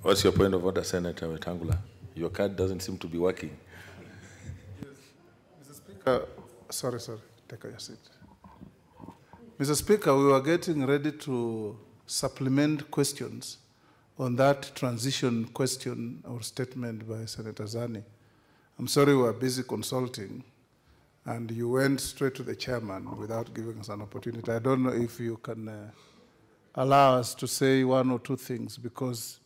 What's your point of order, Senator Wetangula? Your card doesn't seem to be working. Mr. Speaker, sorry, take your seat. Mr. Speaker, we were getting ready to supplement questions on that transition question or statement by Senator Zani. I'm sorry we were busy consulting, and you went straight to the chairman without giving us an opportunity. I don't know if you can allow us to say one or two things, because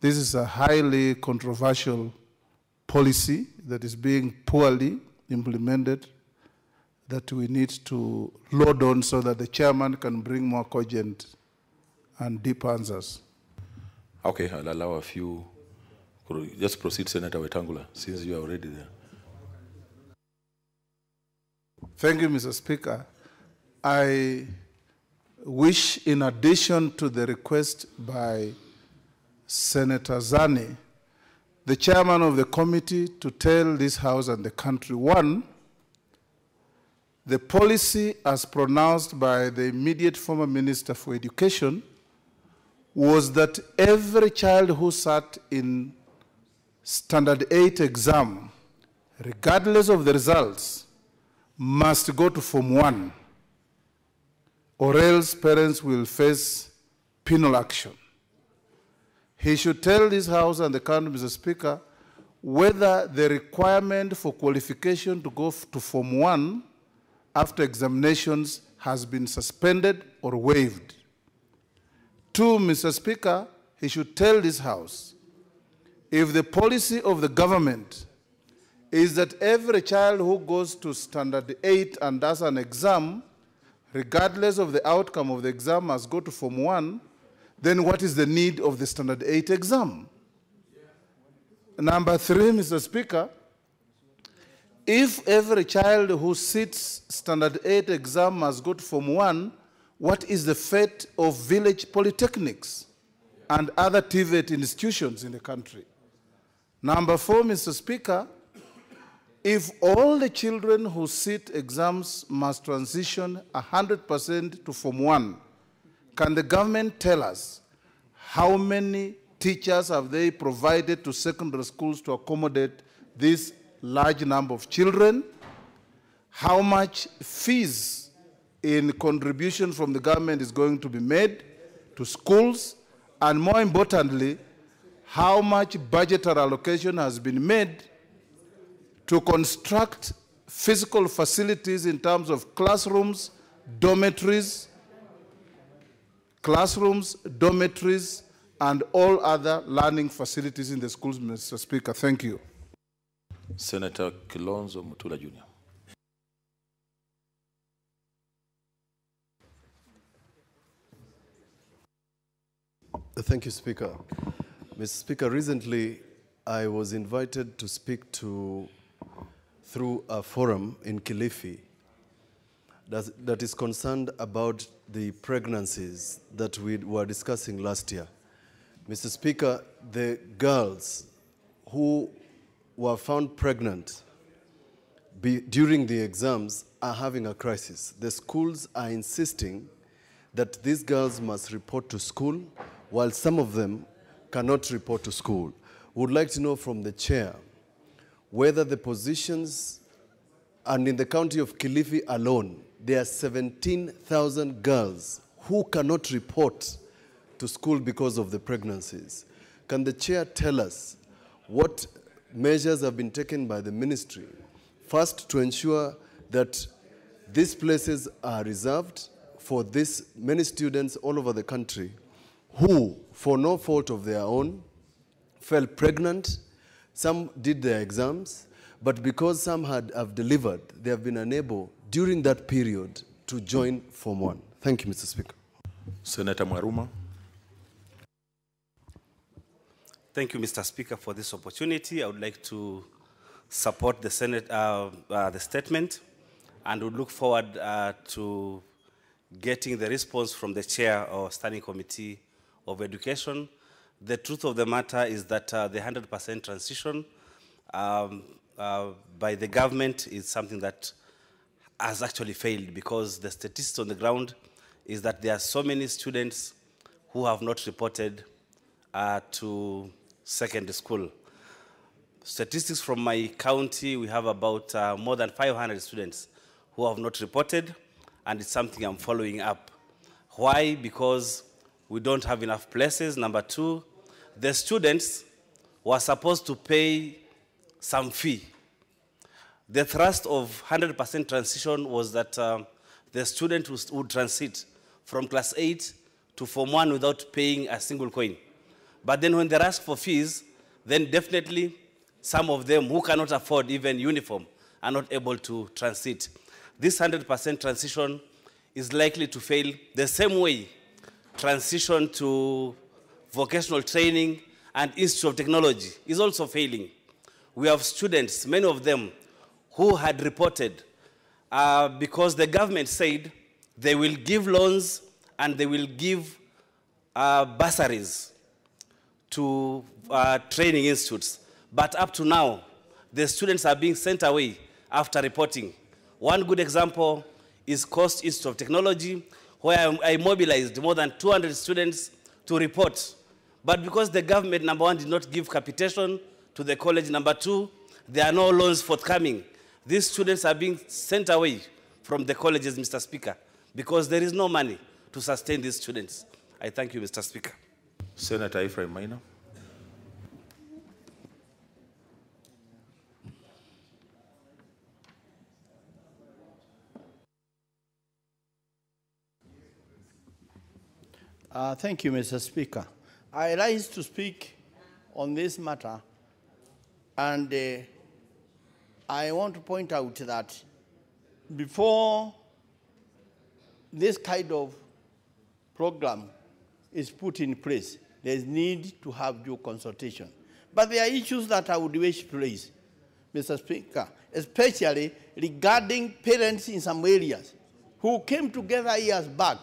this is a highly controversial policy that is being poorly implemented, that we need to load on so that the chairman can bring more cogent and deep answers. Okay, I'll allow a few. Just proceed, Senator Wetangula, since you are already there. Thank you, Mr. Speaker. I wish, in addition to the request by Senator Zani, the chairman of the committee, to tell this House and the country, one, the policy as pronounced by the immediate former Minister for Education was that every child who sat in Standard 8 exam, regardless of the results, must go to Form 1, or else parents will face penal action. He should tell this House and the country, Mr. Speaker, whether the requirement for qualification to go to Form 1 after examinations has been suspended or waived. Two, Mr. Speaker, he should tell this House, if the policy of the government is that every child who goes to Standard 8 and does an exam, regardless of the outcome of the exam, must go to Form 1, then what is the need of the Standard 8 exam? Number three, Mr. Speaker, if every child who sits Standard 8 exam must go to Form 1, what is the fate of village polytechnics and other TVET institutions in the country? Number four, Mr. Speaker, if all the children who sit exams must transition 100% to Form 1, can the government tell us how many teachers have they provided to secondary schools to accommodate this large number of children? How much fees in contribution from the government is going to be made to schools? And more importantly, how much budgetary allocation has been made to construct physical facilities in terms of classrooms, dormitories, and all other learning facilities in the schools, Mr. Speaker. Thank you. Senator Kilonzo Mutula Jr. Thank you, Speaker. Mr. Speaker, recently I was invited to speak through a forum in Kilifi that is concerned about the pregnancies that we were discussing last year. Mr. Speaker, the girls who were found pregnant during the exams are having a crisis. The schools are insisting that these girls must report to school, while some of them cannot report to school. We would like to know from the chair whether the positions, and in the county of Kilifi alone, there are 17,000 girls who cannot report to school because of the pregnancies. Can the chair tell us what measures have been taken by the ministry, first to ensure that these places are reserved for these many students all over the country who, for no fault of their own, fell pregnant, some did their exams, but because some have delivered, they have been unable during that period to join Form 1. Thank you, Mr. Speaker. Senator Mwaruma. Thank you, Mr. Speaker, for this opportunity. I would like to support the Senate, the statement, and would look forward to getting the response from the chair or Standing Committee of Education. The truth of the matter is that the 100% transition by the government is something that has actually failed, because the statistics on the ground is that there are so many students who have not reported to secondary school. Statistics from my county, we have about more than 500 students who have not reported, and it's something I'm following up. Why? Because we don't have enough places. Number two, the students were supposed to pay some fee. The thrust of 100% transition was that the student would transit from class 8 to Form 1 without paying a single coin. But then when they ask for fees, then definitely some of them who cannot afford even uniform are not able to transit. This 100% transition is likely to fail the same way transition to vocational training and Institute of Technology is also failing. We have students, many of them, who had reported because the government said they will give loans and they will give bursaries to training institutes. But up to now, the students are being sent away after reporting. One good example is Coast Institute of Technology, where I mobilized more than 200 students to report. But because the government, number one, did not give capitation to the college, number two, there are no loans forthcoming. These students are being sent away from the colleges, Mr. Speaker, because there is no money to sustain these students. I thank you, Mr. Speaker. Senator Ephraim Maina. Thank you, Mr. Speaker. I rise to speak on this matter, and I want to point out that before this kind of program is put in place, there is need to have due consultation. But there are issues that I would wish to raise, Mr. Speaker, especially regarding parents in some areas who came together years back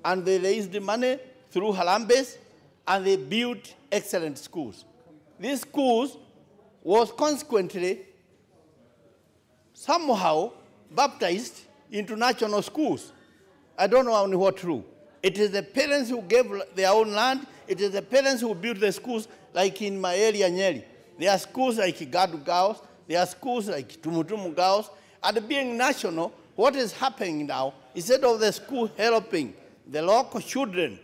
and they raised the money through Harambes and they built excellent schools. These schools was consequently somehow baptized into national schools. I don't know on what true. It is the parents who gave their own land. It is the parents who built the schools, like in my area, Nyeri. There are schools like Gadu Girls. There are schools like Tumutumu Girls. And being national, what is happening now, instead of the school helping the local children,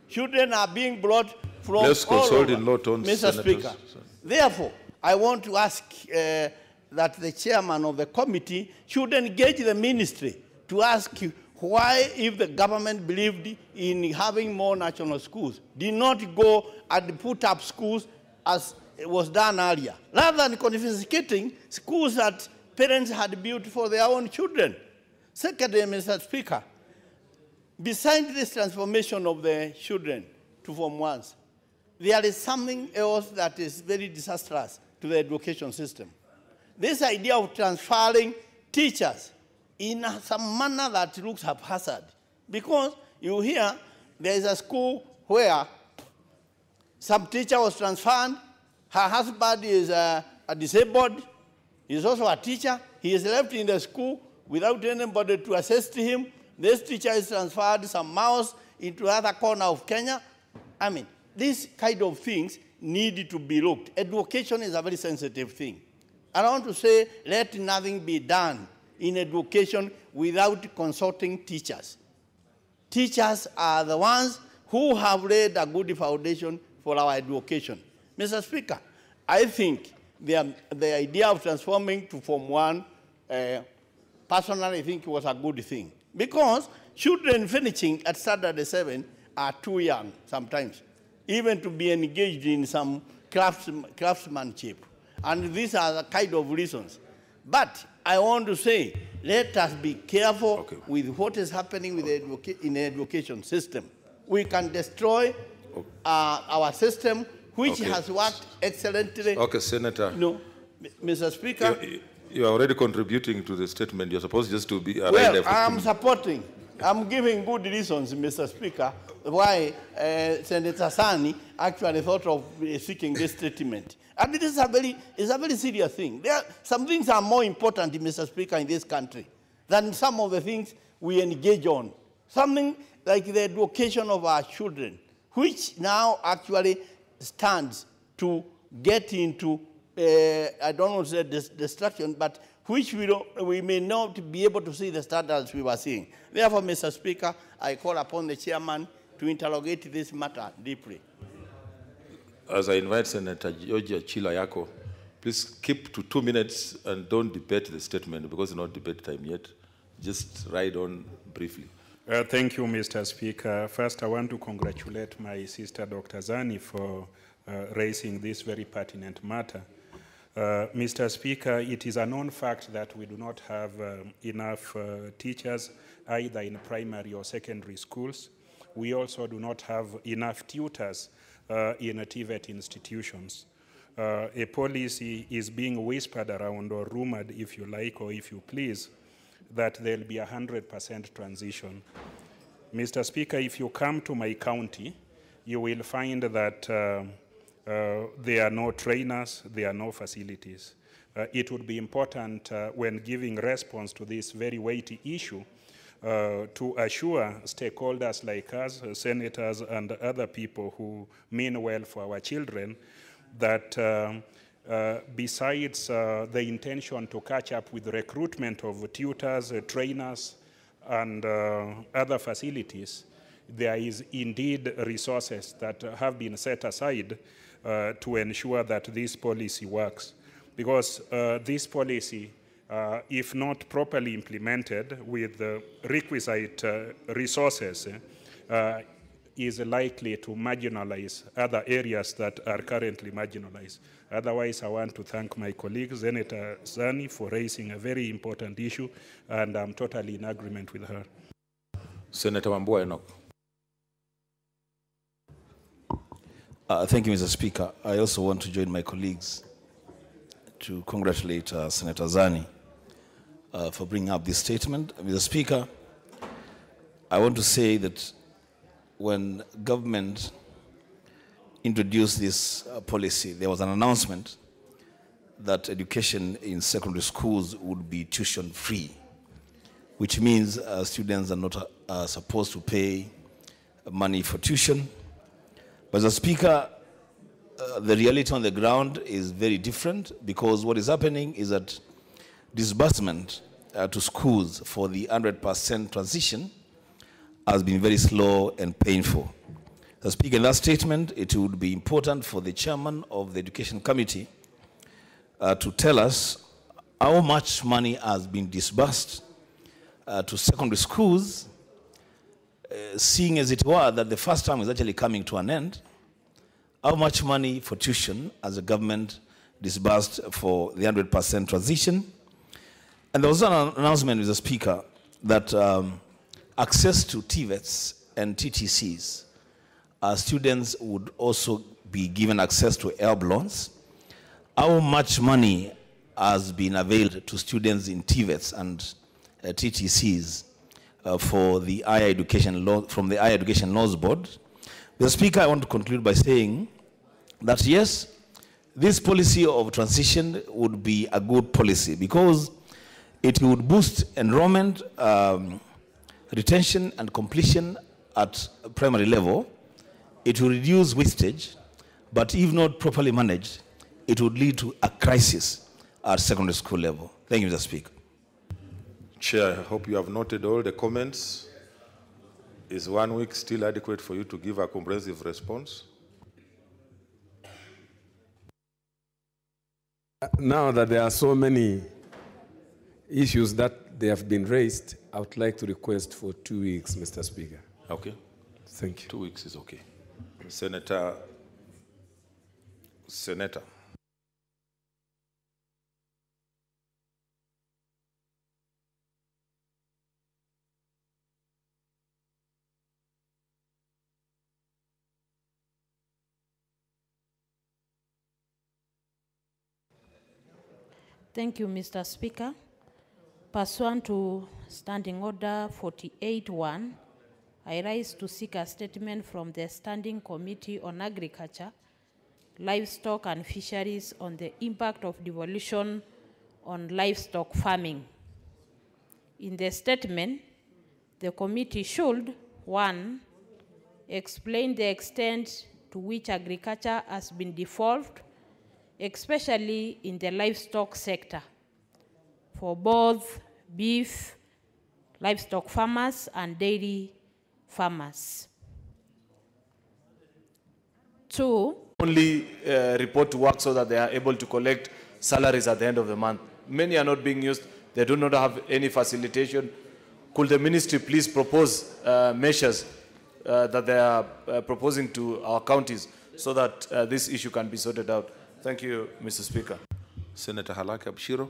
children are being brought from Let's all consult over, in law tones, Mr. Senators. Speaker. Therefore, I want to ask that the chairman of the committee should engage the ministry to ask why, if the government believed in having more national schools, did not go and put up schools as it was done earlier, rather than confiscating schools that parents had built for their own children. Secondly, Mr. Speaker, besides this transformation of the children to Form 1s, there is something else that is very disastrous to the education system. This idea of transferring teachers in some manner that looks haphazard. Because you hear there is a school where some teacher was transferred, her husband is disabled, he is also a teacher, he is left in the school without anybody to assist him. This teacher is transferred some miles into other corner of Kenya. I mean, these kind of things need to be looked. Education is a very sensitive thing. I want to say, let nothing be done in education without consulting teachers. Teachers are the ones who have laid a good foundation for our education. Mr. Speaker, I think the idea of transforming to Form 1, personally, I think it was a good thing. Because children finishing at Standard 7 are too young sometimes, even to be engaged in some craftsmanship. And these are the kind of reasons. But I want to say, let us be careful with what is happening with in the education system. We can destroy our system, which has worked excellently. Okay, Senator. No, Mr. Speaker. You are already contributing to the statement. You're supposed just to be... Well, I'm supporting. I'm giving good reasons, Mr. Speaker, why Senator Sani actually thought of seeking this statement. And it is a very serious thing. Some things are more important, Mr. Speaker, in this country than some of the things we engage on. Something like the education of our children, which now actually stands to get into, I don't want to say destruction, but which we may not be able to see the standards we were seeing. Therefore, Mr. Speaker, I call upon the chairman to interrogate this matter deeply. As I invite Senator Georgia Chilayako, please keep to 2 minutes and don't debate the statement because it's not debate time yet. Just ride on briefly. Thank you, Mr. Speaker. First, I want to congratulate my sister, Dr. Zani, for raising this very pertinent matter. Mr. Speaker, it is a known fact that we do not have enough teachers either in primary or secondary schools. We also do not have enough tutors in TVET institutions. A policy is being whispered around or rumored, if you like or if you please, that there'll be 100% transition. Mr. Speaker, if you come to my county, you will find that there are no trainers, there are no facilities. It would be important when giving response to this very weighty issue to assure stakeholders like us, senators and other people who mean well for our children, that besides the intention to catch up with the recruitment of tutors, trainers, and other facilities, there is indeed resources that have been set aside to ensure that this policy works. Because this policy, if not properly implemented with the requisite resources, is likely to marginalize other areas that are currently marginalized. Otherwise, I want to thank my colleague, Senator Zani, for raising a very important issue, and I'm totally in agreement with her. Senator Wambua Enoch. Thank you, Mr. Speaker. I also want to join my colleagues to congratulate Senator Zani for bringing up this statement. Mr. Speaker, I want to say that when government introduced this policy, there was an announcement that education in secondary schools would be tuition free, which means students are not supposed to pay money for tuition. But Mr. Speaker, the reality on the ground is very different, because what is happening is that disbursement to schools for the 100% transition has been very slow and painful. Mr. Speaker, in that statement, it would be important for the chairman of the Education Committee to tell us how much money has been disbursed to secondary schools, seeing as it were that the first term is actually coming to an end. How much money for tuition has the government disbursed for the 100% transition? And there was an announcement, Mr. Speaker, that access to TVETs and TTCs, students would also be given access to help loans. How much money has been availed to students in TVETs and TTCs for the higher education law, from the Higher Education Laws Board? Mr. Speaker, I want to conclude by saying that yes, this policy of transition would be a good policy, because it would boost enrollment, retention and completion at primary level. It will reduce wastage, but if not properly managed, it would lead to a crisis at secondary school level. Thank you, Mr. Speaker. Chair, I hope you have noted all the comments. Is 1 week still adequate for you to give a comprehensive response? Now that there are so many issues that they have been raised, I would like to request for 2 weeks, Mr. Speaker. Okay. Thank you. 2 weeks is okay. Senator. Thank you, Mr. Speaker. Pursuant to Standing Order 48-1, I rise to seek a statement from the Standing Committee on Agriculture, Livestock and Fisheries on the impact of devolution on livestock farming. In the statement, the committee should, 1, explain the extent to which agriculture has been devolved, especially in the livestock sector, for both beef, livestock farmers, and dairy farmers. Two, only report to work so that they are able to collect salaries at the end of the month. Many are not being used. They do not have any facilitation. Could the ministry please propose measures that they are proposing to our counties so that this issue can be sorted out? Thank you, Mr. Speaker. Senator Halaka Bshiro.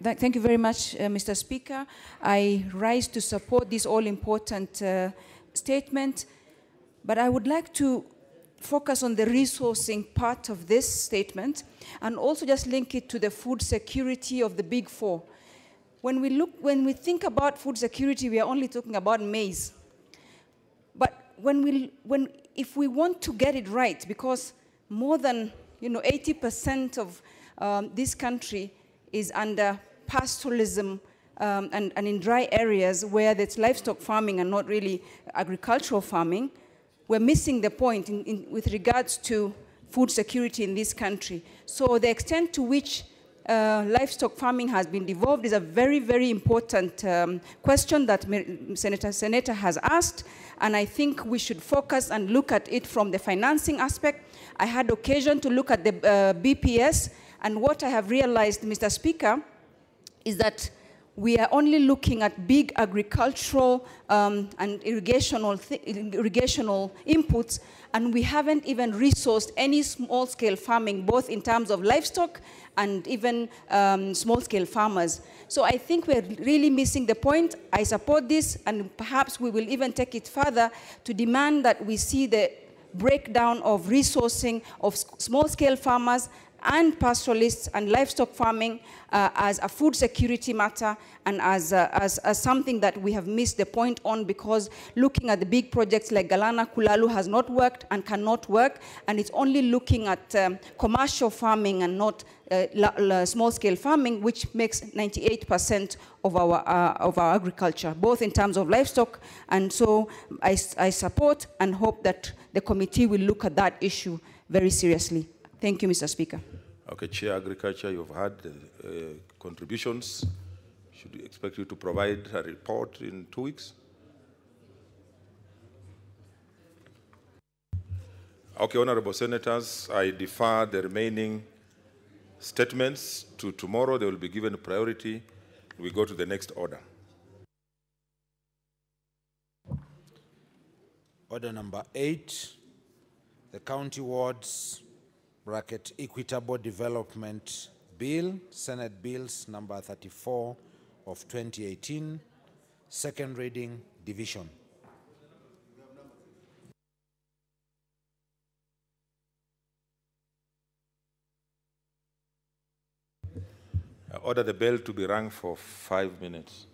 Thank you very much, Mr. Speaker. I rise to support this all-important statement, but I would like to focus on the resourcing part of this statement and also just link it to the food security of the Big Four. When we think about food security, we are only talking about maize. But if we want to get it right, because more than 80% of this country is under pastoralism and in dry areas where there's livestock farming and not really agricultural farming, we're missing the point with regards to food security in this country. So the extent to which livestock farming has been devolved is a very, very important question that Senator has asked, and I think we should focus and look at it from the financing aspect. I had occasion to look at the BPS, and what I have realized, Mr. Speaker, is that we are only looking at big agricultural and irrigational inputs, and we haven't even resourced any small-scale farming, both in terms of livestock and even small-scale farmers. So I think we're really missing the point. I support this, and perhaps we will even take it further to demand that we see the breakdown of resourcing of small-scale farmers and pastoralists and livestock farming as a food security matter and as something that we have missed the point on, because looking at the big projects like Galana Kulalu has not worked and cannot work, and it's only looking at commercial farming and not small-scale farming, which makes 98% of our agriculture, both in terms of livestock. And so I support and hope that the committee will look at that issue very seriously. Thank you, Mr. Speaker. Okay, Chair Agriculture, you've had contributions. Should we expect you to provide a report in 2 weeks? Okay, honorable senators, I defer the remaining statements to tomorrow. They will be given priority. We go to the next order. Order number 8, the County Wards Equitable Development Bill, Senate Bills number 34 of 2018, second reading, division. I order the bell to be rung for 5 minutes.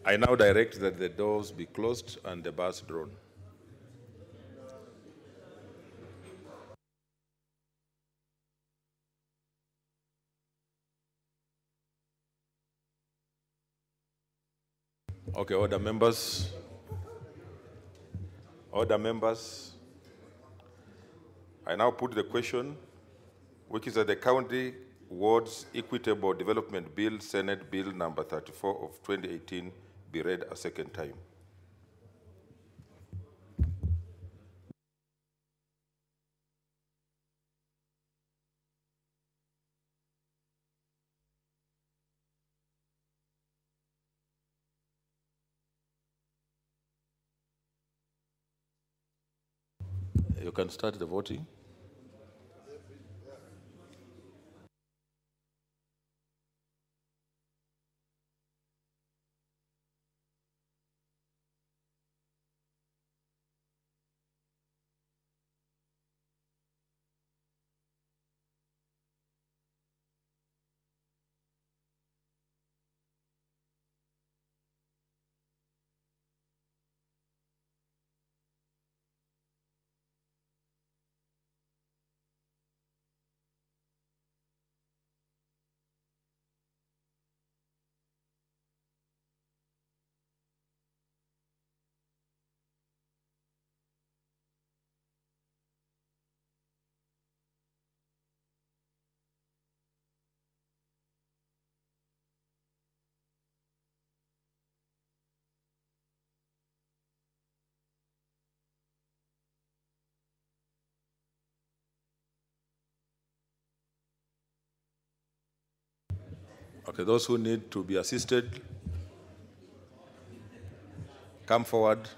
I now direct that the doors be closed and the bars drawn. Okay, order members. Order members. I now put the question, which is that the County Wards Equitable Development Bill, Senate Bill number 34 of 2018, be read a second time. You can start the voting. Okay, those who need to be assisted, come forward.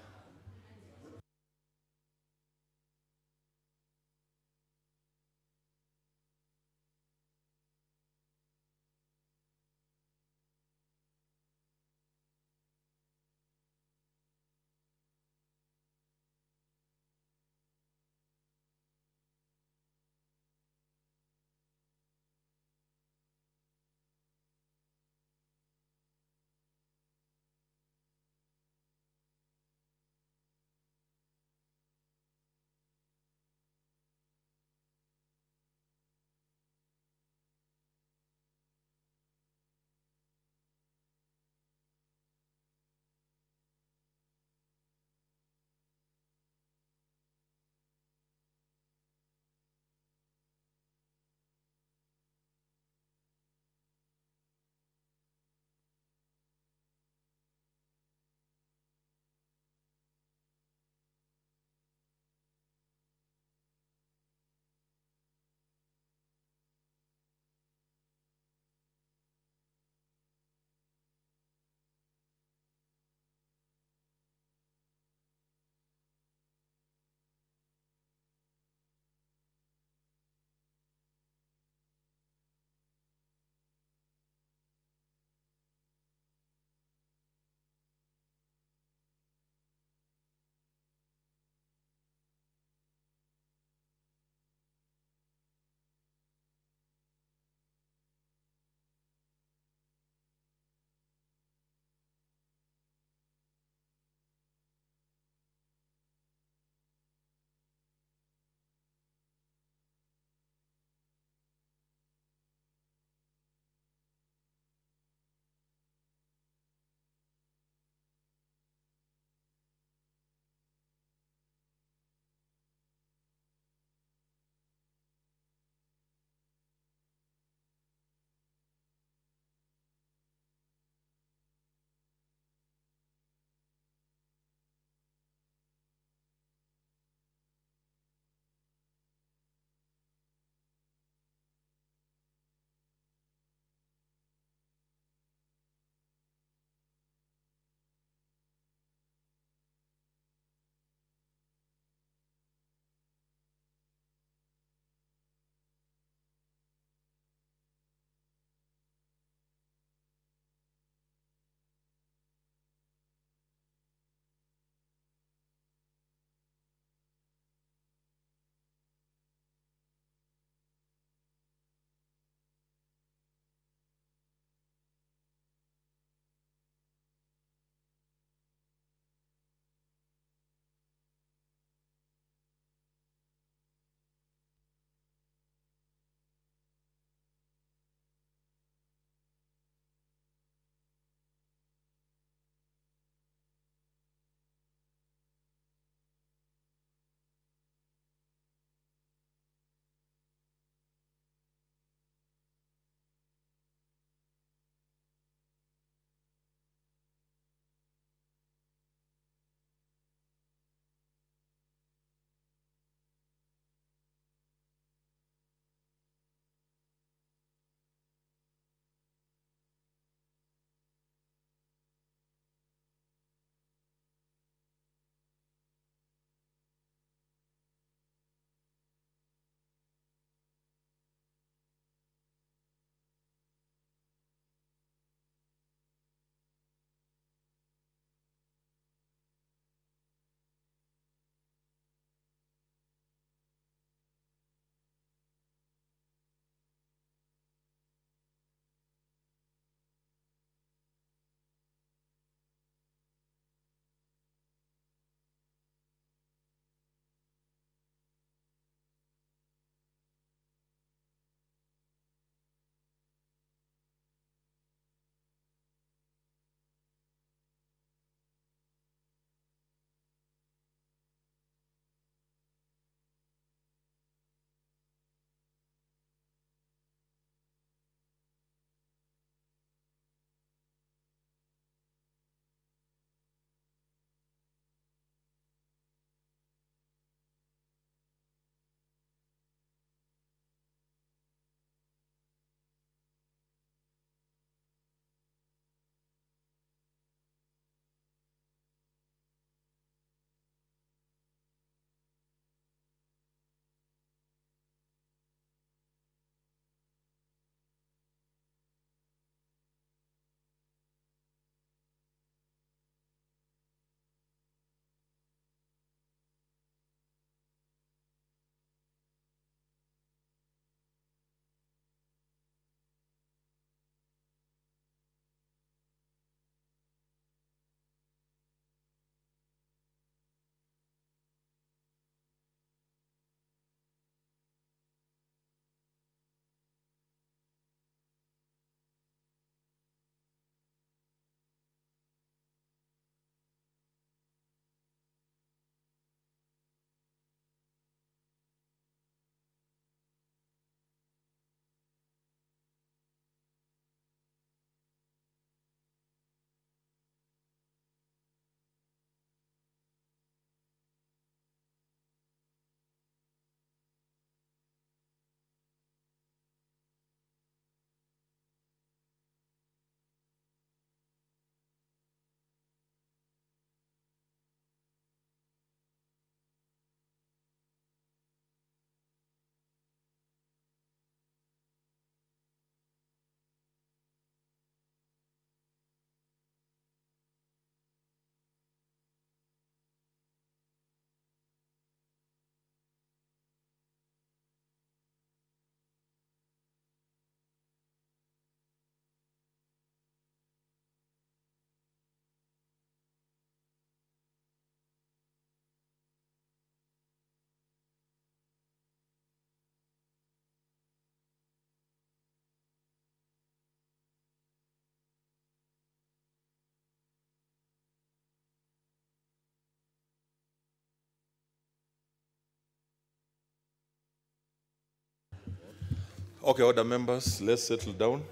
Okay, order members, let's settle down.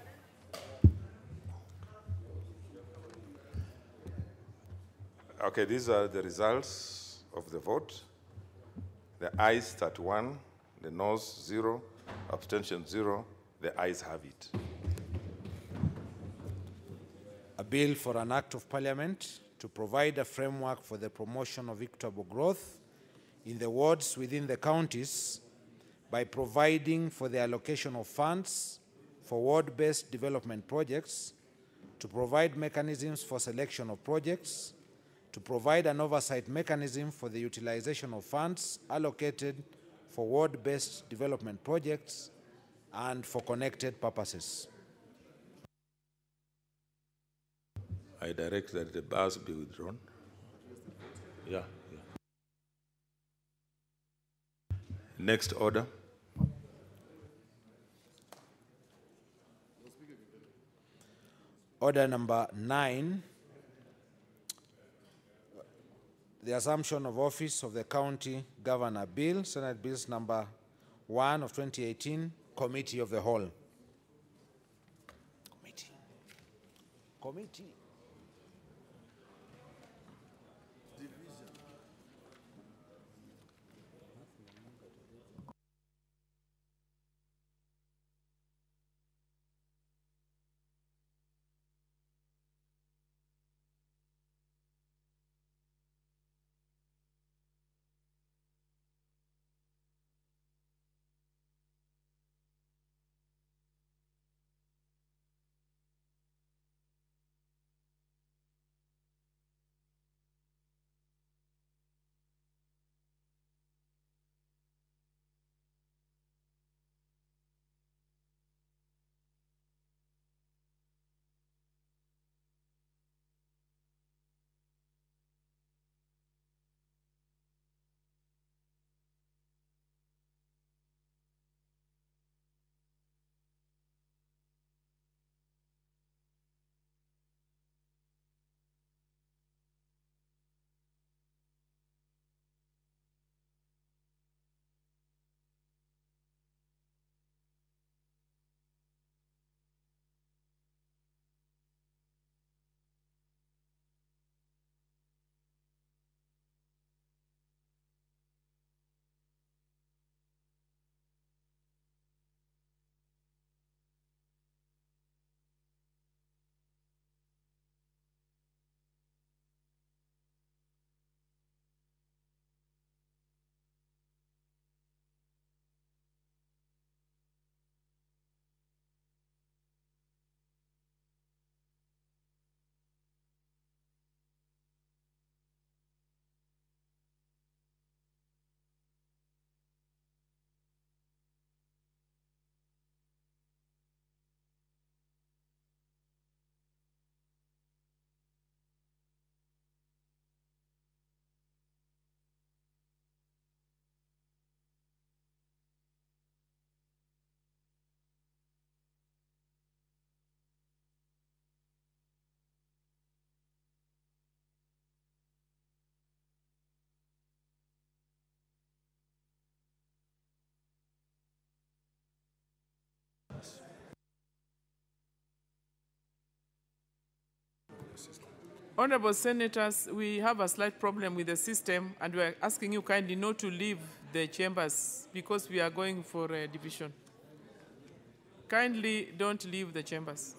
Okay, these are the results of the vote. The ayes 31, the noes 0, abstention 0. The ayes have it. A bill for an act of parliament to provide a framework for the promotion of equitable growth in the wards within the counties by providing for the allocation of funds for ward-based development projects, to provide mechanisms for selection of projects, to provide an oversight mechanism for the utilization of funds allocated for ward-based development projects, and for connected purposes. I direct that the bars be withdrawn. Yeah. Next order. Order number 9, the assumption of office of the county governor bill, Senate Bills number 1 of 2018, Committee of the Whole. Committee. Honorable Senators, we have a slight problem with the system, and we are asking you kindly not to leave the chambers because we are going for a division. Kindly don't leave the chambers.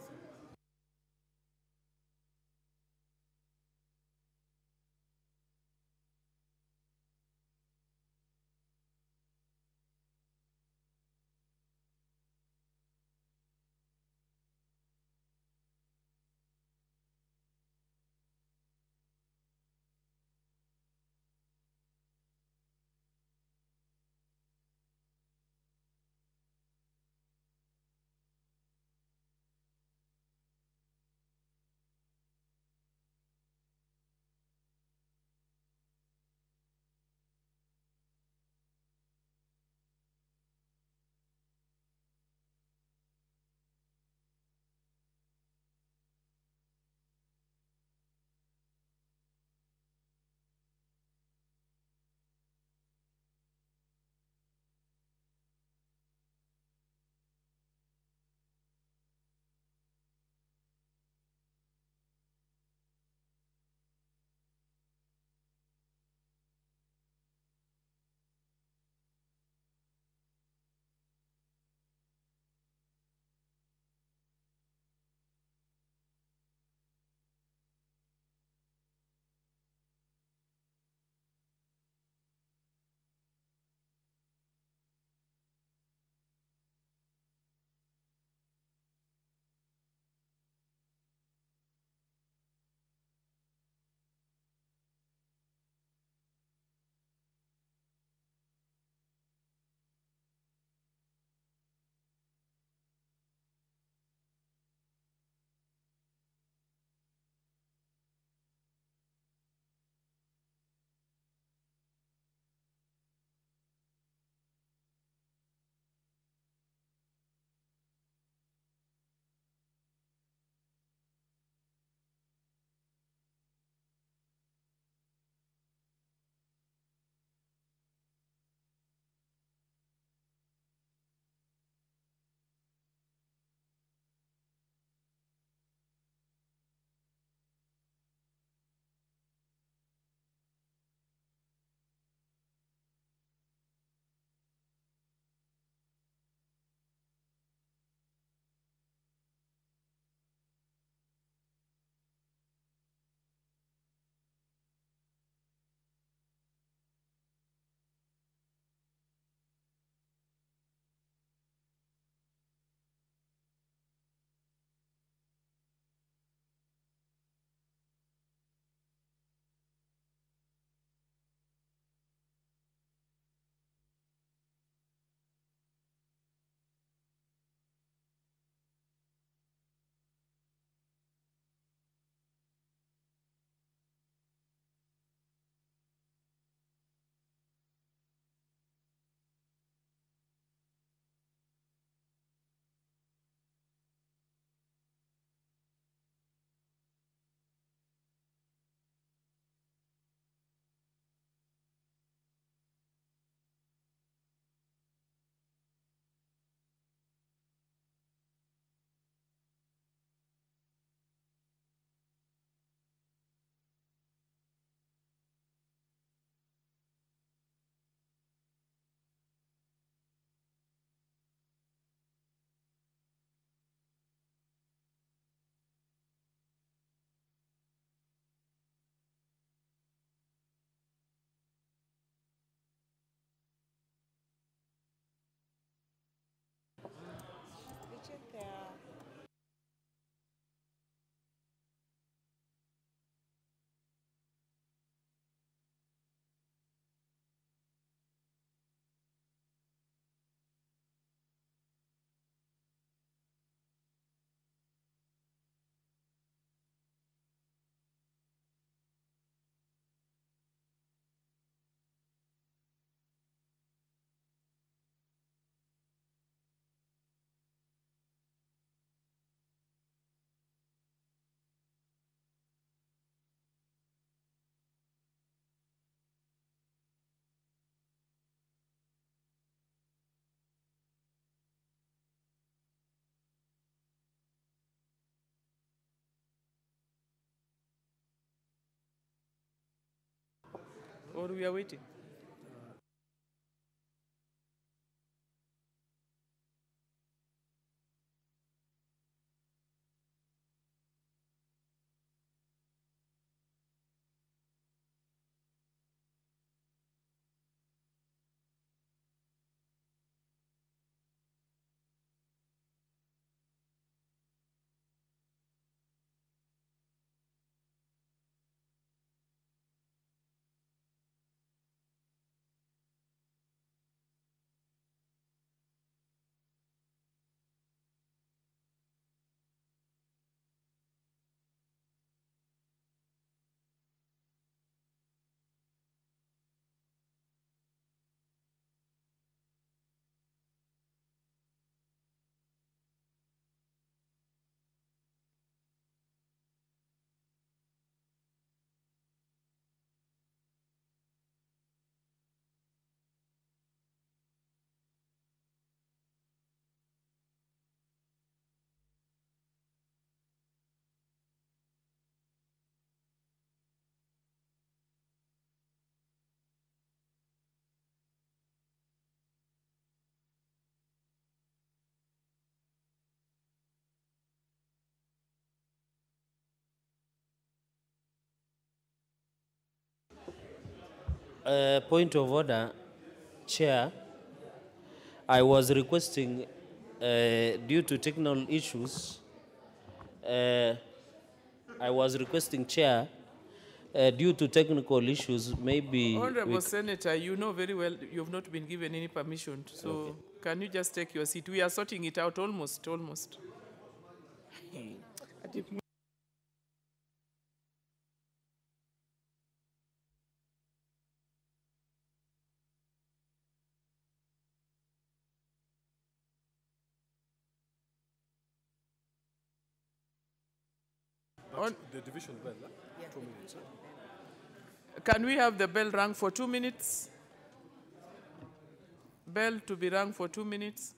or we are waiting? Point of order, Chair. I was requesting, due to technical issues, I was requesting, Chair, due to technical issues, maybe... Honorable Senator, you know very well you've not been given any permission, so okay. Can you just take your seat? We are sorting it out almost. On the division bell, 2 minutes. Can we have the bell rung for 2 minutes? Bell to be rung for 2 minutes.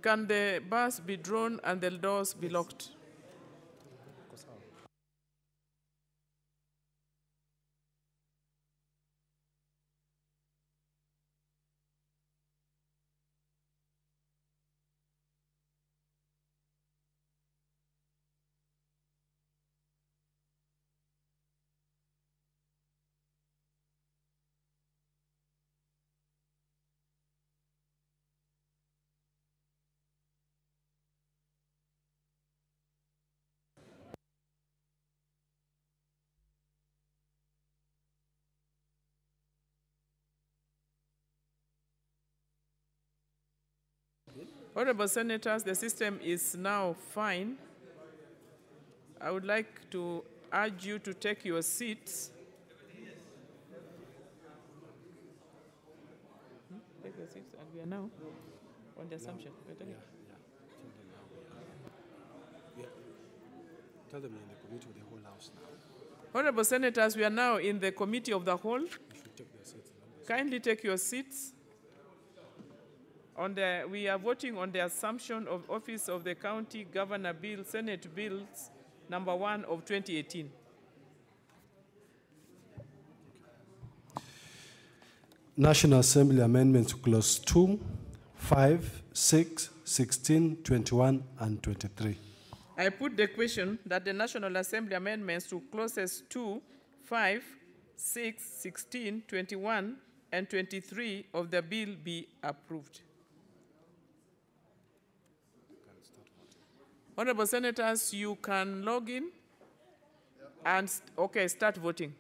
Can the bars be drawn and the doors be locked? Honorable Senators, the system is now fine. I would like to urge you to take your seats seats, and we are now on the assumption. We're taking- Tell them in the committee of the whole house now. Honorable Senators, we are now in the committee of the whole. You should take their seats. Kindly take your seats. We are voting on the assumption of office of the County Governor Bill, Senate Bills number 1 of 2018. National Assembly Amendments to Clause 2, 5, 6, 16, 21, and 23. I put the question that the National Assembly amendments to clauses 2, 5, 6, 16, 21, and 23 of the bill be approved. Honorable Senators, you can log in and, start voting.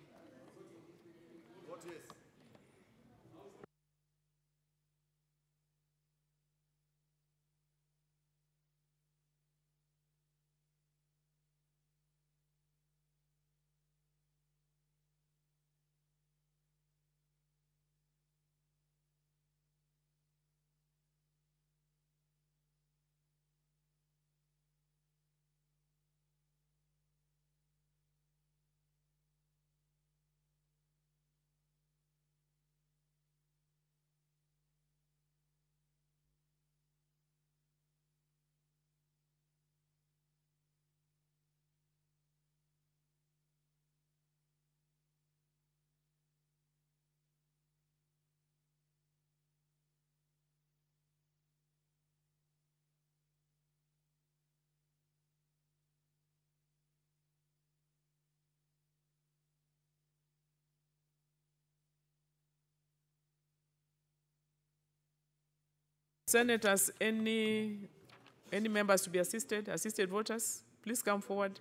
Senators, any members to be assisted voters, please come forward.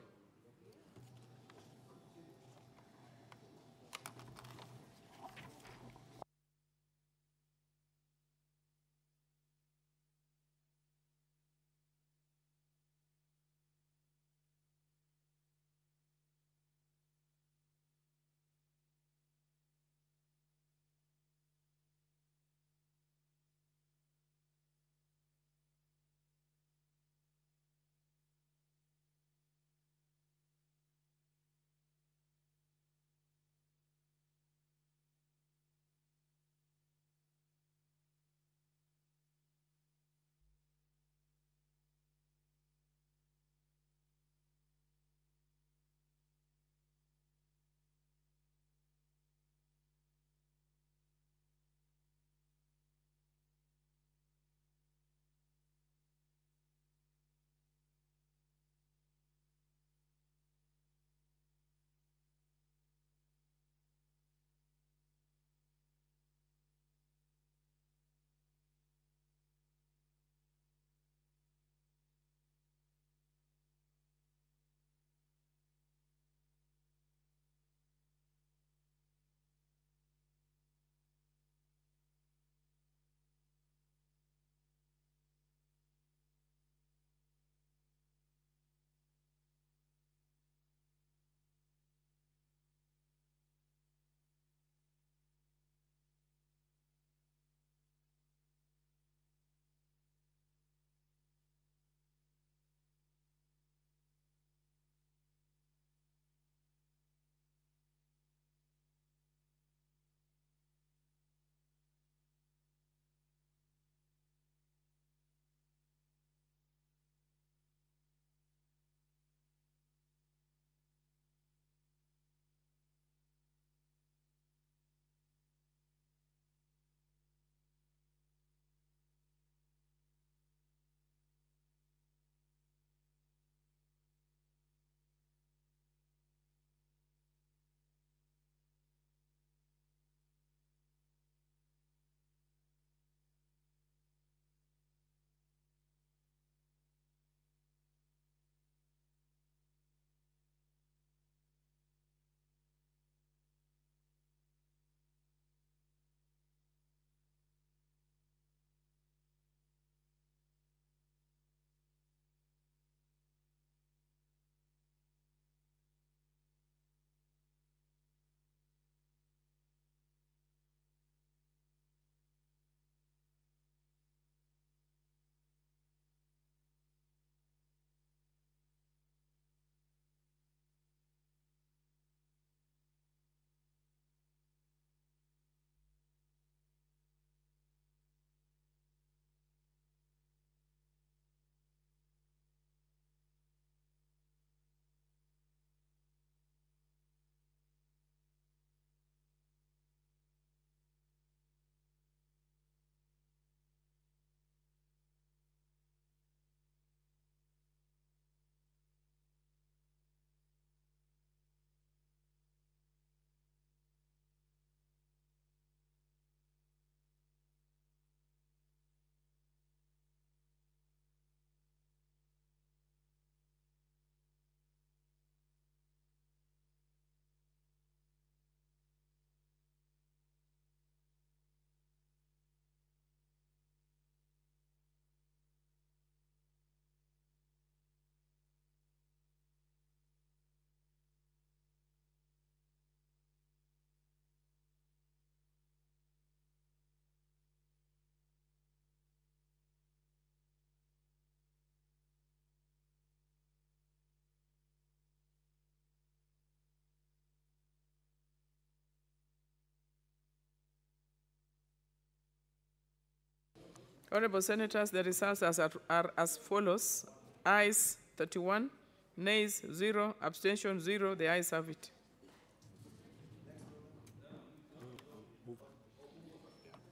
Honorable Senators, the results are as follows. Ayes 31, nays 0, abstention 0. The ayes have it.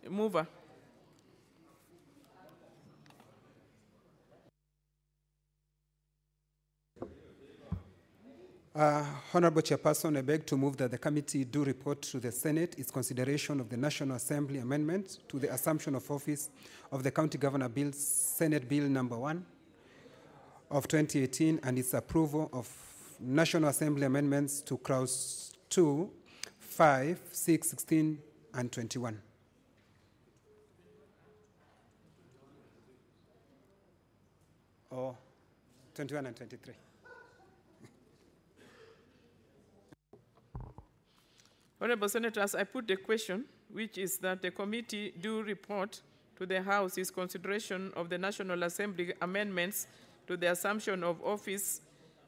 Mover. Honorable Chairperson, I beg to move that the committee do report to the Senate its consideration of the National Assembly amendment to the assumption of office of the County Governor Bill, Senate Bill number 1 of 2018, and its approval of National Assembly amendments to Clause 2, 5, 6, 16, and 21. Or 21 and 23. Honorable Senators, I put the question, which is that the committee do report to the House its consideration of the National Assembly amendments to the assumption of office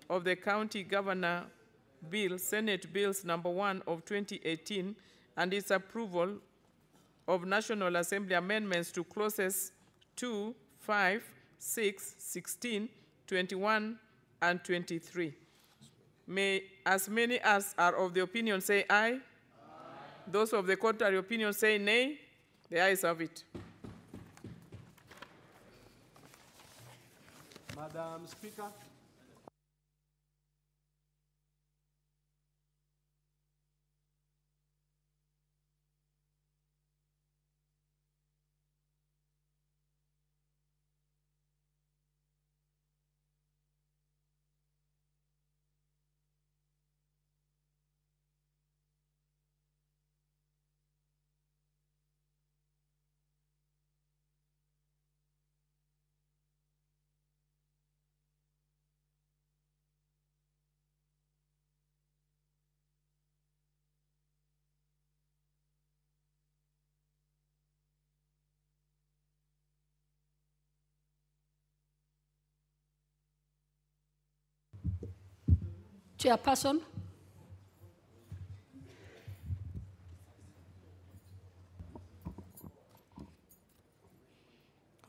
of the County Governor Bill, Senate Bills number 1 of 2018, and its approval of National Assembly amendments to clauses 2, 5, 6, 16, 21, and 23. May as many as are of the opinion say aye. Those of the contrary opinion say nay. The ayes have it. Madam Speaker. Chairperson.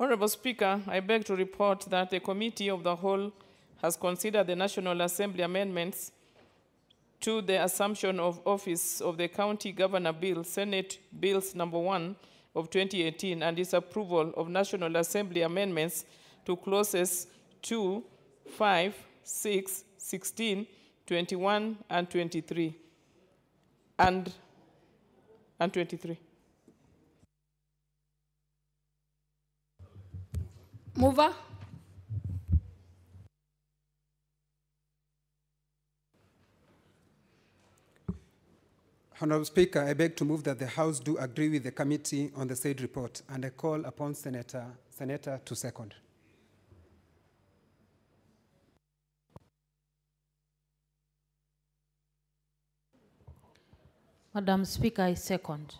Honorable Speaker, I beg to report that the Committee of the Whole has considered the National Assembly amendments to the assumption of office of the County Governor Bill, Senate Bills number 1 of 2018, and its approval of National Assembly amendments to clauses 2, 5, 6, 16, 21, and 23. And 23. Mover. Honorable Speaker, I beg to move that the House do agree with the committee on the said report, and I call upon Senator to second. Madam Speaker, I second.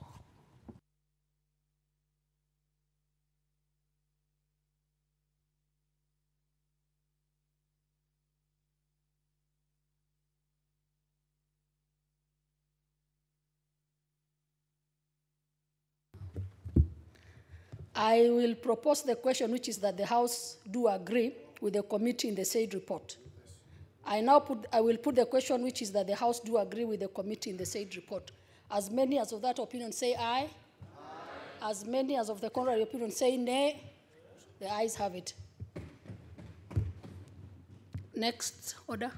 I will propose the question, which is that the House do agree with the committee in the said report. I will put the question, which is that the House do agree with the committee in the said report. As many as of that opinion say aye. Aye. As many as of the contrary opinion say nay. The ayes have it. Next order.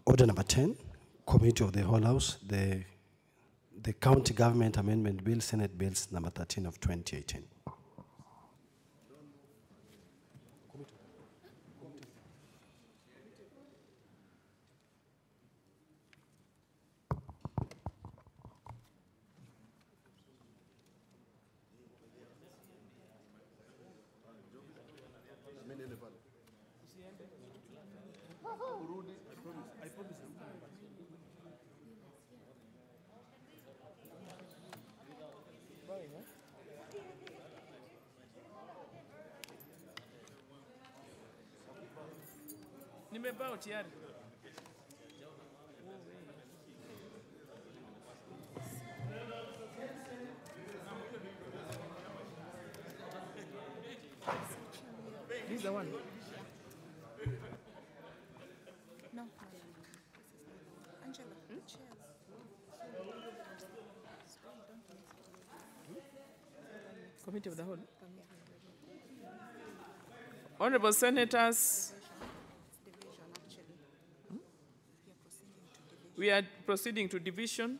Order number 10, Committee of the Whole House, the County Government Amendment Bill, Senate Bills number 13 of 2018. Nimebao tayari. This is the one. No. Angela, chairs. Committee of the Whole. Honorable Senators, we are proceeding to division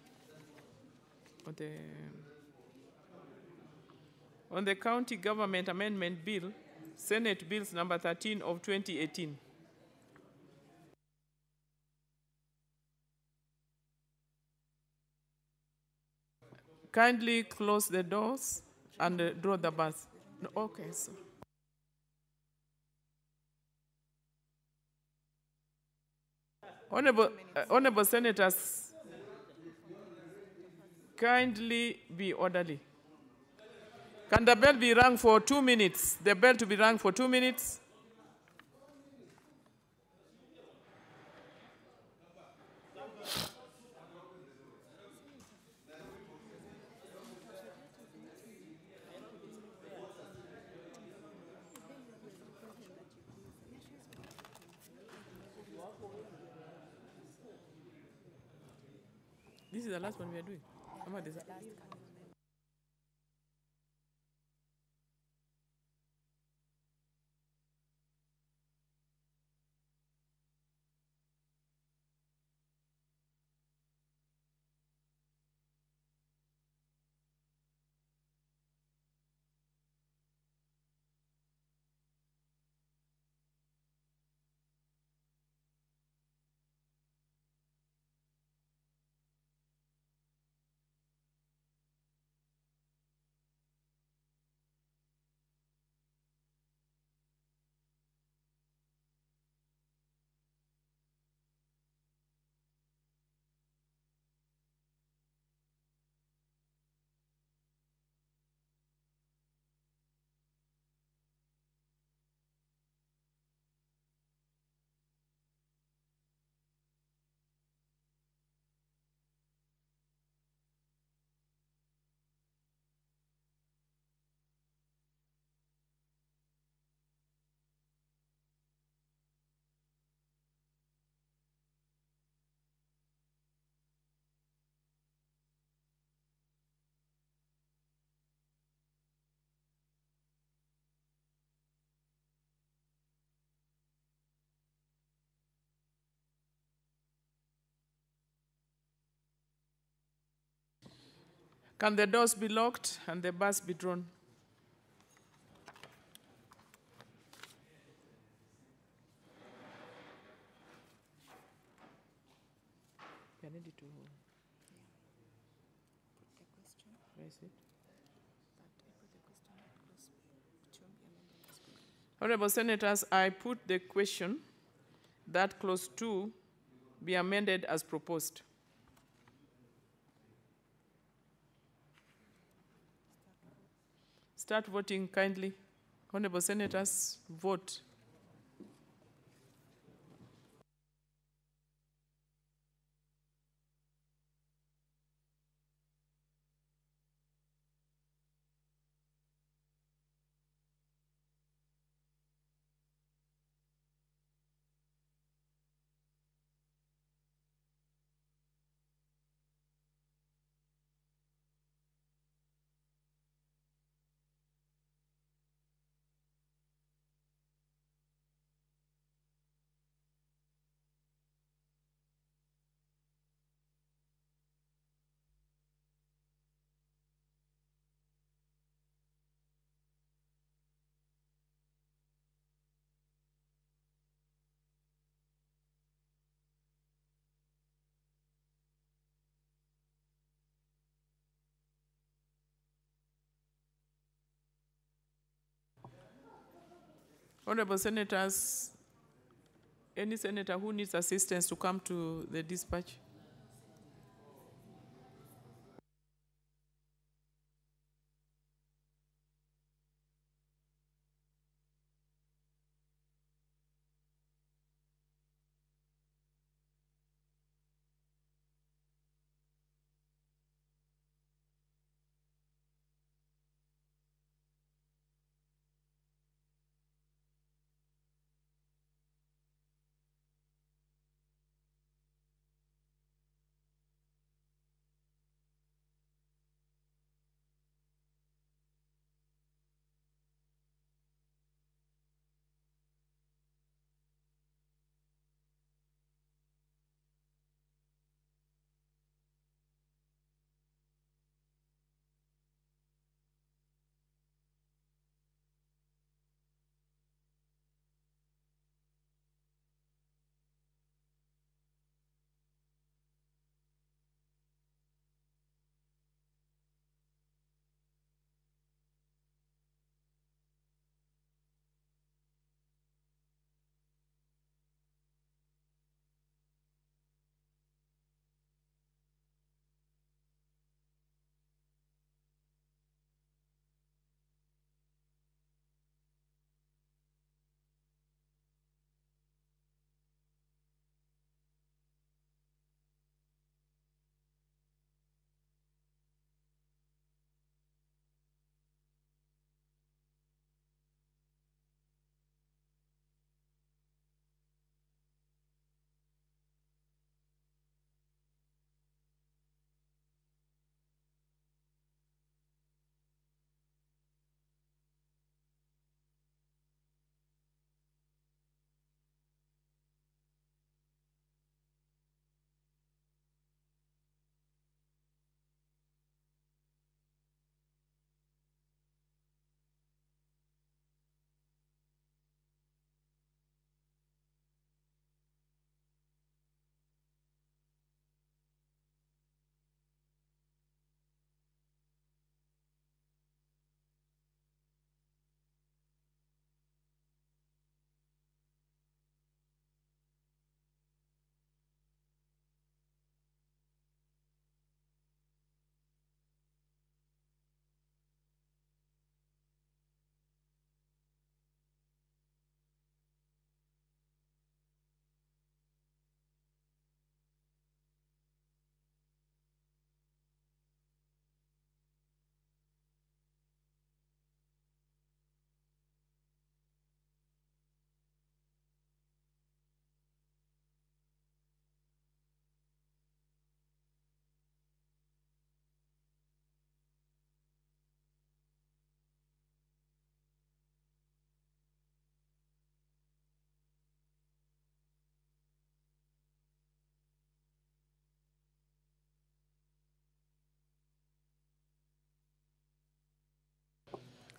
on the County Government Amendment Bill, Senate Bills number 13 of 2018. Kindly close the doors and draw the bus. No, okay, sir. Honorable Senators, kindly be orderly. Can the bell be rung for 2 minutes? The bell to be rung for 2 minutes. This is the last one we are doing. Can the doors be locked and the bus be drawn? You are ready to raise it. Honorable Senators, I put the question that clause 2 be amended as proposed. Start voting kindly. Honorable Senators, vote. Honorable Senators, any senator who needs assistance to come to the dispatch?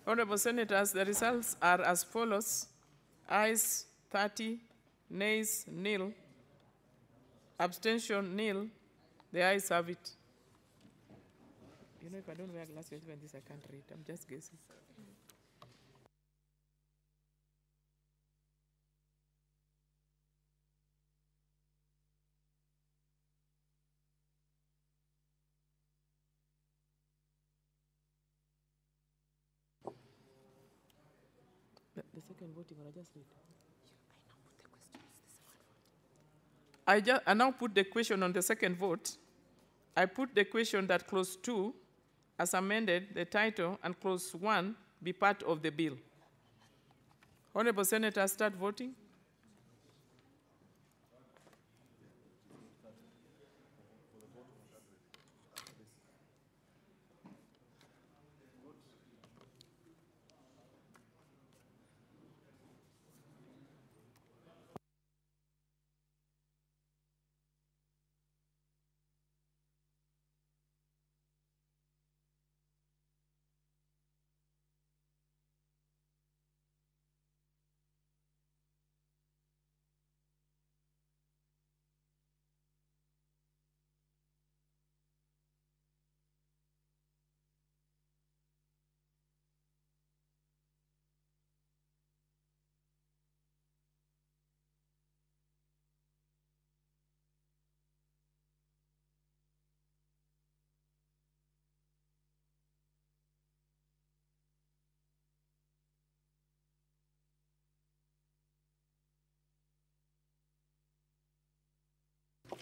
Honorable Senators, the results are as follows. Ayes 30, nays nil, abstention nil. The ayes have it. You know, if I don't wear glasses when this I can't read. I'm just guessing. The second voting, or I just read? I now put the question on the second vote. I put the question that clause 2, as amended, the title, and clause 1 be part of the bill. Honorable Senators, start voting.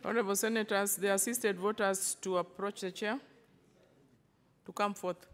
Honorable Senators, the assisted voters to approach the chair, to come forth.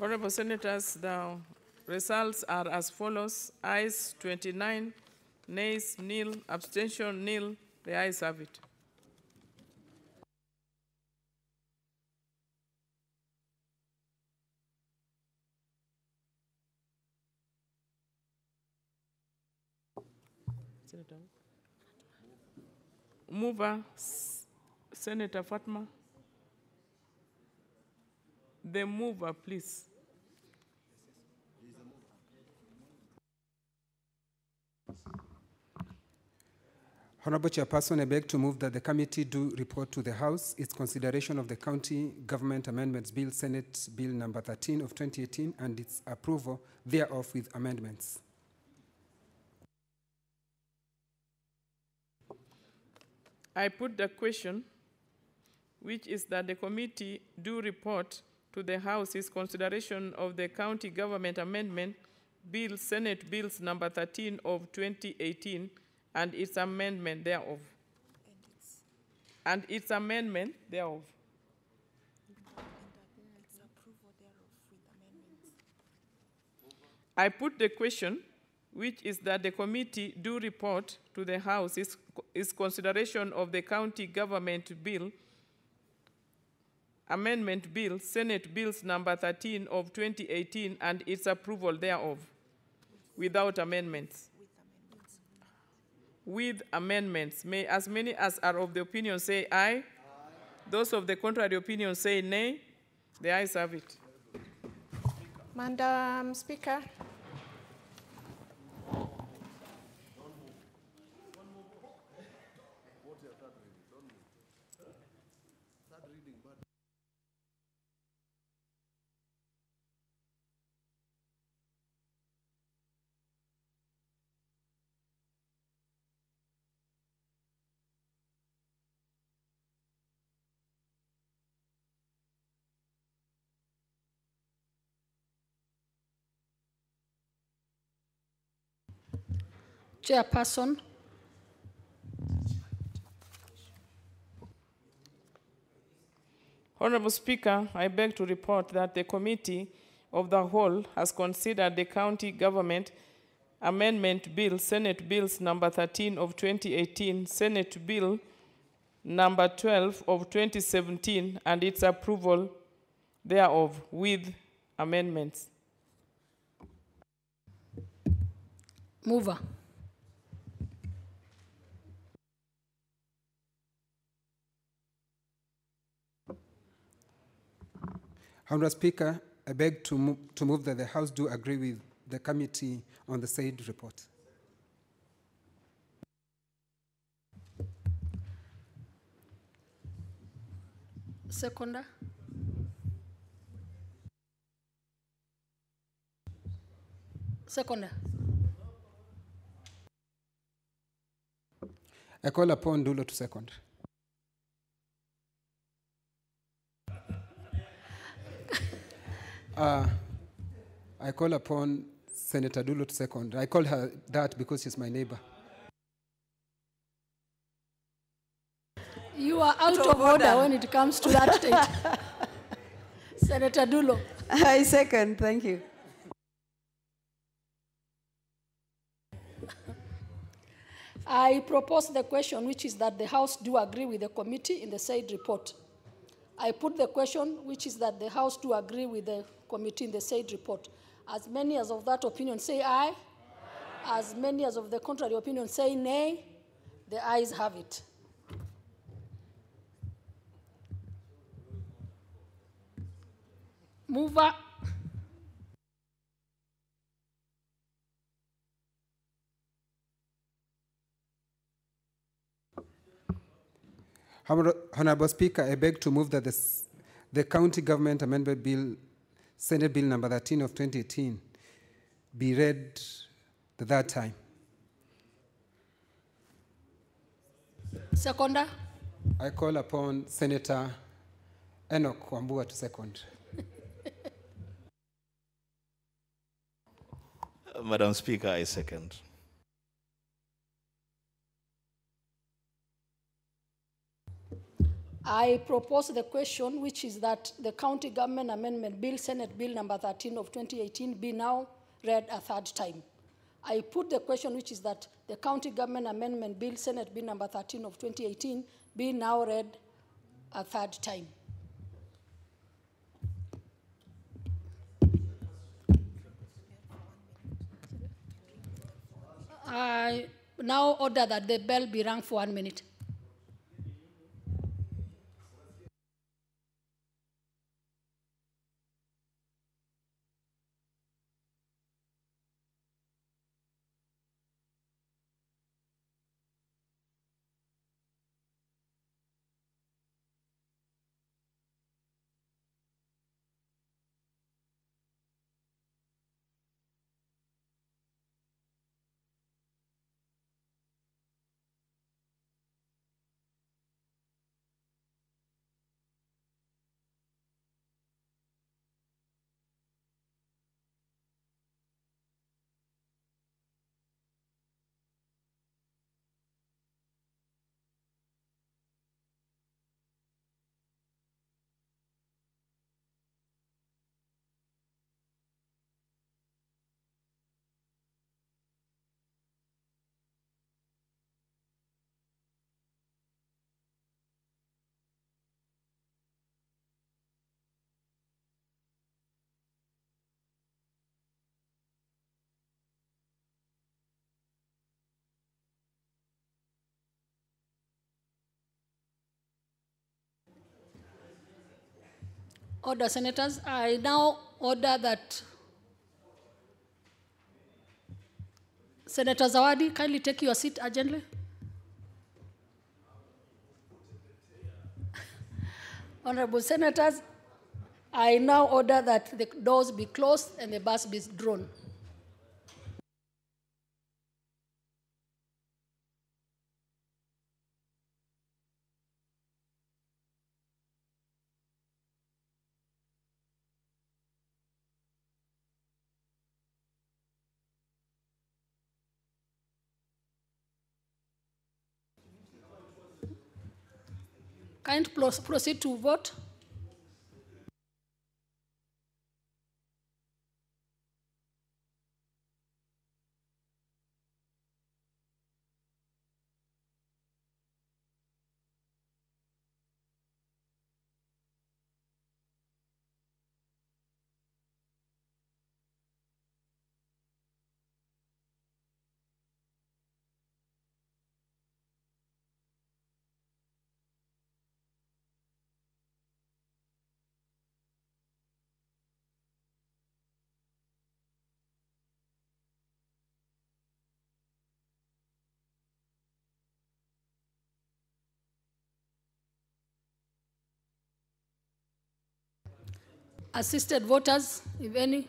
Honorable Senators, the results are as follows. Ayes 29, nays nil, abstention nil. The ayes have it. Senator. Mover, Senator Fatma. The mover, please. Honorable Chairperson, I beg to move that the committee do report to the House its consideration of the County Government Amendments Bill, Senate Bill number 13 of 2018, and its approval thereof with amendments. I put the question, which is that the committee do report to the House its consideration of the County Government Amendment Bill, Senate Bills number 13 of 2018, and its amendment thereof. And its amendment thereof. I put the question, which is that the committee do report to the House its consideration of the County Government Bill, Amendment Bill, Senate Bills number 13 of 2018, and its approval thereof, without amendments. With amendments. May as many as are of the opinion say aye. Aye. Those of the contrary opinion say nay. The ayes have it. Madam Speaker. Chairperson. Honorable Speaker, I beg to report that the Committee of the Whole has considered the County Government Amendment Bill, Senate Bills number 13 of 2018, Senate Bill number 12 of 2017, and its approval thereof with amendments. Mover. Honorable Speaker, I beg to move that the House do agree with the committee on the said report. Seconder. Seconder. I call upon Dulo to second. I call upon Senator Dulo to second. I call her that because she's my neighbor. You are out of order when it comes to that state. Senator Dulo. I second, thank you. I propose the question, which is that the House do agree with the committee in the said report. I put the question, which is that the House do agree with the committee in the said report. As many as of that opinion say aye. As many as of the contrary opinion say nay. The ayes have it. Mover. Honorable Speaker, I beg to move that the County Government Amendment Bill, Senate Bill number 13 of 2018, be read the third time. Seconder. I call upon Senator Enoch Wambua to second. Madam Speaker, I second. I propose the question, which is that the County Government Amendment Bill, Senate Bill number 13 of 2018, be now read a third time. I put the question, which is that the County Government Amendment Bill, Senate Bill number 13 of 2018, be now read a third time. I now order that the bell be rung for 1 minute. Order, Senators. I now order that Senator Zawadi, kindly take your seat urgently. Honorable Senators, I now order that the doors be closed and the bus be drawn. Kind proceed to vote. Assisted voters, if any.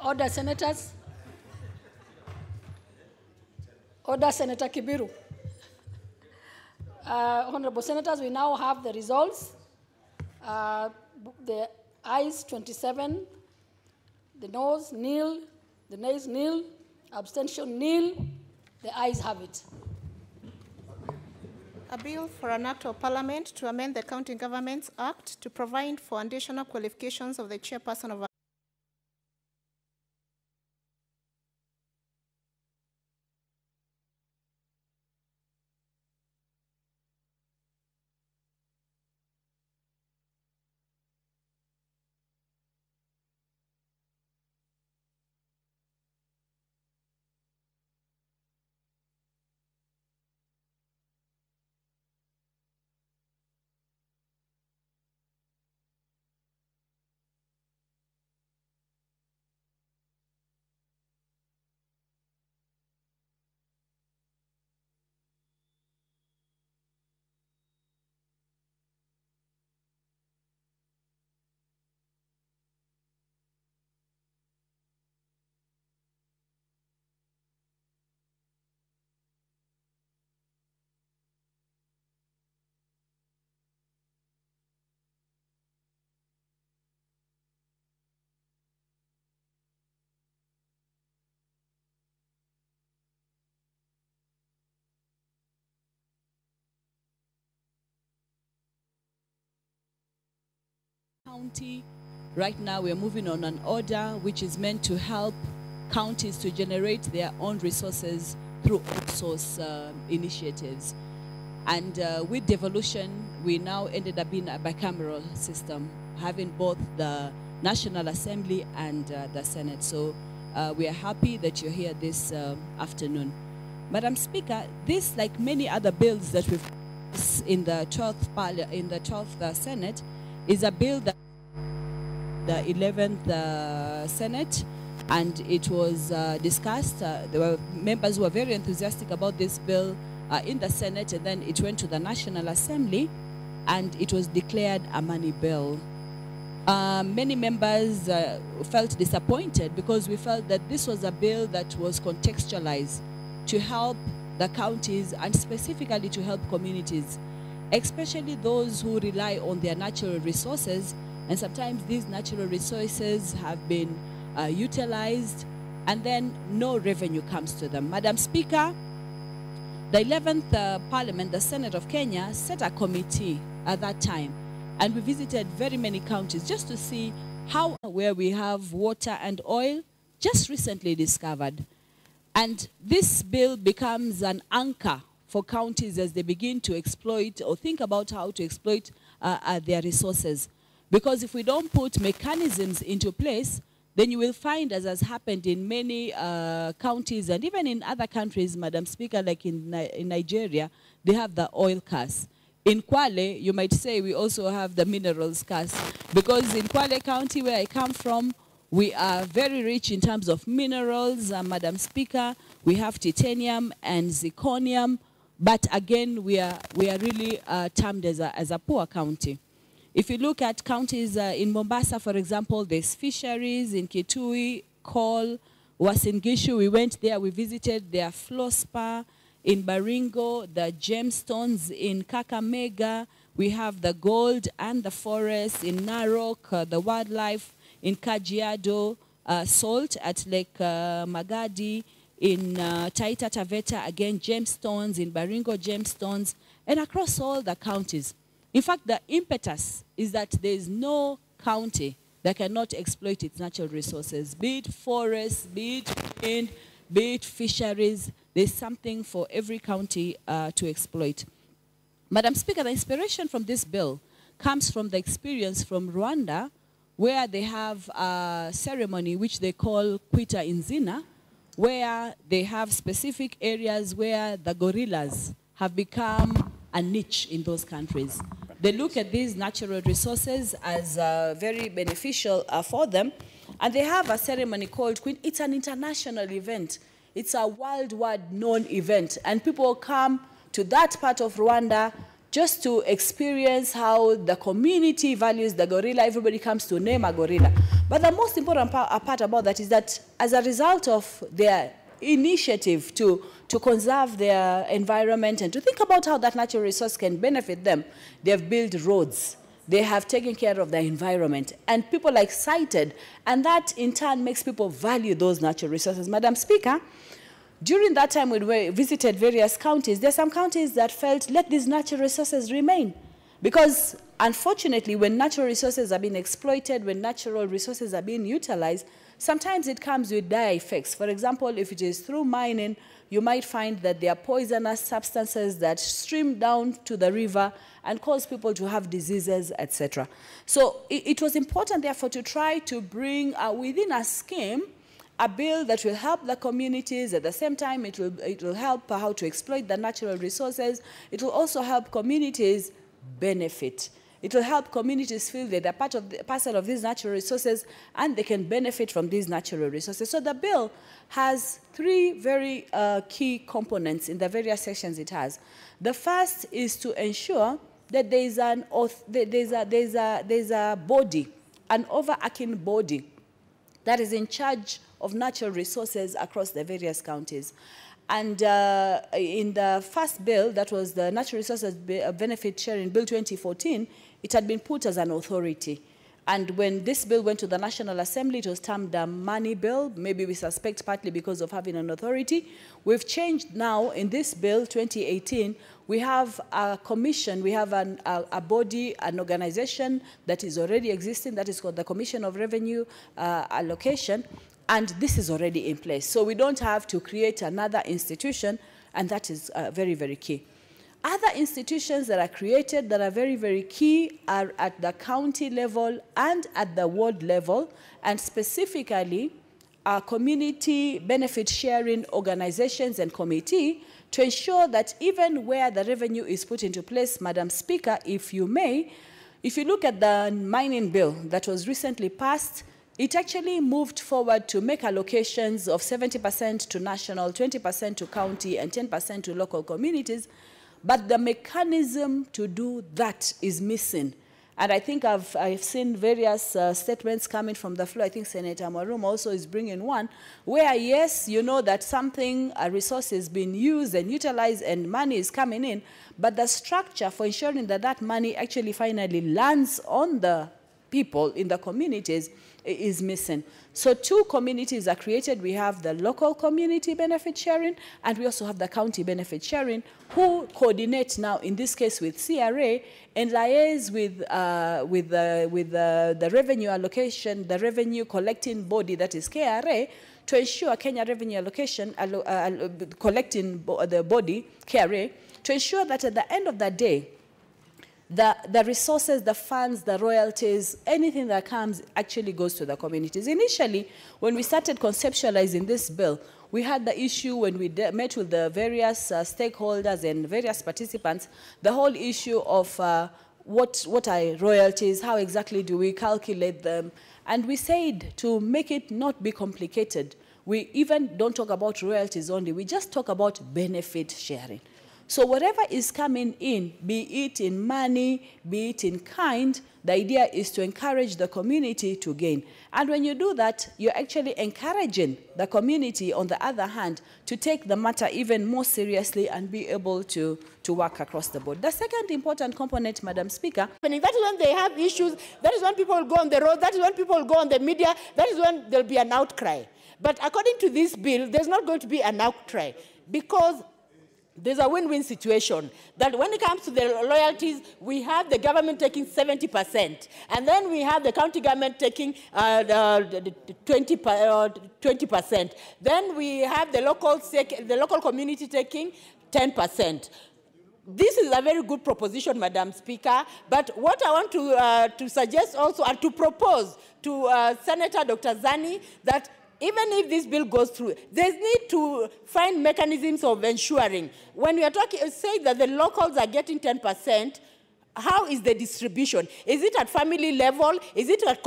Order, senators. Order, Senator Kibiru. Honorable senators, we now have the results. The ayes 27, the noes nil, the nays nil, abstention nil. The ayes have it. A bill for an act of parliament to amend the County Governments Act to provide for additional qualifications of the chairperson of county. Right now we're moving on an order which is meant to help counties to generate their own resources through outsource initiatives. And with devolution, we now ended up being a bicameral system, having both the National Assembly and the Senate. So we are happy that you're here this afternoon. Madam Speaker, this, like many other bills that we've in the 12th Senate, is a bill that the 11th Senate, and it was discussed. There were members who were very enthusiastic about this bill in the Senate, and then it went to the National Assembly, and it was declared a money bill. Many members felt disappointed because we felt that this was a bill that was contextualized to help the counties and specifically to help communities, especially those who rely on their natural resources, and sometimes these natural resources have been utilized and then no revenue comes to them. Madam Speaker, the 11th Parliament, the Senate of Kenya, set a committee at that time, and we visited very many counties just to see how, where we have water and oil, just recently discovered. And this bill becomes an anchor for counties as they begin to exploit or think about how to exploit their resources. Because if we don't put mechanisms into place, then you will find, as has happened in many counties and even in other countries, Madam Speaker, like in Nigeria, they have the oil curse. In Kwale, you might say we also have the minerals curse. Because in Kwale County, where I come from, we are very rich in terms of minerals, Madam Speaker. We have titanium and zirconium. But again, we are really termed as a poor county. If you look at counties in Mombasa, for example, there's fisheries, in Kitui, coal, Uasin Gishu, we went there, we visited their fluorspar. In Baringo, the gemstones. In Kakamega, we have the gold and the forest. In Narok, the wildlife. In Kajiado, salt at Lake Magadi. In Taita Taveta, again, gemstones. In Baringo, gemstones. And across all the counties. In fact, the impetus is that there is no county that cannot exploit its natural resources, be it forests, be it wind, be it fisheries. There's something for every county to exploit. Madam Speaker, the inspiration from this bill comes from the experience from Rwanda, where they have a ceremony which they call Kwita Inzina, where they have specific areas where the gorillas have become a niche in those countries. They look at these natural resources as very beneficial for them, and they have a ceremony called Queen. It's an international event. It's a worldwide known event, and people come to that part of Rwanda just to experience how the community values the gorilla. Everybody comes to name a gorilla. But the most important part about that is that as a result of their initiative to conserve their environment and to think about how that natural resource can benefit them, they have built roads. They have taken care of the environment. And people are excited. And that, in turn, makes people value those natural resources. Madam Speaker, during that time when we visited various counties, there are some counties that felt, let these natural resources remain. Because, unfortunately, when natural resources are being exploited, when natural resources are being utilized, sometimes it comes with dire effects. For example, if it is through mining, you might find that there are poisonous substances that stream down to the river and cause people to have diseases, etc. So it was important, therefore, to try to bring within a scheme a bill that will help the communities. At the same time, it will help how to exploit the natural resources. It will also help communities benefit. It will help communities feel that they're parcel of these natural resources and they can benefit from these natural resources. So the bill has three very key components in the various sections it has. The first is to ensure that there's a body, an overarching body that is in charge of natural resources across the various counties. And in the first bill, that was the Natural Resources Benefit Sharing Bill 2014, it had been put as an authority. And when this bill went to the National Assembly, it was termed a money bill, maybe we suspect partly because of having an authority. We've changed now in this bill, 2018, we have a commission, we have a body, an organization that is already existing, that is called the Commission of Revenue Allocation, and this is already in place. So we don't have to create another institution, and that is very, very key. Other institutions that are created that are very, very key are at the county level and at the ward level, and specifically community benefit sharing organizations and committee to ensure that even where the revenue is put into place, Madam Speaker, if you may, if you look at the mining bill that was recently passed, it actually moved forward to make allocations of 70% to national, 20% to county, and 10% to local communities. But the mechanism to do that is missing. And I think I've seen various statements coming from the floor. I think Senator Marum also is bringing one, where, yes, you know that something, a resource is being used and utilized and money is coming in, but the structure for ensuring that that money actually finally lands on the people in the communities is missing. So two communities are created. We have the local community benefit sharing, and we also have the county benefit sharing, who coordinate now, in this case with CRA, and liaise with the revenue allocation, the revenue collecting body, that is KRA, to ensure Kenya Revenue Allocation, collecting the body, KRA, to ensure that at the end of the day, the resources, the funds, the royalties, anything that comes actually goes to the communities. Initially, when we started conceptualizing this bill, we had the issue when we met with the various stakeholders and various participants, the whole issue of what are royalties, how exactly do we calculate them, and we said to make it not be complicated, we even don't talk about royalties only, we just talk about benefit sharing. So whatever is coming in, be it in money, be it in kind, the idea is to encourage the community to gain. And when you do that, you're actually encouraging the community, on the other hand, to take the matter even more seriously and be able to work across the board. The second important component, Madam Speaker, that is when they have issues, that is when people will go on the road, that is when people will go on the media, that is when there'll be an outcry. But according to this bill, there's not going to be an outcry, because there's a win-win situation, that when it comes to the royalties, we have the government taking 70%, and then we have the county government taking 20%. Then we have the local community taking 10%. This is a very good proposition, Madam Speaker, but what I want to suggest also, and to propose to Senator Dr. Zani, that even if this bill goes through, there's need to find mechanisms of ensuring. When we are talking, say that the locals are getting 10%, how is the distribution? Is it at family level? Is it at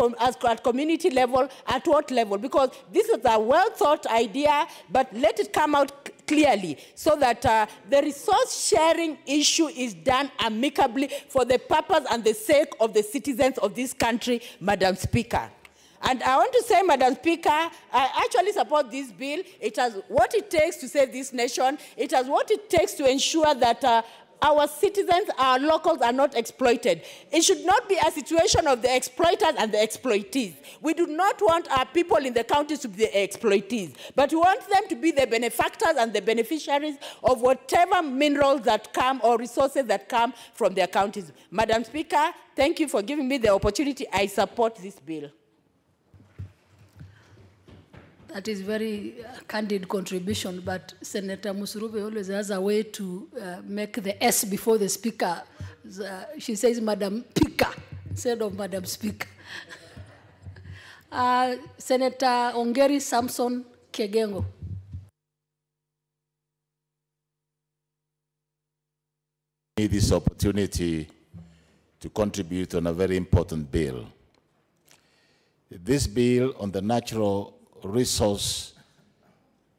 community level? At what level? Because this is a well-thought idea, but let it come out clearly so that the resource sharing issue is done amicably for the purpose and the sake of the citizens of this country, Madam Speaker. And I want to say, Madam Speaker, I actually support this bill. It has what it takes to save this nation. It has what it takes to ensure that our citizens, our locals are not exploited. It should not be a situation of the exploiters and the exploitees. We do not want our people in the counties to be the exploitees, but we want them to be the benefactors and the beneficiaries of whatever minerals that come or resources that come from their counties. Madam Speaker, thank you for giving me the opportunity. I support this bill. That is very candid contribution, but Senator Musurube always has a way to make the S before the speaker. She says Madam Speaker instead of Madam Speaker. Senator Ongeri Samson Kegengo. This opportunity to contribute on a very important bill. This bill on the natural resource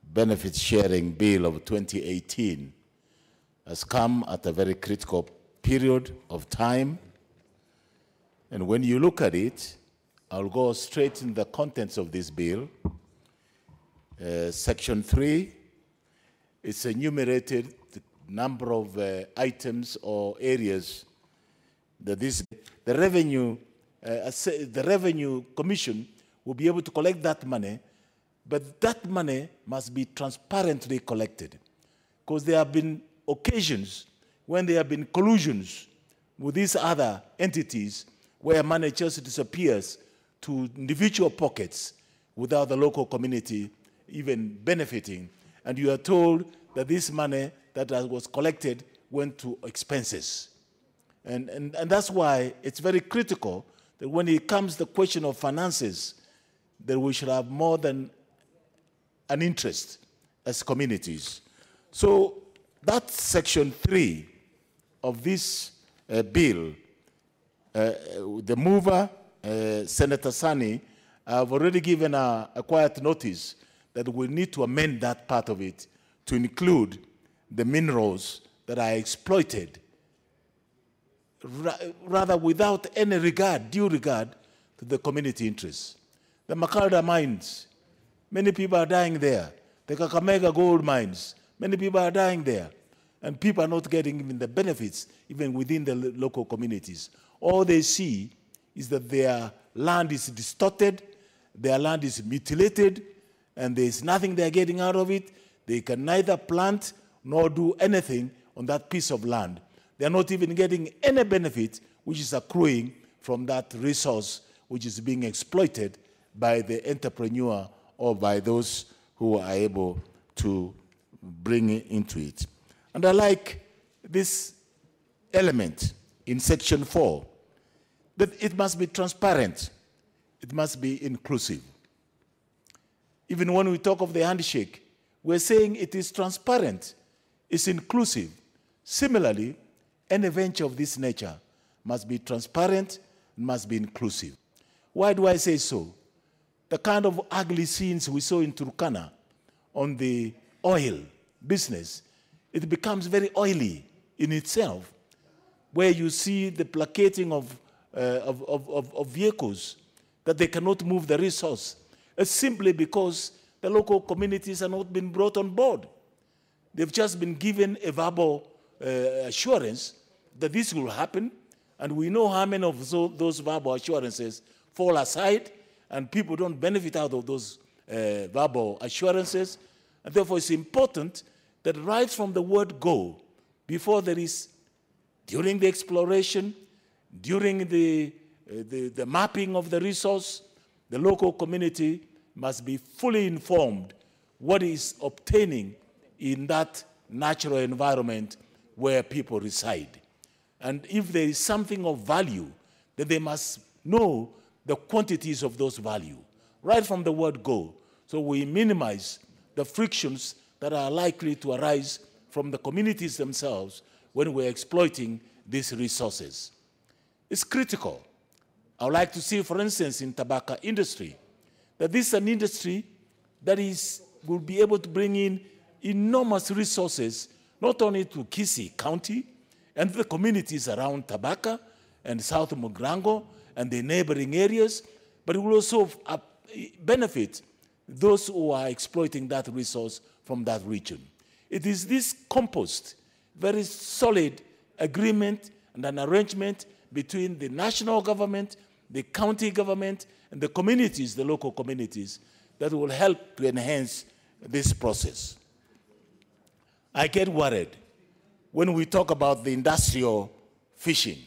benefit sharing bill of 2018 has come at a very critical period of time. And when you look at it, I'll go straight in the contents of this bill. Section 3, it's enumerated the number of items or areas that the revenue commission will be able to collect that money. But that money must be transparently collected, because there have been occasions when there have been collusions with these other entities where money just disappears to individual pockets without the local community even benefiting. And you are told that this money that was collected went to expenses. And that's why it's very critical that when it comes to the question of finances, that we should have more than an interest as communities. So that's section 3 of this bill. The mover, Senator Sani, I've already given a quiet notice that we need to amend that part of it to include the minerals that are exploited, rather without any regard, due regard to the community interests. The Makalda mines, many people are dying there. The Kakamega gold mines, many people are dying there. And people are not getting even the benefits, even within the local communities. All they see is that their land is distorted, their land is mutilated, and there's nothing they're getting out of it. They can neither plant nor do anything on that piece of land. They're not even getting any benefit which is accruing from that resource which is being exploited by the entrepreneur or by those who are able to bring it into it. And I like this element in section 4, that it must be transparent, it must be inclusive. Even when we talk of the handshake, we're saying it is transparent, it's inclusive. Similarly, any venture of this nature must be transparent, must be inclusive. Why do I say so? The kind of ugly scenes we saw in Turkana on the oil business, it becomes very oily in itself, where you see the placating of vehicles that they cannot move the resource. It's simply because the local communities have not been brought on board. They've just been given a verbal assurance that this will happen, and we know how many of those verbal assurances fall aside, and people don't benefit out of those verbal assurances. And therefore, it's important that right from the word go, before there is, during the exploration, during the mapping of the resource, the local community must be fully informed what is obtaining in that natural environment where people reside. And if there is something of value, then they must know the quantities of those value, right from the word go. So we minimize the frictions that are likely to arise from the communities themselves when we're exploiting these resources. It's critical. I would like to see, for instance, in tobacco industry, that this is an industry that will be able to bring in enormous resources, not only to Kisii County and the communities around Tabaka and South Mugrango and the neighboring areas, but it will also benefit those who are exploiting that resource from that region. It is this composed, very solid agreement and an arrangement between the national government, the county government, and the communities, the local communities, that will help to enhance this process. I get worried when we talk about the industrial fishing.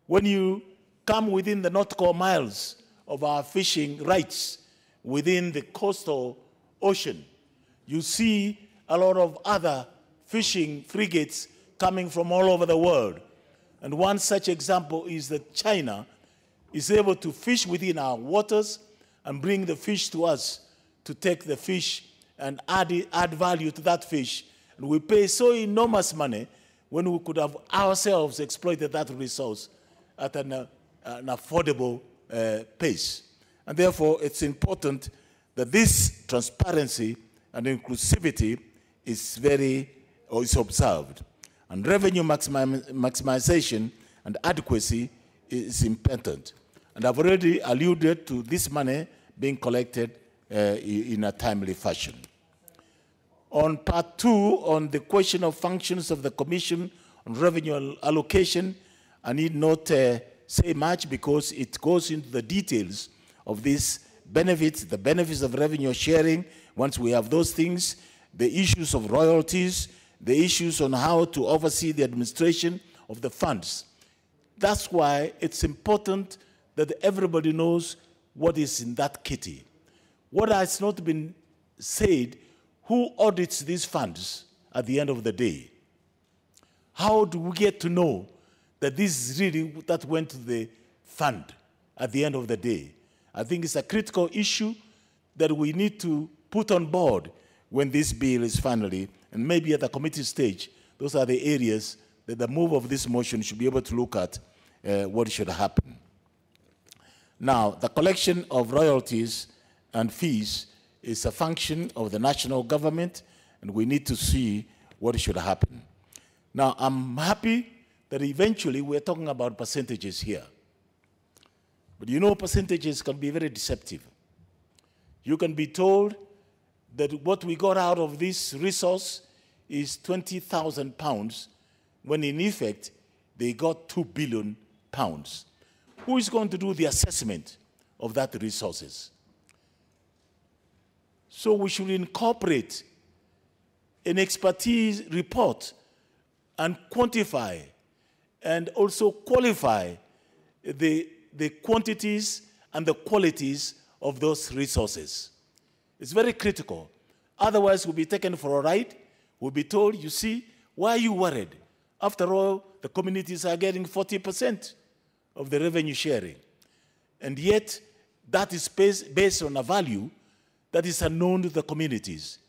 When you come within the nautical miles of our fishing rights within the coastal ocean, you see a lot of other fishing frigates coming from all over the world. And one such example is that China is able to fish within our waters and bring the fish to us to take the fish and add value to that fish. And we pay so enormous money when we could have ourselves exploited that resource at an affordable pace. And therefore, it's important that this transparency and inclusivity is observed. And revenue maximization and adequacy is important. And I've already alluded to this money being collected in a timely fashion. On part 2, on the question of functions of the Commission on Revenue Allocation, I need not say much because it goes into the details of these benefits, the benefits of revenue sharing. Once we have those things, the issues of royalties, the issues on how to oversee the administration of the funds. That's why it's important that everybody knows what is in that kitty. What has not been said, who audits these funds at the end of the day? How do we get to know that this is really that went to the fund at the end of the day? I think it's a critical issue that we need to put on board when this bill is finally, and maybe at the committee stage, those are the areas that the move of this motion should be able to look at what should happen. Now, the collection of royalties and fees is a function of the national government, and we need to see what should happen. Now, I'm happy that eventually we're talking about percentages here. But you know, percentages can be very deceptive. You can be told that what we got out of this resource is 20,000 pounds, when in effect, they got 2 billion pounds. Who is going to do the assessment of that resources? So we should incorporate an expertise report and quantify and also qualify the quantities and the qualities of those resources. It's very critical. Otherwise, we'll be taken for a ride. We'll be told, you see, why are you worried? After all, the communities are getting 40% of the revenue sharing. And yet, that is based on a value that is unknown to the communities.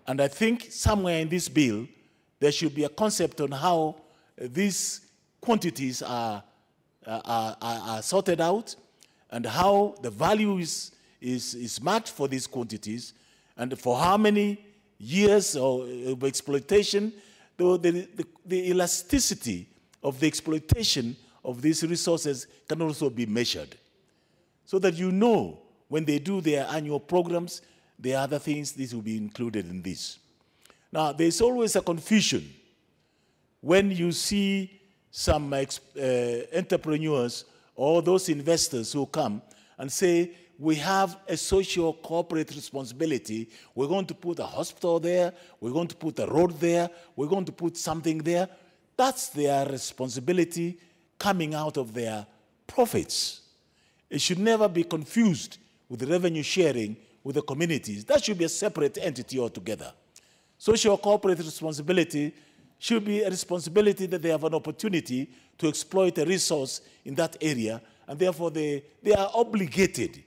And I think somewhere in this bill, there should be a concept on how these quantities are sorted out and how the value is marked for these quantities and for how many years of exploitation, though the elasticity of the exploitation of these resources can also be measured. So that you know when they do their annual programs, the other things, this will be included in this. Now, there's always a confusion when you see some entrepreneurs or those investors who come and say, we have a social corporate responsibility. We're going to put a hospital there. We're going to put a road there. We're going to put something there. That's their responsibility coming out of their profits. It should never be confused with revenue sharing with the communities. That should be a separate entity altogether. Social corporate responsibility should be a responsibility that they have an opportunity to exploit a resource in that area, and therefore they are obligated.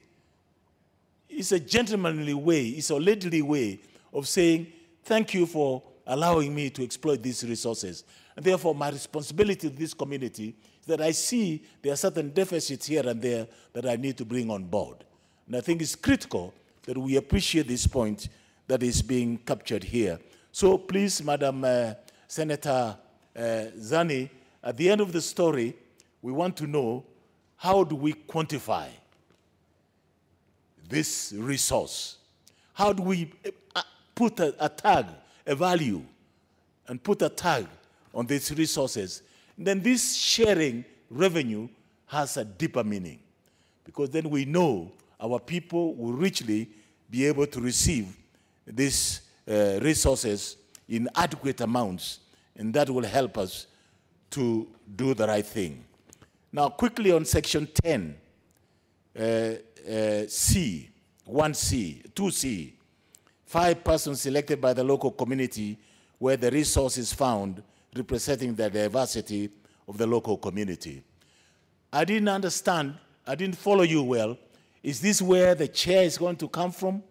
It's a gentlemanly way, it's a ladyly way of saying, thank you for allowing me to exploit these resources. And therefore, my responsibility to this community is that I see there are certain deficits here and there that I need to bring on board. And I think it's critical that we appreciate this point, that is being captured here. So please, Madam Senator Zani, at the end of the story, we want to know, how do we quantify this resource? How do we put a tag, a value, and put a tag on these resources? And then this sharing revenue has a deeper meaning, because then we know our people will richly be able to receive these resources in adequate amounts, and that will help us to do the right thing. Now, quickly on Section 10, C, 1C, 2C, 5 persons selected by the local community where the resource is found representing the diversity of the local community. I didn't understand, I didn't follow you well. Is this where the chair is going to come from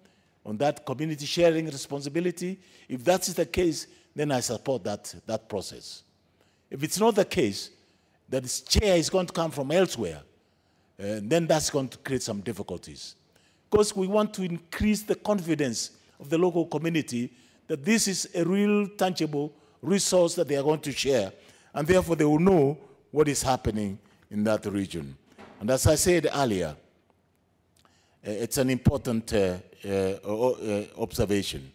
on that community sharing responsibility? If that is the case, then I support that process. If it's not the case, that the chair is going to come from elsewhere, then that's going to create some difficulties. Because we want to increase the confidence of the local community that this is a real, tangible resource that they are going to share, and therefore they will know what is happening in that region. And as I said earlier, it's an important observation.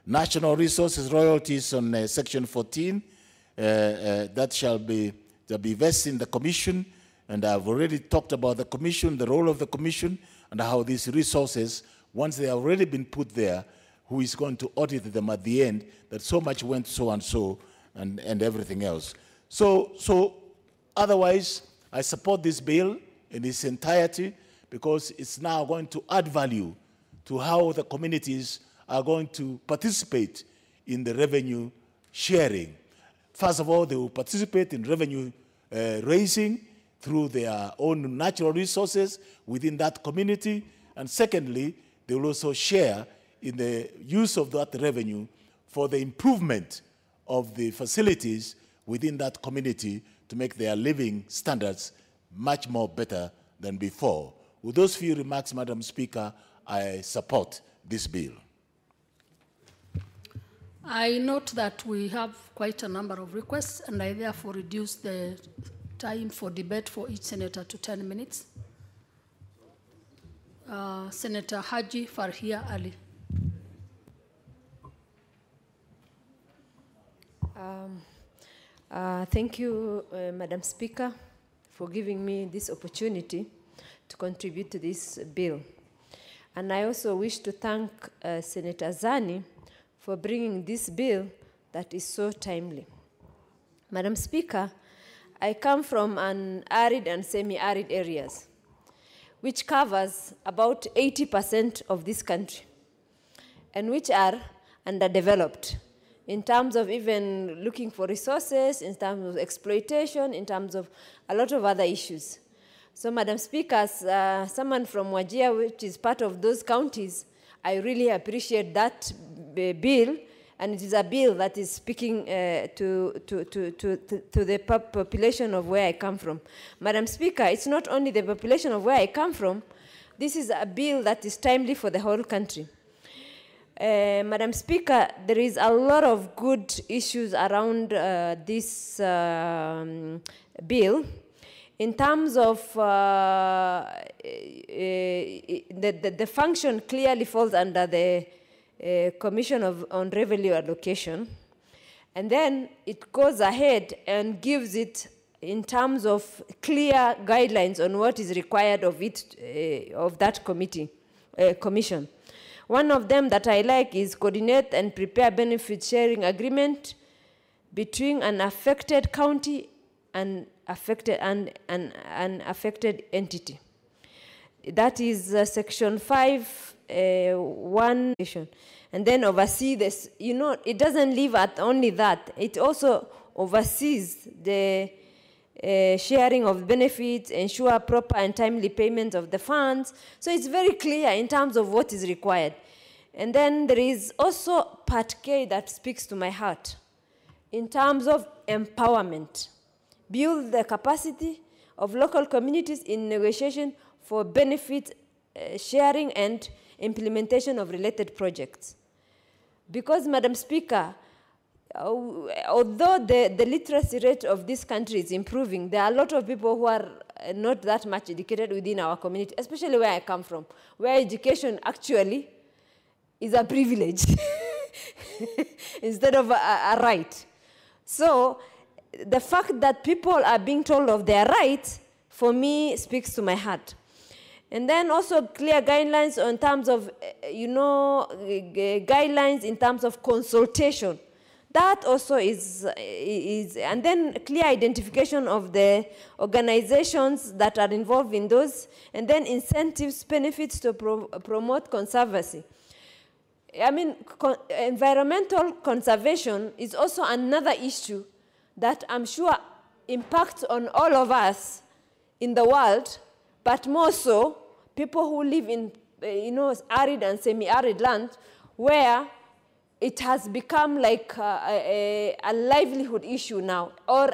National resources royalties on Section 14, that shall be vested in the Commission, and I've already talked about the Commission, the role of the Commission, and how these resources, once they have already been put there, who is going to audit them at the end, that so much went so and so, and everything else. So otherwise, I support this bill in its entirety, because it's now going to add value to how the communities are going to participate in the revenue sharing. First of all, they will participate in revenue raising through their own natural resources within that community. And secondly, they will also share in the use of that revenue for the improvement of the facilities within that community to make their living standards much more better than before. With those few remarks, Madam Speaker, I support this bill. I note that we have quite a number of requests, and I therefore reduce the time for debate for each senator to 10 minutes. Senator Haji Farhia Ali. Thank you, Madam Speaker, for giving me this opportunity to contribute to this bill. And I also wish to thank Senator Zani for bringing this bill that is so timely. Madam Speaker, I come from an arid and semi-arid areas, which covers about 80% of this country, and which are underdeveloped in terms of even looking for resources, in terms of exploitation, in terms of a lot of other issues. So, Madam Speaker, as someone from Wajir, which is part of those counties, I really appreciate that bill, and it is a bill that is speaking to the population of where I come from. Madam Speaker, it's not only the population of where I come from, this is a bill that is timely for the whole country. Madam Speaker, there is a lot of good issues around this bill. In terms of the function clearly falls under the Commission on Revenue Allocation, and then it goes ahead and gives it in terms of clear guidelines on what is required of it, of that commission. One of them that I like is coordinate and prepare benefit sharing agreement between an affected county and an affected entity. That is Section 5(1). And then oversee this. You know, it doesn't leave at only that. It also oversees the sharing of benefits, ensure proper and timely payment of the funds. So it's very clear in terms of what is required. And then there is also Part K that speaks to my heart in terms of empowerment. Build the capacity of local communities in negotiation for benefit sharing and implementation of related projects. Because, Madam Speaker, although the literacy rate of this country is improving, there are a lot of people who are not that much educated within our community, especially where I come from, where education actually is a privilege instead of a right. So the fact that people are being told of their rights, for me, speaks to my heart. And then also clear guidelines in terms of, guidelines in terms of consultation. That also is, and then clear identification of the organizations that are involved in those, and then incentives, benefits to promote conservancy. I mean, environmental conservation is also another issue that I'm sure impacts on all of us in the world, but more so people who live in, arid and semi-arid land, where it has become like a livelihood issue now, or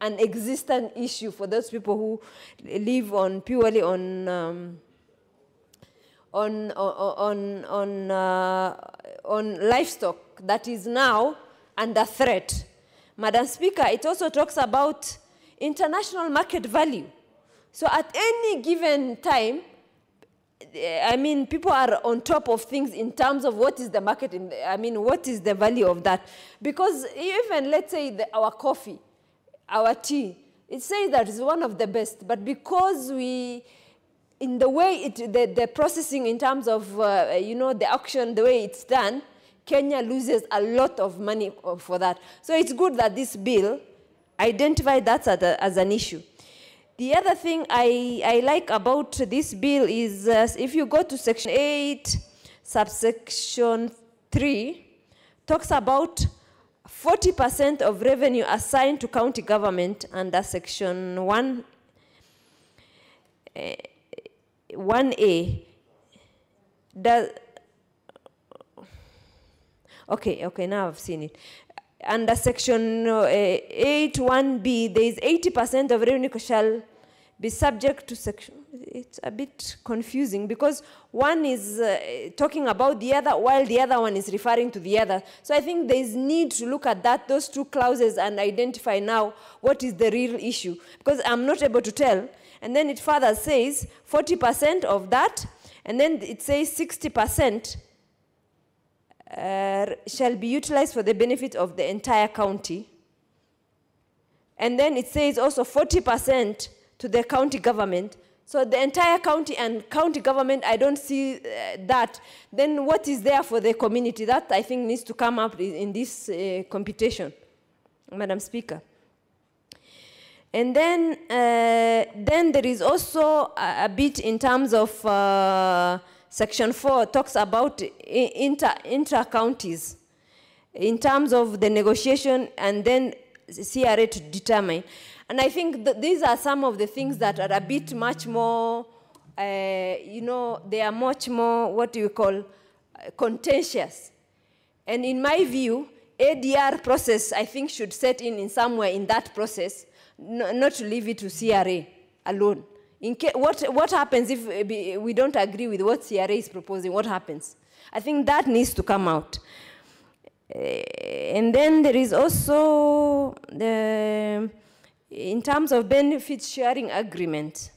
an existent issue for those people who live purely on livestock that is now under threat. Madam Speaker, it also talks about international market value. So at any given time, I mean, people are on top of things in terms of what is the market, what is the value of that? Because even, let's say, our coffee, our tea, it says that it's one of the best, but because in the way the processing in terms of, the auction, the way it's done, Kenya loses a lot of money for that. So it's good that this bill identified that as an issue. The other thing I like about this bill is if you go to section 8, subsection 3, talks about 40% of revenue assigned to county government under section 1A. Okay, now I've seen it. Under section 8.1b, there is 80% of revenue shall be subject to section. It's a bit confusing because one is talking about the other while the other one is referring to the other. So I think there is need to look at those two clauses and identify now what is the real issue, because I'm not able to tell. And then it further says 40% of that, and then it says 60% shall be utilized for the benefit of the entire county. And then it says also 40% to the county government. So the entire county and county government, I don't see that. Then what is there for the community? That I think needs to come up in this computation, Madam Speaker. And then there is also a bit in terms of Section 4 talks about intra-counties in terms of the negotiation and then CRA to determine. And I think that these are some of the things that are a bit much more, they are much more, contentious. And in my view, ADR process, I think, should set in somewhere in that process, not to leave it to CRA alone. What happens if we don't agree with what CRA is proposing? What happens? I think that needs to come out. And then there is also, in terms of benefit sharing agreement,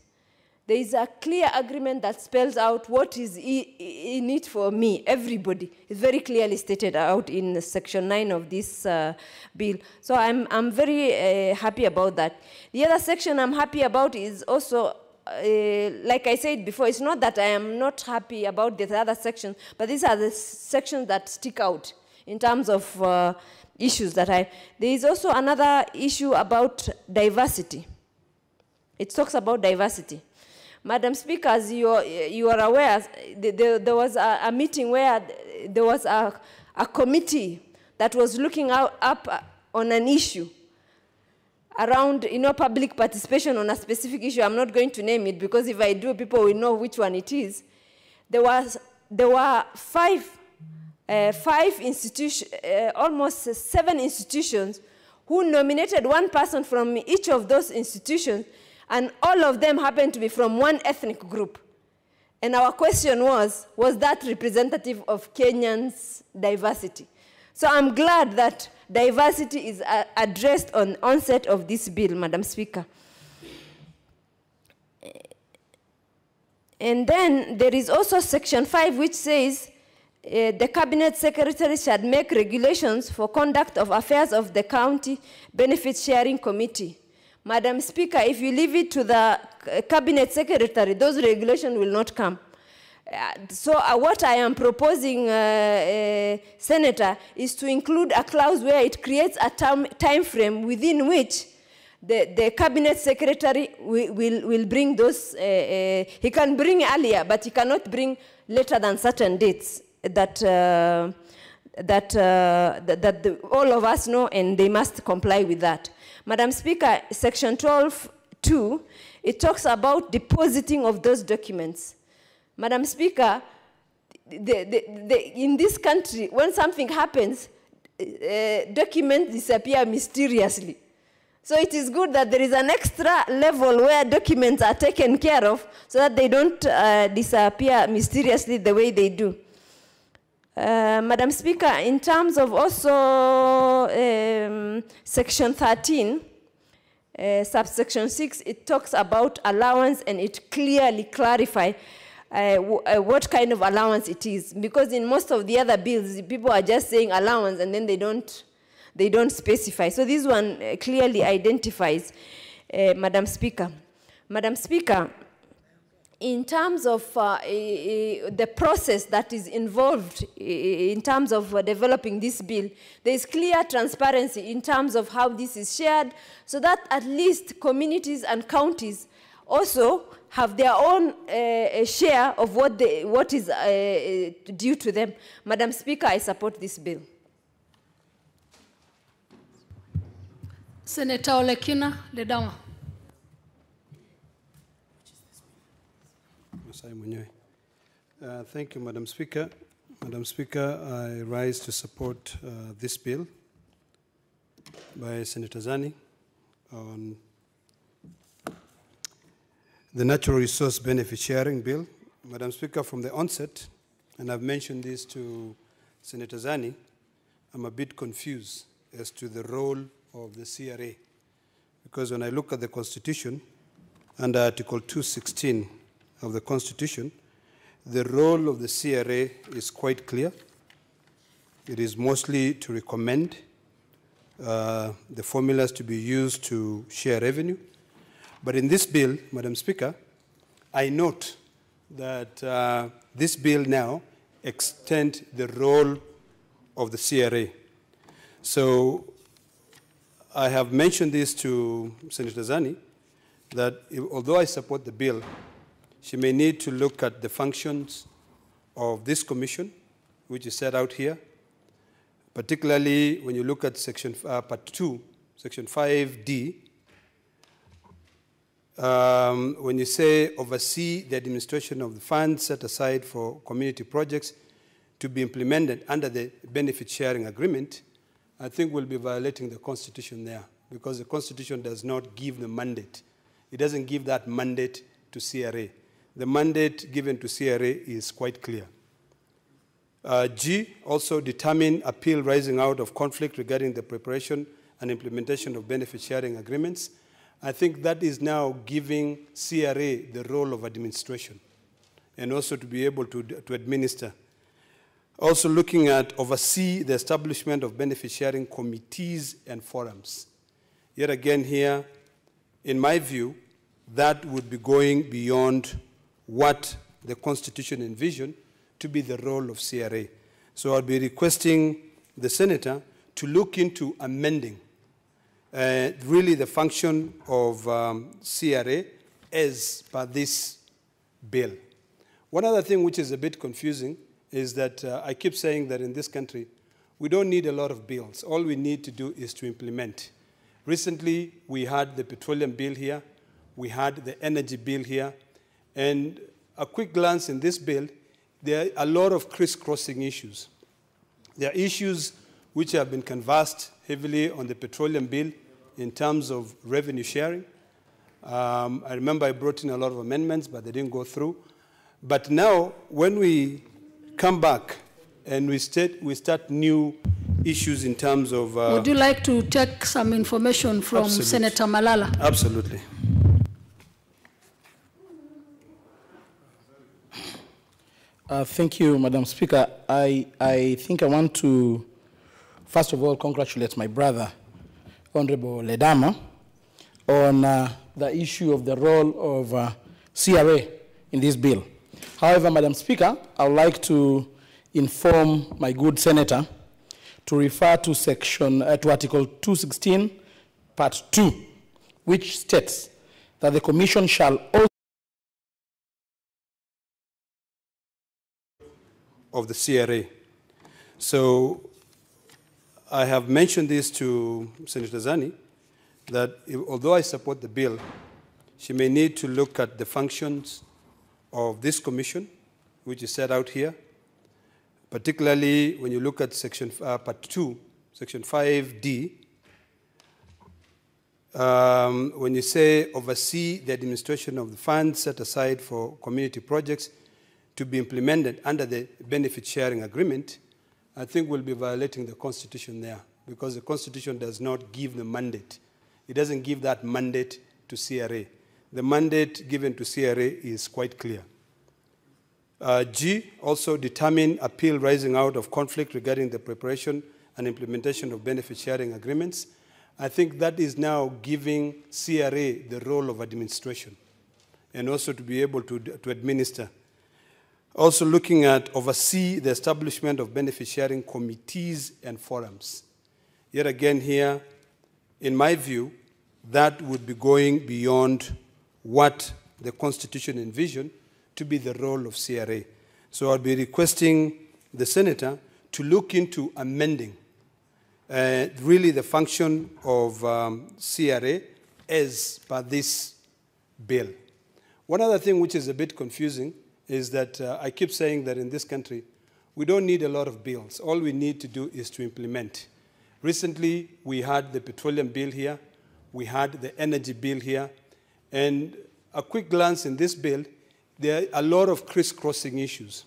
there is a clear agreement that spells out what is in it for me, everybody. It's very clearly stated out in Section 9 of this bill. So I'm very happy about that. The other section I'm happy about is also, like I said before, it's not that I am not happy about the other sections, but these are the sections that stick out in terms of issues that there is also another issue about diversity. It talks about diversity. Madam Speaker, as you are aware, there was a meeting where there was a committee that was looking up on an issue around, public participation on a specific issue. I'm not going to name it because if I do, people will know which one it is. There were five institutions, almost 7 institutions, who nominated one person from each of those institutions, and all of them happened to be from one ethnic group. And our question was that representative of Kenyans' diversity? So I'm glad that diversity is addressed on onset of this bill, Madam Speaker. And then there is also Section 5, which says the Cabinet Secretary shall make regulations for conduct of affairs of the County Benefit Sharing Committee. Madam Speaker, if you leave it to the Cabinet Secretary, those regulations will not come. So what I am proposing, Senator, is to include a clause where it creates a time frame within which the Cabinet Secretary will bring those. He can bring earlier, but he cannot bring later than certain dates that all of us know, and they must comply with that. Madam Speaker, Section 12(2), it talks about depositing of those documents. Madam Speaker, in this country, when something happens, documents disappear mysteriously. So it is good that there is an extra level where documents are taken care of so that they don't disappear mysteriously the way they do. Madam Speaker, in terms of also Section 13, subsection 6, it talks about allowance, and it clearly clarifies what kind of allowance it is. Because in most of the other bills, people are just saying allowance and then they don't specify. So this one clearly identifies, Madam Speaker. Madam Speaker, in terms of the process that is involved in terms of developing this bill, there is clear transparency in terms of how this is shared, so that at least communities and counties also have their own share of what is due to them. Madam Speaker, I support this bill. Senator Olekina Ledama. Thank you, Madam Speaker. Madam Speaker, I rise to support this bill by Senator Zani on the Natural Resource Benefit Sharing Bill. Madam Speaker, from the onset, and I've mentioned this to Senator Zani, I'm a bit confused as to the role of the CRA. Because when I look at the Constitution, under Article 216 of the Constitution, the role of the CRA is quite clear. It is mostly to recommend the formulas to be used to share revenue. But in this bill, Madam Speaker, I note that this bill now extends the role of the CRA. So I have mentioned this to Senator Zani, that although I support the bill, she may need to look at the functions of this commission, which is set out here, particularly when you look at section part 2, section 5D, when you say oversee the administration of the funds set aside for community projects to be implemented under the benefit sharing agreement, I think we'll be violating the Constitution there, because the Constitution does not give the mandate. It doesn't give that mandate to CRA. The mandate given to CRA is quite clear. G, also determine appeal rising out of conflict regarding the preparation and implementation of benefit sharing agreements. I think that is now giving CRA the role of administration and also to be able to administer. Also looking at oversee the establishment of benefit sharing committees and forums. Yet again here, in my view, that would be going beyond what the Constitution envisioned to be the role of CRA. So I'll be requesting the Senator to look into amending really the function of CRA as per this bill. One other thing which is a bit confusing is that I keep saying that in this country, we don't need a lot of bills. All we need to do is to implement. Recently, we had the petroleum bill here. We had the energy bill here. And a quick glance in this bill, there are a lot of crisscrossing issues. There are issues which have been canvassed heavily on the petroleum bill in terms of revenue sharing. I remember I brought in a lot of amendments, but they didn't go through. But now, when we come back and we start new issues in terms of... Would you like to take some information from Absolutely. Senator Malala? Absolutely. Thank you, Madam Speaker. I think I want to, first of all, congratulate my brother, Honorable Ledama, on the issue of the role of CRA in this bill. However, Madam Speaker, I would like to inform my good senator to refer to to Article 216, Part 2, which states that the Commission shall also of the CRA. So I have mentioned this to Senator Zani, that although I support the bill, she may need to look at the functions of this commission, which is set out here, particularly when you look at section part 2, section 5D, when you say oversee the administration of the funds set aside for community projects to be implemented under the benefit sharing agreement, I think we'll be violating the Constitution there, because the Constitution does not give the mandate. It doesn't give that mandate to CRA. The mandate given to CRA is quite clear. G, also determine appeal rising out of conflict regarding the preparation and implementation of benefit sharing agreements. I think that is now giving CRA the role of administration and also to be able to administer. Also looking at oversee the establishment of benefit sharing committees and forums. Yet again here, in my view, that would be going beyond what the Constitution envisioned to be the role of CRA. So I'll be requesting the Senator to look into amending really the function of CRA as per this bill. One other thing which is a bit confusing is that I keep saying that in this country, we don't need a lot of bills. All we need to do is to implement. Recently, we had the petroleum bill here. We had the energy bill here. And a quick glance in this bill, there are a lot of crisscrossing issues.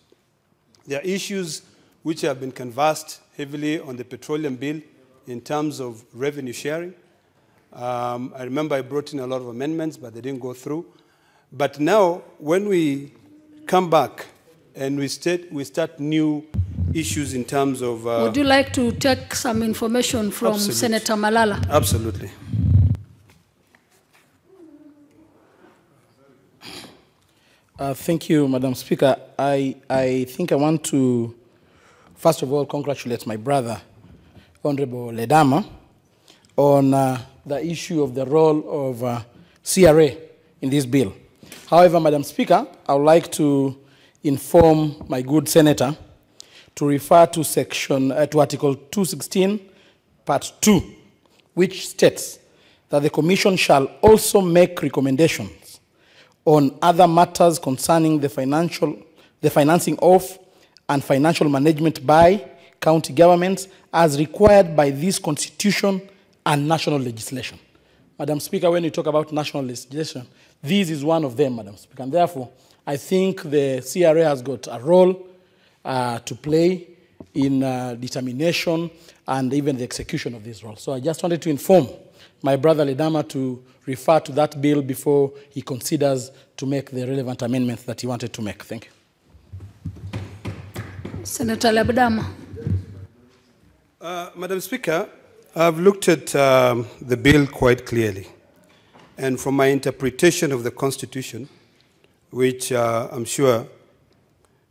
There are issues which have been canvassed heavily on the petroleum bill in terms of revenue sharing. I remember I brought in a lot of amendments, but they didn't go through. But now, when we come back and we start new issues in terms of... Would you like to take some information from Absolutely. Senator Malala? Absolutely. Thank you, Madam Speaker. I think I want to, first of all, congratulate my brother, Honorable Ledama, on the issue of the role of CRA in this bill. However, Madam Speaker, I would like to inform my good senator to refer to to Article 216, Part 2, which states that the Commission shall also make recommendations on other matters concerning the financing of and financial management by county governments as required by this Constitution and national legislation. Madam Speaker, when you talk about national legislation, this is one of them, Madam Speaker. And therefore, I think the CRA has got a role to play in determination and even the execution of this role. So I just wanted to inform my brother Ledama to refer to that bill before he considers to make the relevant amendments that he wanted to make. Thank you. Senator Lebedama. Madam Speaker, I've looked at the bill quite clearly. And from my interpretation of the Constitution, which I'm sure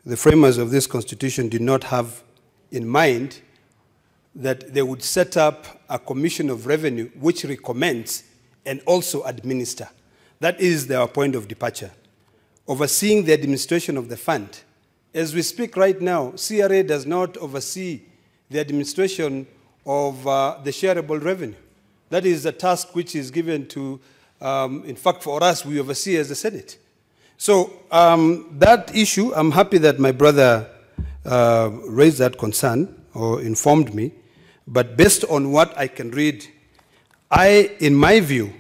the framers of this Constitution did not have in mind, that they would set up a commission of revenue which recommends and also administer. That is their point of departure. Overseeing the administration of the fund. As we speak right now, CRA does not oversee the administration of the shareable revenue. That is a task which is given to, in fact, for us, we oversee as the Senate. So that issue, I'm happy that my brother raised that concern or informed me. But based on what I can read, in my view,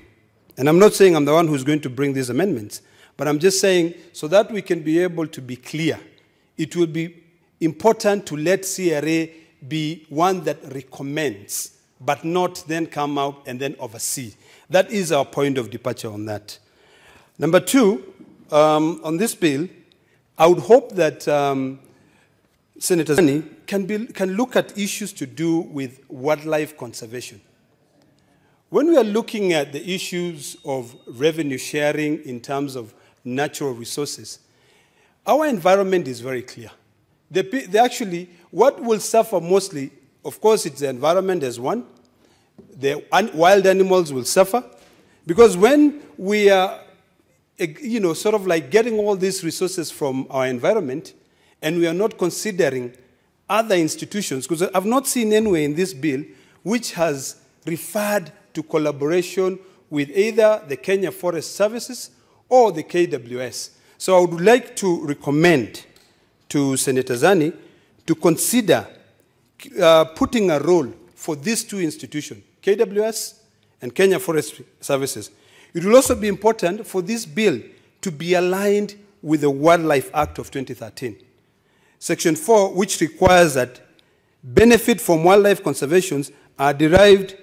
and I'm not saying I'm the one who's going to bring these amendments, but I'm just saying so that we can be able to be clear, it will be important to let CRA be one that recommends, but not then come out and then oversee. That is our point of departure on that. Number two, on this bill, I would hope that Senator Zani can look at issues to do with wildlife conservation. When we are looking at the issues of revenue sharing in terms of natural resources, our environment is very clear. Actually, what will suffer mostly, of course, it's the environment as one. The wild animals will suffer. Because when we are, sort of like getting all these resources from our environment, and we are not considering other institutions, because I've not seen anywhere in this bill which has referred to collaboration with either the Kenya Forest Services or the KWS. So I would like to recommend to Senator Zani to consider putting a role for these two institutions, KWS and Kenya Forest Services. It will also be important for this bill to be aligned with the Wildlife Act of 2013. Section 4, which requires that benefit from wildlife conservations are derived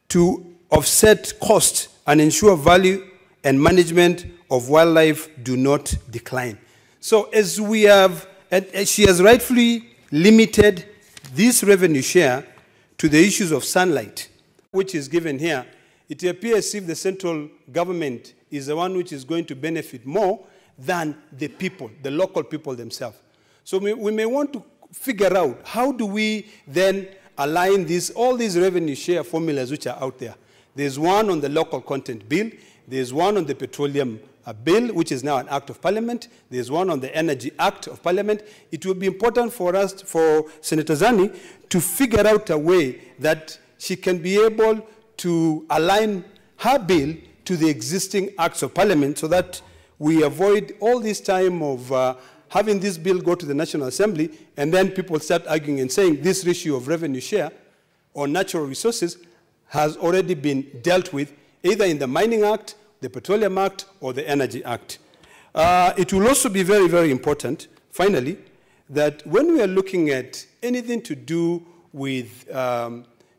to offset cost and ensure value and management of wildlife do not decline. So as we have, as she has rightfully limited this revenue share to the issues of sunlight, which is given here, it appears as if the central government is the one which is going to benefit more than the people, the local people themselves. So we may want to figure out how do we then align all these revenue share formulas which are out there. There's one on the local content bill. There's one on the petroleum bill, which is now an act of parliament. There's one on the Energy Act of Parliament. It will be important for us, for Senator Zani, to figure out a way that she can be able to align her bill to the existing acts of parliament so that we avoid all this time of having this bill go to the National Assembly and then people start arguing and saying this issue of revenue share on natural resources has already been dealt with either in the Mining Act, the Petroleum Act, or the Energy Act. It will also be very, very important, finally, that when we are looking at anything to do with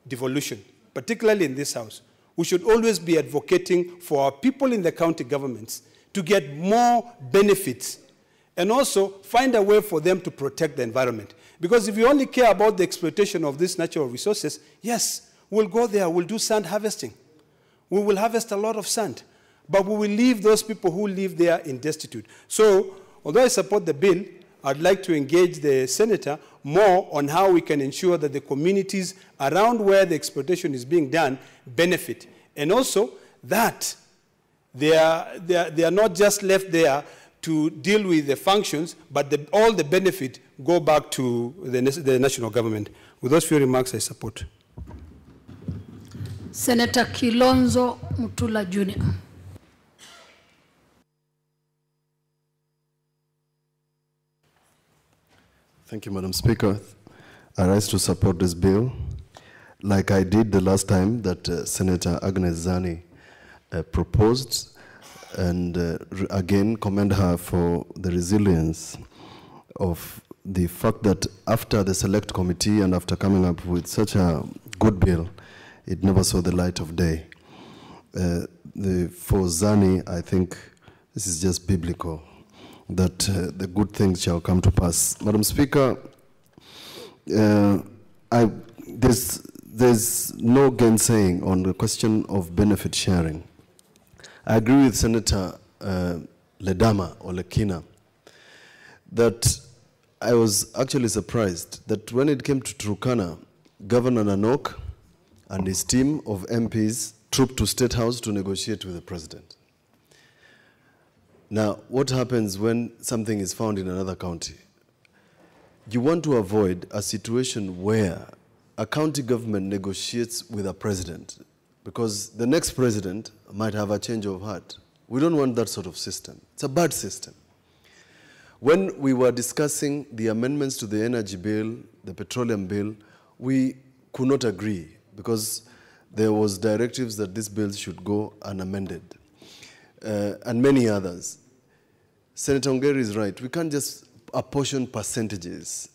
devolution, particularly in this House, we should always be advocating for our people in the county governments to get more benefits and also find a way for them to protect the environment. Because if we only care about the exploitation of these natural resources, yes, we'll go there, we'll do sand harvesting. We will harvest a lot of sand, but we will leave those people who live there in destitute. So, although I support the bill, I'd like to engage the senator more on how we can ensure that the communities around where the exploitation is being done benefit. And also that they are not just left there to deal with the functions, but all the benefit go back to the national government. With those few remarks, I support. Senator Kilonzo Mutula Jr. Thank you, Madam Speaker. I rise to support this bill, like I did the last time that Senator Agnes Zani proposed, and again commend her for the resilience of the fact that after the select committee and after coming up with such a good bill, it never saw the light of day. For Zani, I think this is just biblical, that the good things shall come to pass. Madam Speaker, there's no gainsaying on the question of benefit sharing. I agree with Senator Ledama or Lekina that I was actually surprised that when it came to Turkana, Governor Nanok and his team of MPs trooped to State House to negotiate with the president. Now, what happens when something is found in another county? You want to avoid a situation where a county government negotiates with a president because the next president might have a change of heart. We don't want that sort of system. It's a bad system. When we were discussing the amendments to the energy bill, the petroleum bill, we could not agree because there was directives that these bills should go unamended, and many others. Senator Ongeri is right. We can't just apportion percentages.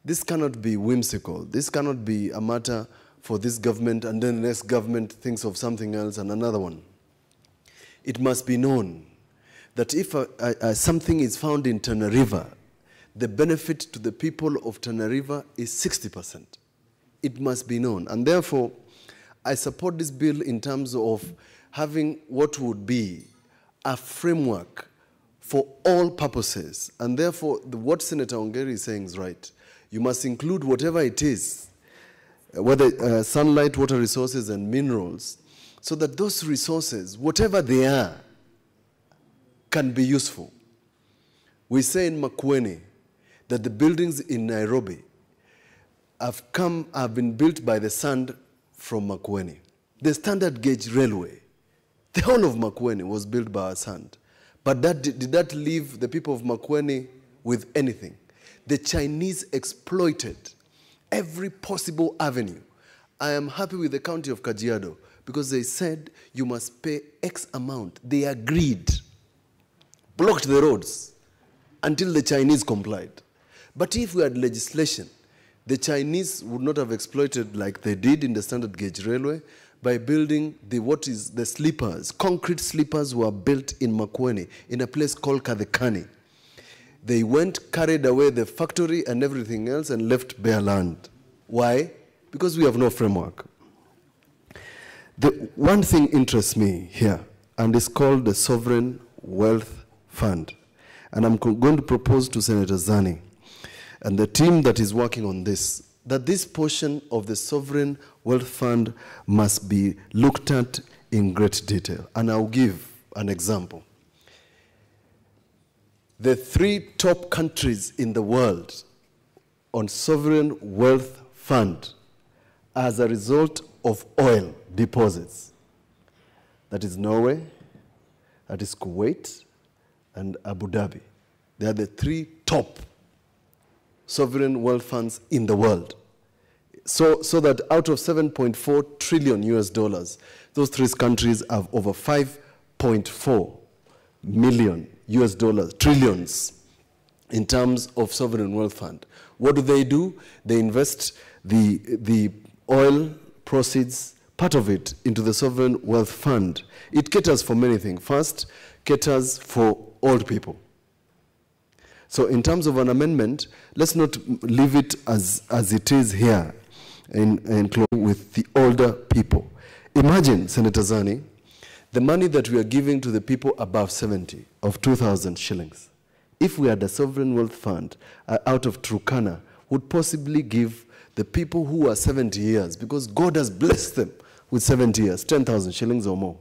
This cannot be whimsical. This cannot be a matter for this government and then the next government thinks of something else and another one. It must be known that if something is found in Tana River, the benefit to the people of Tana River is 60%. It must be known. And therefore, I support this bill in terms of having what would be a framework for all purposes. And therefore, what Senator Ongeri is saying is right. You must include whatever it is, whether sunlight, water resources, and minerals, so that those resources, whatever they are, can be useful. We say in Makueni that the buildings in Nairobi have been built by the sand from Makueni. The standard gauge railway, the whole of Makueni was built by our sand. But did that leave the people of Makueni with anything? The Chinese exploited every possible avenue. I am happy with the county of Kajiado because they said you must pay X amount. They agreed, blocked the roads until the Chinese complied. But if we had legislation, the Chinese would not have exploited like they did in the standard gauge railway by building the sleepers. Concrete sleepers were built in Makueni in a place called Kadekani. They went, carried away the factory and everything else and left bare land. Why? Because we have no framework. The one thing interests me here, and it's called the Sovereign Wealth Fund. And I'm going to propose to Senator Zani and the team that is working on this, that this portion of the Sovereign Wealth Fund must be looked at in great detail. And I'll give an example. The 3 top countries in the world on Sovereign Wealth Fund as a result of oil deposits. That is Norway, that is Kuwait, and Abu Dhabi. They are the 3 top sovereign wealth funds in the world. So that out of $7.4 trillion US, those 3 countries have over 5.4 million US dollars, trillions, in terms of sovereign wealth fund. What do? They invest the oil proceeds, part of it, into the sovereign wealth fund. It caters for many things. First, caters for old people. So in terms of an amendment, let's not leave it as it is here with the older people. Imagine, Senator Zani, the money that we are giving to the people above 70 of 2,000 shillings. If we had a sovereign wealth fund out of Turkana, would possibly give the people who are 70 years, because God has blessed them with 70 years, 10,000 shillings or more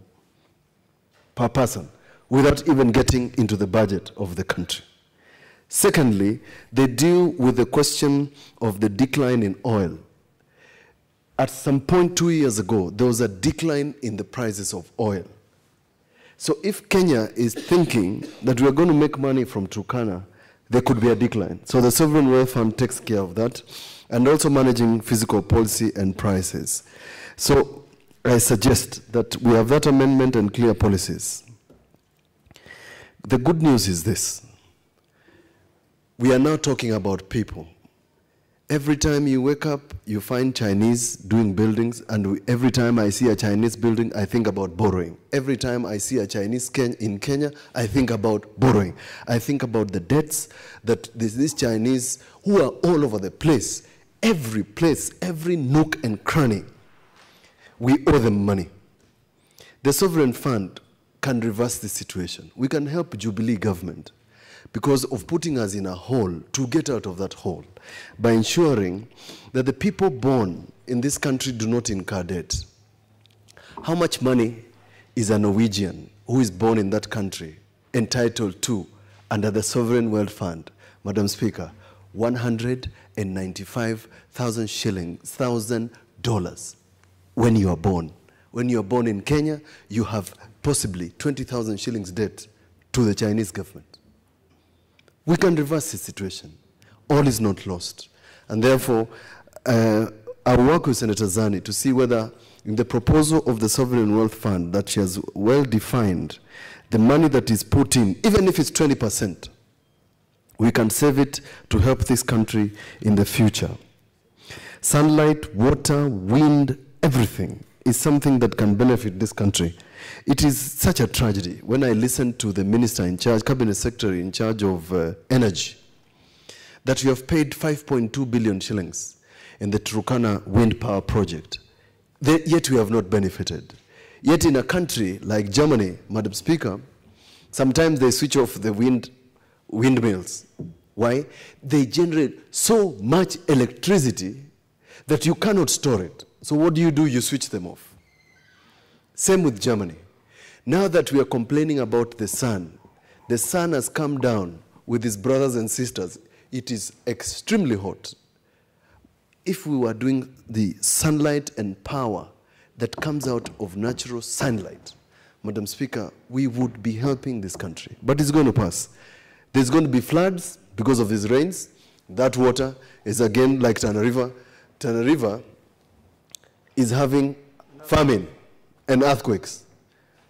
per person, without even getting into the budget of the country. Secondly, they deal with the question of the decline in oil. At some point 2 years ago, there was a decline in the prices of oil. So if Kenya is thinking that we are going to make money from Turkana, there could be a decline. So the Sovereign Wealth Fund takes care of that, and also managing fiscal policy and prices. So I suggest that we have that amendment and clear policies. The good news is this. We are now talking about people. Every time you wake up, you find Chinese doing buildings, and every time I see a Chinese building, I think about borrowing. Every time I see a Chinese in Kenya, I think about borrowing. I think about the debts that these Chinese, who are all over the place, every nook and cranny, we owe them money. The Sovereign Fund can reverse this situation. We can help Jubilee government because of putting us in a hole to get out of that hole by ensuring that the people born in this country do not incur debt. How much money is a Norwegian who is born in that country entitled to under the Sovereign Wealth Fund? Madam Speaker, $195,000 shillings, $1,000 when you are born. When you are born in Kenya, you have possibly 20,000 shillings debt to the Chinese government. We can reverse the situation. All is not lost. And therefore, I'll work with Senator Zani to see whether in the proposal of the Sovereign Wealth Fund that she has well defined, the money that is put in, even if it's 20%, We can save it to help this country in the future. Sunlight, water, wind, everything is something that can benefit this country. It is such a tragedy when I listen to the minister in charge, cabinet secretary in charge of energy, that we have paid 5.2 billion shillings in the Turkana wind power project. Yet we have not benefited. Yet in a country like Germany, Madam Speaker, sometimes they switch off the windmills. Why? They generate so much electricity that you cannot store it. So what do? You switch them off. Same with Germany. Now that we are complaining about the sun has come down with his brothers and sisters. It is extremely hot. If we were doing the sunlight and power that comes out of natural sunlight, Madam Speaker, we would be helping this country. But it's going to pass. There's going to be floods because of these rains. That water is again like Tana River. Tana River is having famine and earthquakes.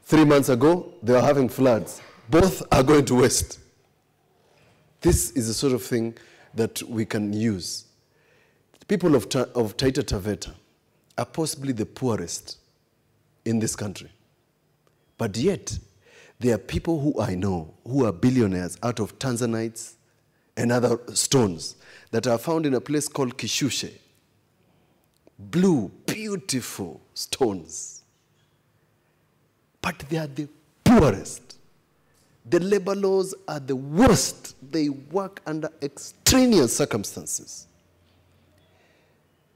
3 months ago, they were having floods. Both are going to waste. This is the sort of thing that we can use. The people of Taita Taveta are possibly the poorest in this country. But yet, there are people who I know who are billionaires out of tanzanites and other stones that are found in a place called Kishushe. Blue, beautiful stones. But they are the poorest. The labor laws are the worst. They work under extraneous circumstances.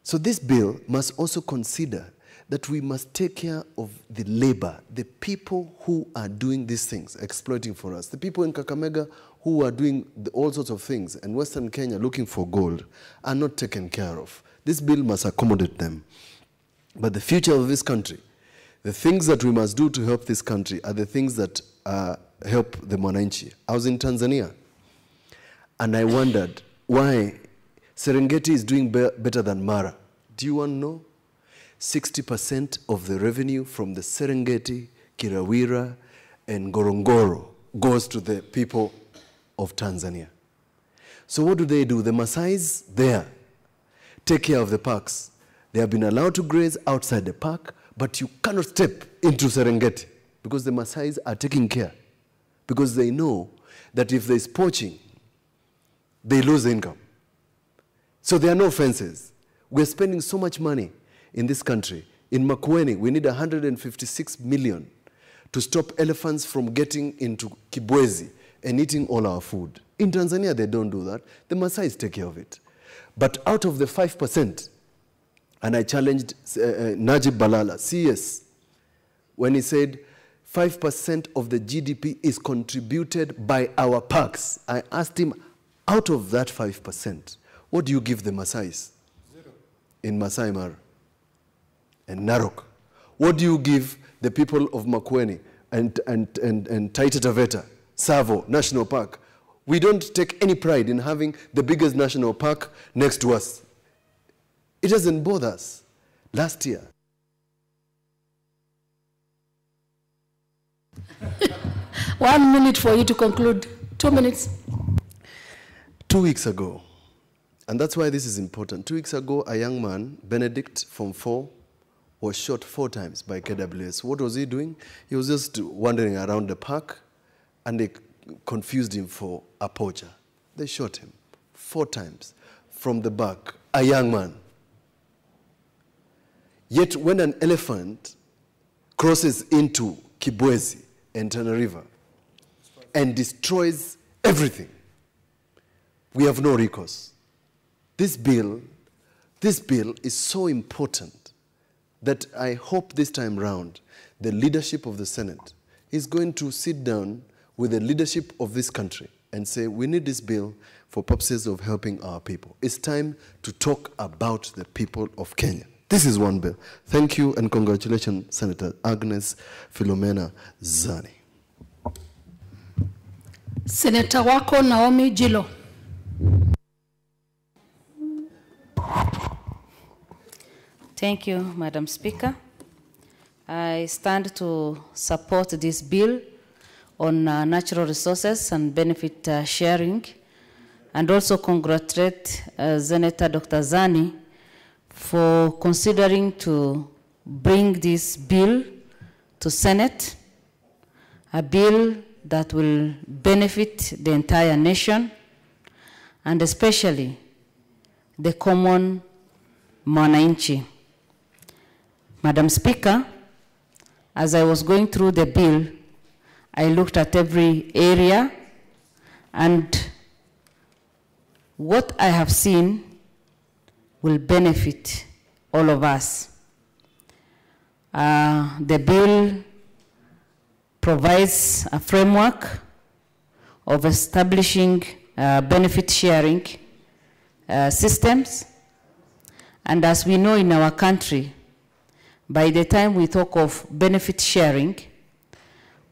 So this bill must also consider that we must take care of the labor, the people who are doing these things, exploiting for us. The people in Kakamega who are doing all sorts of things, and Western Kenya looking for gold, are not taken care of. This bill must accommodate them. But the future of this country, the things that we must do to help this country are the things that help the Mwananchi. I was in Tanzania, and I wondered why Serengeti is doing better than Mara. Do you want to know? 60% of the revenue from the Serengeti, Kirawira, and Ngorongoro goes to the people of Tanzania. So what do? The Maasais there take care of the parks. They have been allowed to graze outside the park, but you cannot step into Serengeti because the Maasais are taking care, because they know that if there is poaching, they lose income. So there are no fences. We're spending so much money in this country. In Makueni, we need 156 million to stop elephants from getting into Kibwezi and eating all our food. In Tanzania, they don't do that. The Maasais take care of it. But out of the 5%, and I challenged Najib Balala, CS, when he said 5% of the GDP is contributed by our parks. I asked him, out of that 5%, what do you give the Maasais? Zero. In Masai Mara and Narok? What do you give the people of Makueni and Taita Taveta, Savo National Park? We don't take any pride in having the biggest national park next to us. It doesn't bother us. Last year, 1 minute for you to conclude. 2 minutes. 2 weeks ago, and that's why this is important. 2 weeks ago, a young man, Benedict from 4, was shot 4 times by KWS. What was he doing? He was just wandering around the park, and they confused him for a poacher. They shot him 4 times from the back, a young man. Yet when an elephant crosses into Kibwezi and Tana River and destroys everything, we have no recourse. This bill is so important that I hope this time round the leadership of the Senate is going to sit down with the leadership of this country and say, we need this bill for purposes of helping our people. It's time to talk about the people of Kenya. This is one bill. Thank you and congratulations, Senator Agnes Philomena Zani. Senator wako Naomi Jilo. Thank you, Madam Speaker. I stand to support this bill on natural resources and benefit sharing. and also congratulate Senator Dr. Zani for considering to bring this bill to Senate, a bill that will benefit the entire nation, and especially the common mwananchi. Madam Speaker, as I was going through the bill, I looked at every area, and what I have seen will benefit all of us. The bill provides a framework of establishing benefit sharing systems. And as we know in our country, by the time we talk of benefit sharing,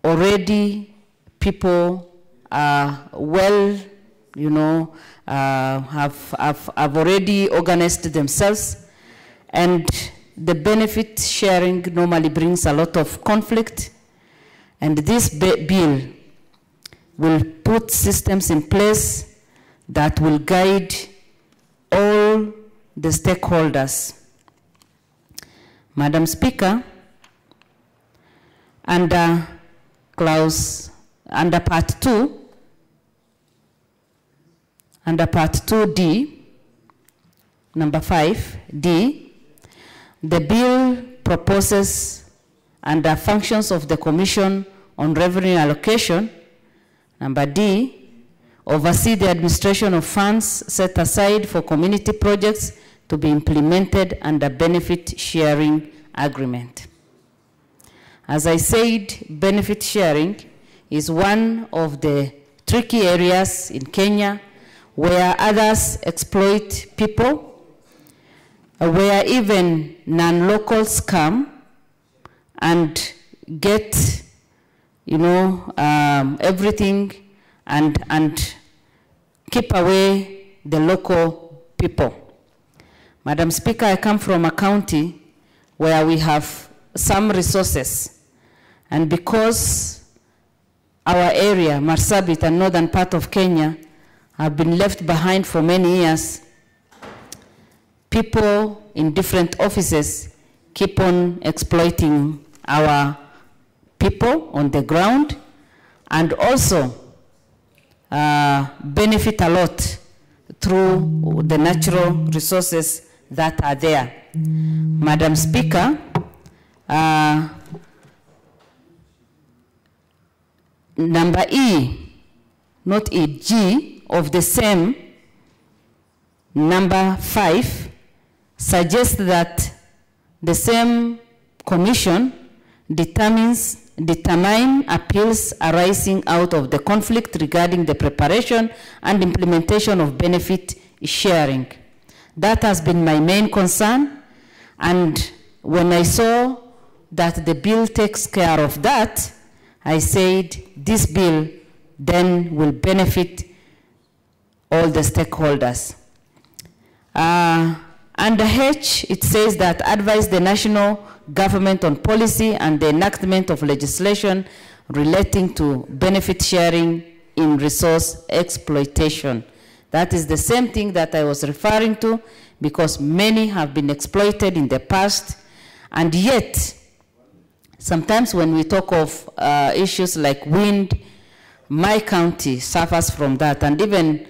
already people are well, have already organized themselves, and the benefit sharing normally brings a lot of conflict, and this bill will put systems in place that will guide all the stakeholders. Madam Speaker, under part 2D, number 5D, the bill proposes under functions of the Commission on Revenue Allocation, number D, oversee the administration of funds set aside for community projects to be implemented under benefit sharing agreement. As I said, benefit sharing is one of the tricky areas in Kenya where others exploit people, where even non-locals come and get, everything and keep away the local people. Madam Speaker, I come from a county where we have some resources, and because our area, Marsabit and northern part of Kenya, have been left behind for many years, people in different offices keep on exploiting our people on the ground, and also benefit a lot through the natural resources that are there. Madam Speaker, number E, not E, G of the same number 5 suggests that the same commission determine appeals arising out of the conflict regarding the preparation and implementation of benefit sharing. That has been my main concern, and when I saw that the bill takes care of that, I said this bill then will benefit all the stakeholders. Under H, it says that advise the national government on policy and the enactment of legislation relating to benefit sharing in resource exploitation. That is the same thing that I was referring to, because many have been exploited in the past, and yet sometimes when we talk of issues like wind, my county suffers from that. And even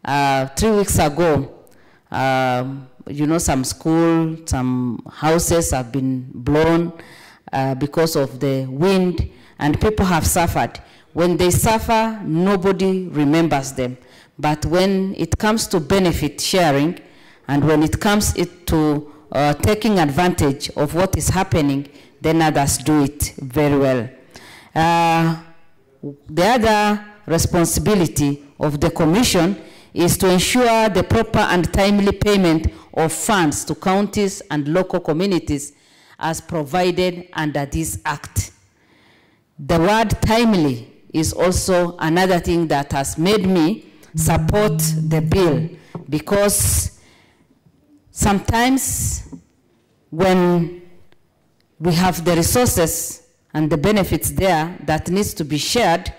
3 weeks ago, some schools, some houses have been blown because of the wind, and people have suffered. When they suffer, nobody remembers them. But when it comes to benefit sharing, and when it comes to taking advantage of what is happening, then others do it very well. The other responsibility of the Commission is to ensure the proper and timely payment of funds to counties and local communities as provided under this Act. The word timely is also another thing that has made me support the bill, because sometimes when we have the resources and the benefits there that needs to be shared,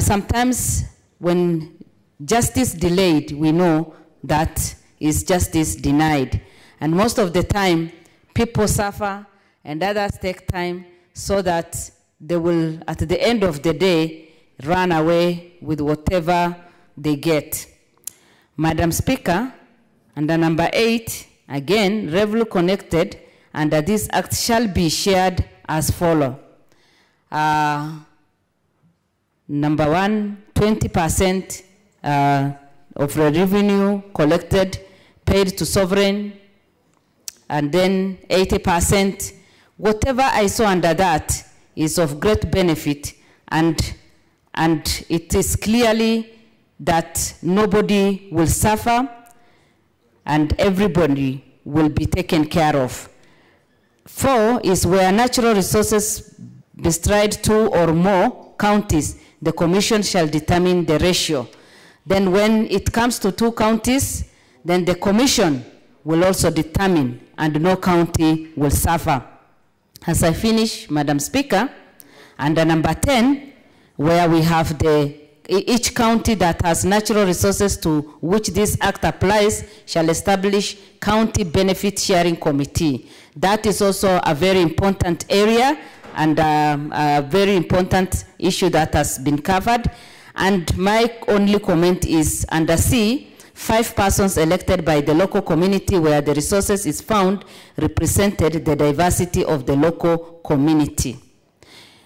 sometimes when justice delayed, we know that is justice denied. And most of the time, people suffer and others take time so that they will, at the end of the day, run away with whatever they get. Madam Speaker, under number 8, again, revenue connected under this act shall be shared as follows. Number 1, 20% of the revenue collected paid to sovereign, and then 80%. Whatever I saw under that is of great benefit, and it is clearly that nobody will suffer and everybody will be taken care of. 4 is where natural resources bestride 2 or more counties, the commission shall determine the ratio. Then when it comes to 2 counties, then the commission will also determine and no county will suffer. As I finish, Madam Speaker, under number 10, where we have each county that has natural resources to which this act applies shall establish county benefit sharing committee. That is also a very important area and a very important issue that has been covered. And my only comment is under C, 5 persons elected by the local community where the resources is found represented the diversity of the local community.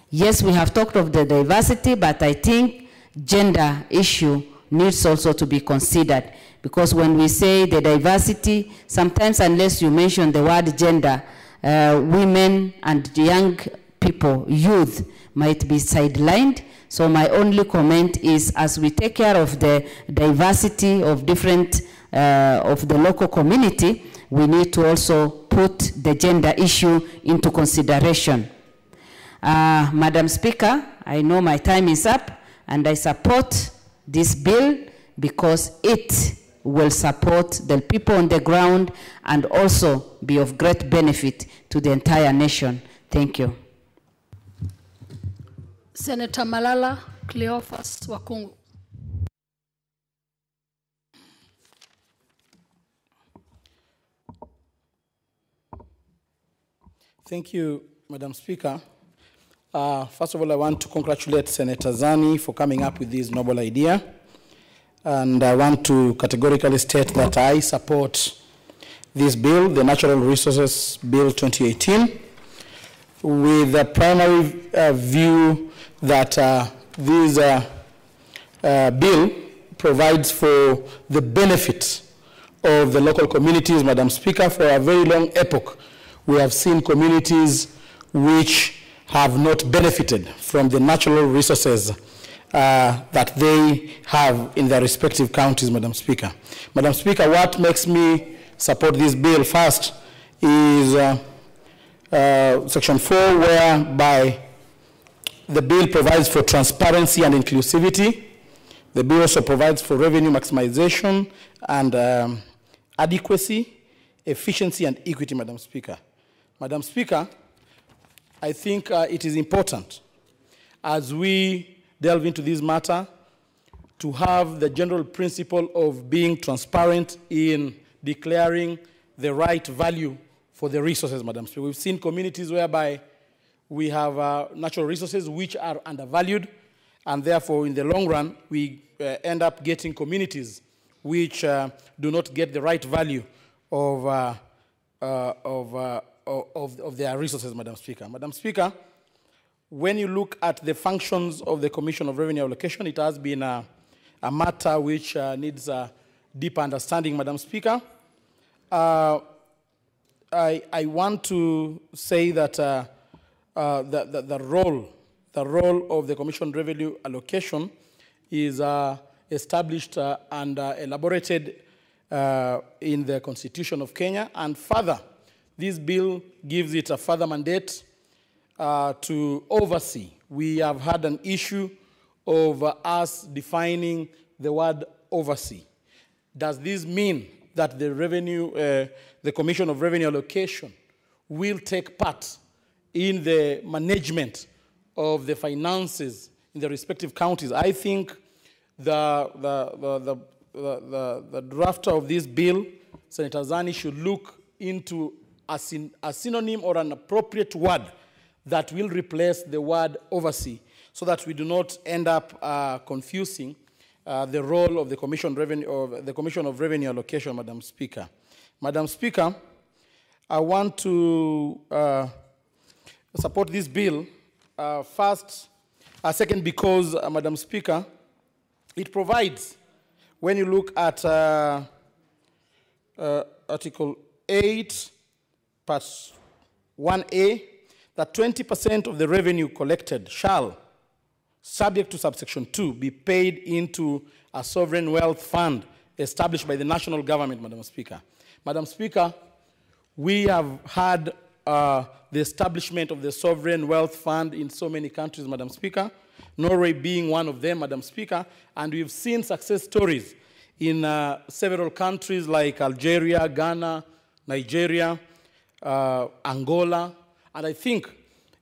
Yes, we have talked of the diversity, but I think gender issue needs also to be considered, because when we say the diversity, sometimes unless you mention the word gender, women and young people, youth, might be sidelined. So my only comment is, as we take care of the diversity of different, of the local community, we need to also put the gender issue into consideration. Madam Speaker, I know my time is up, and I support this bill because it will support the people on the ground and also be of great benefit to the entire nation. Thank you. Senator Malala Cleophas Wakungu. Thank you, Madam Speaker. First of all, I want to congratulate Senator Zani for coming up with this noble idea. And I want to categorically state that I support this bill, the Natural Resources Bill 2018, with the primary view that this bill provides for the benefit of the local communities. Madam Speaker, for a very long epoch, we have seen communities which have not benefited from the natural resources that they have in their respective counties, Madam Speaker. Madam Speaker, what makes me support this bill first is Section 4, whereby the bill provides for transparency and inclusivity. The bill also provides for revenue maximization and adequacy, efficiency, and equity, Madam Speaker. Madam Speaker, I think it is important, as we delve into this matter, to have the general principle of being transparent in declaring the right value for the resources, Madam Speaker. We've seen communities whereby we have natural resources which are undervalued, and therefore, in the long run, we end up getting communities which do not get the right value of their resources, Madam Speaker. Madam Speaker, when you look at the functions of the Commission of Revenue Allocation, it has been a matter which needs a deep understanding, Madam Speaker. I want to say that the role of the Commission on Revenue Allocation is established and elaborated in the Constitution of Kenya, and further, this bill gives it a further mandate to oversee. We have had an issue of us defining the word oversee. Does this mean that the Commission of Revenue Allocation will take part in the management of the finances in the respective counties? I think the drafter of this bill, Senator Zani, should look into a synonym or an appropriate word that will replace the word oversee, so that we do not end up confusing the role of the Commission of Revenue Allocation, Madam Speaker. Madam Speaker, I want to support this bill. Second, because, Madam Speaker, it provides, when you look at Article 8, Part 1A, that 20% of the revenue collected shall, subject to subsection 2, be paid into a sovereign wealth fund established by the national government, Madam Speaker. Madam Speaker, we have had the establishment of the sovereign wealth fund in so many countries, Madam Speaker, Norway being one of them, Madam Speaker, and we've seen success stories in several countries like Algeria, Ghana, Nigeria, Angola, and I think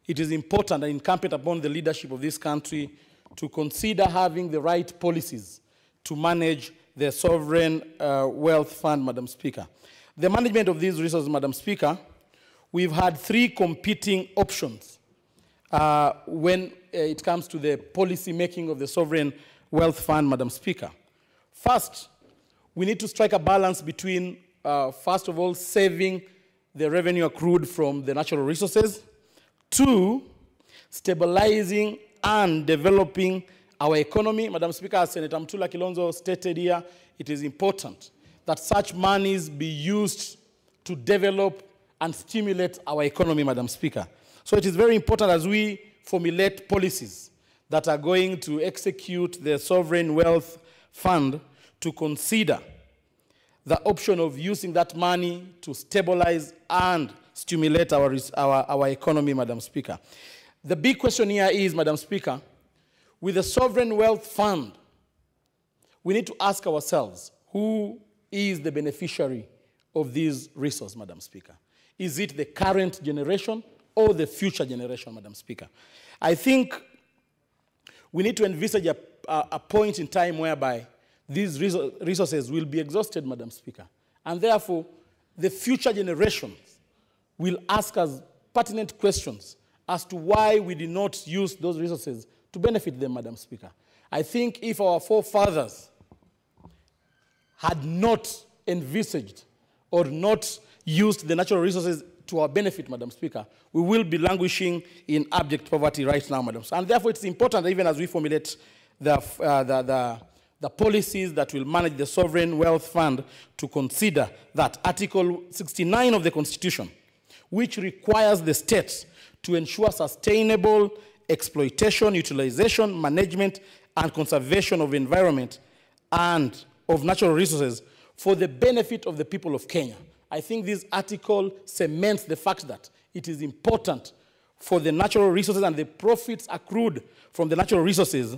it is important and incumbent upon the leadership of this country to consider having the right policies to manage the sovereign wealth fund, Madam Speaker. The management of these resources, Madam Speaker, we've had three competing options when it comes to the policy making of the sovereign wealth fund, Madam Speaker. First, we need to strike a balance between, first of all, saving the revenue accrued from the natural resources. Two, stabilizing and developing our economy. Madam Speaker, as Senator Mtula Kilonzo stated here, it is important that such monies be used to develop and stimulate our economy, Madam Speaker. So it is very important as we formulate policies that are going to execute the sovereign wealth fund to consider the option of using that money to stabilize and stimulate our economy, Madam Speaker. The big question here is, Madam Speaker, with the sovereign wealth fund, we need to ask ourselves, who is the beneficiary of these resources, Madam Speaker? Is it the current generation or the future generation, Madam Speaker? I think we need to envisage a point in time whereby these resources will be exhausted, Madam Speaker. And therefore, the future generations will ask us pertinent questions as to why we did not use those resources to benefit them, Madam Speaker. I think if our forefathers had not envisaged or not used the natural resources to our benefit, Madam Speaker, we will be languishing in abject poverty right now, Madam. And therefore, it's important, even as we formulate the policies that will manage the sovereign wealth fund, to consider that Article 69 of the Constitution, which requires the states to ensure sustainable exploitation, utilization, management, and conservation of environment and of natural resources for the benefit of the people of Kenya. I think this article cements the fact that it is important for the natural resources, and the profits accrued from the natural resources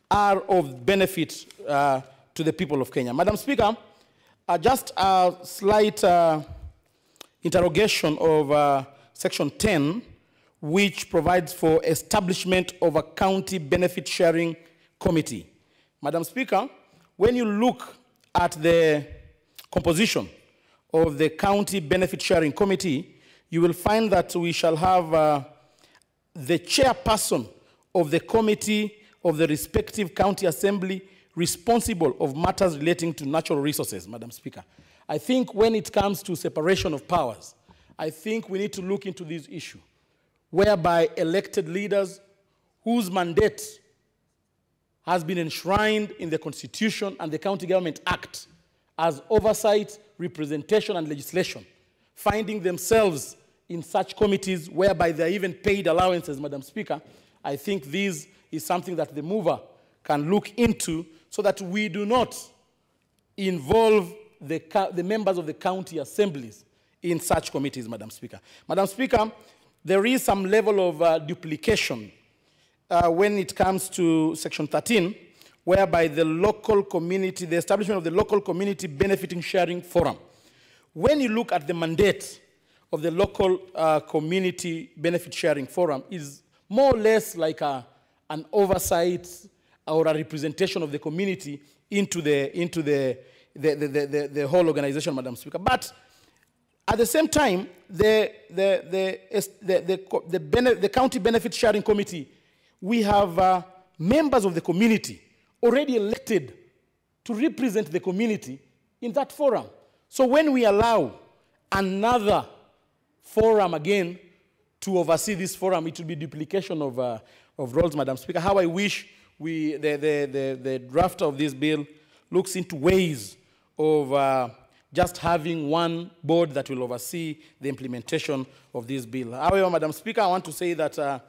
are of benefit to the people of Kenya. Madam Speaker, just a slight interrogation of Section 10, which provides for establishment of a county benefit sharing committee. Madam Speaker, when you look at the composition of the county benefit sharing committee, you will find that we shall have the chairperson of the committee of the respective county assembly responsible of matters relating to natural resources, Madam Speaker. I think when it comes to separation of powers, I think we need to look into this issue, whereby elected leaders whose mandate has been enshrined in the Constitution and the County Government Act as oversight, representation, and legislation, finding themselves in such committees whereby they're even paid allowances, Madam Speaker, I think this is something that the mover can look into so that we do not involve the members of the county assemblies in such committees, Madam Speaker. Madam Speaker, there is some level of duplication when it comes to Section 13, whereby the local community, the establishment of the local community benefiting sharing forum. When you look at the mandate of the local community benefit sharing forum, is more or less like an oversight or a representation of the community into the whole organization, Madam Speaker. But at the same time, the County Benefit Sharing Committee, we have members of the community already elected to represent the community in that forum. So when we allow another forum again to oversee this forum, it will be duplication of roles, Madam Speaker. How I wish the drafter of this bill looks into ways of just having one board that will oversee the implementation of this bill. However, Madam Speaker, I want to say that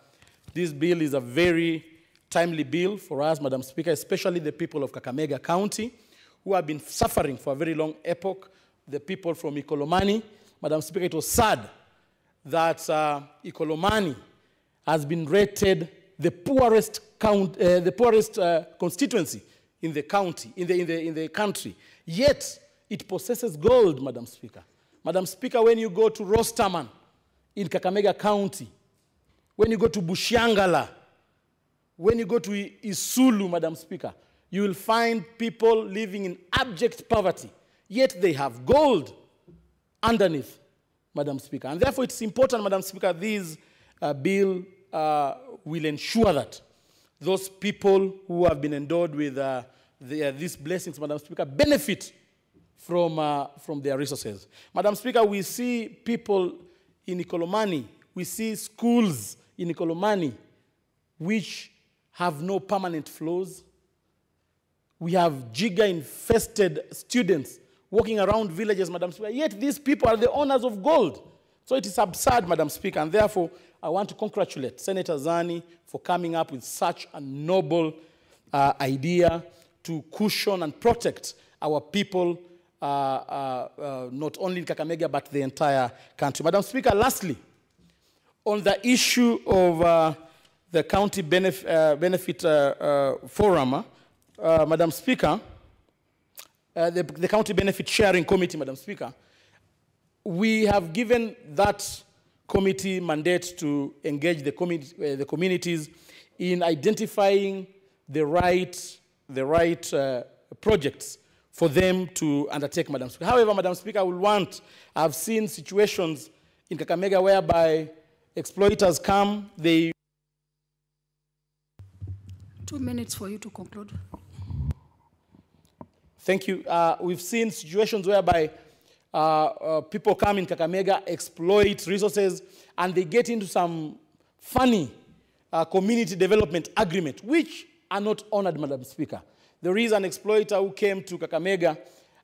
this bill is a very timely bill for us, Madam Speaker, especially the people of Kakamega County, who have been suffering for a very long epoch, the people from Ikolomani. Madam Speaker, it was sad that Ikolomani has been rated the poorest constituency in the county, in the country. Yet, it possesses gold, Madam Speaker. Madam Speaker, when you go to Rosterman in Kakamega County, when you go to Bushiangala, when you go to Isulu, Madam Speaker, you will find people living in abject poverty, yet they have gold underneath, Madam Speaker. And therefore, it's important, Madam Speaker, this bill will ensure that those people who have been endowed with these blessings, Madam Speaker, benefit from their resources. Madam Speaker, we see people in Ikolomani, we see schools in Ikolomani which have no permanent floors. We have Jiga-infested students walking around villages, Madam Speaker, yet these people are the owners of gold. So it is absurd, Madam Speaker, and therefore I want to congratulate Senator Zani for coming up with such a noble idea to cushion and protect our people, not only in Kakamega, but the entire country. Madam Speaker, lastly, on the issue of the County Benefit Forum, Madam Speaker, the County Benefit Sharing Committee, Madam Speaker, we have given that committee mandate to engage the communities in identifying the right projects for them to undertake, Madam Speaker. However, Madam Speaker, I've seen situations in Kakamega whereby exploiters come, they... 2 minutes for you to conclude. Thank you. We've seen situations whereby people come in Kakamega, exploit resources, and they get into some funny community development agreement, which are not honored, Madam Speaker. There is an exploiter who came to Kakamega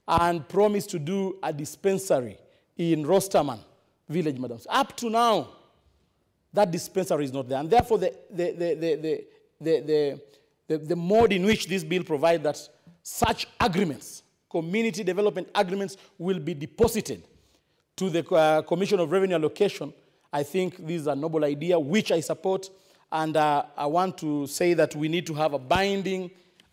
and promised to do a dispensary in Rosterman village, Madam Speaker. Up to now, that dispensary is not there. And therefore, the mode in which this bill provides that such agreements, community development agreements, will be deposited to the Commission of Revenue Allocation. I think this is a noble idea, which I support, and I want to say that we need to have a binding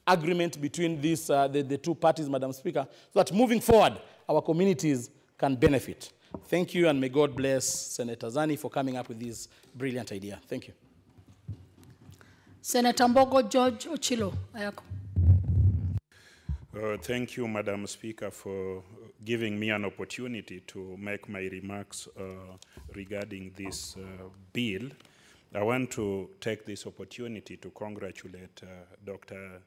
agreement between these, the two parties, Madam Speaker, so that moving forward, our communities can benefit. Thank you, and may God bless Senator Zani for coming up with this brilliant idea. Thank you. Senator Mbogo George Ochilo, ayako. Thank you, Madam Speaker, for giving me an opportunity to make my remarks regarding this bill. I want to take this opportunity to congratulate Dr.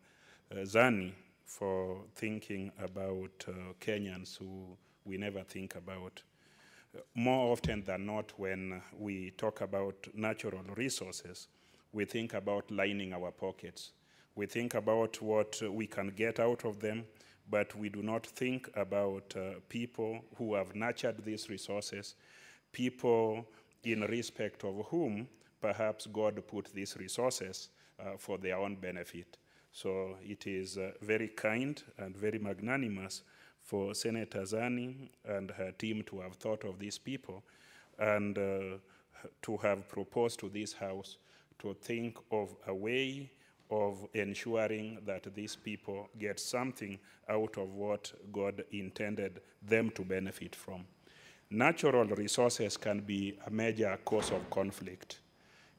Zani for thinking about Kenyans who we never think about. More often than not, when we talk about natural resources, we think about lining our pockets. We think about what we can get out of them, but we do not think about people who have nurtured these resources, people in respect of whom perhaps God put these resources for their own benefit. So it is very kind and very magnanimous for Senator Zani and her team to have thought of these people and to have proposed to this House to think of a way of ensuring that these people get something out of what God intended them to benefit from. Natural resources can be a major cause of conflict.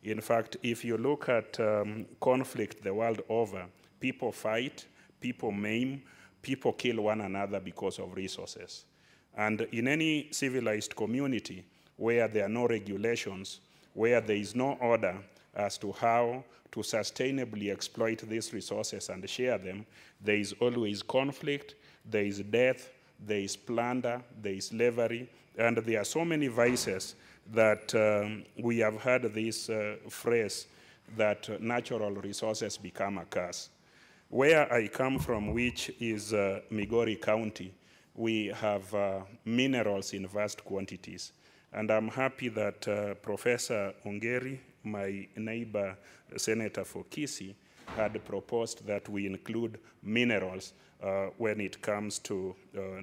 In fact, if you look at conflict the world over, People fight, people maim, people kill one another because of resources. And in any civilized community where there are no regulations, where there is no order as to how to sustainably exploit these resources and share them, there is always conflict, there is death, there is plunder, there is slavery, and there are so many vices that we have heard this phrase that natural resources become a curse. Where I come from, which is Migori County, we have minerals in vast quantities. And I'm happy that Professor Ongeri, my neighbor senator for Kisii, had proposed that we include minerals when it comes to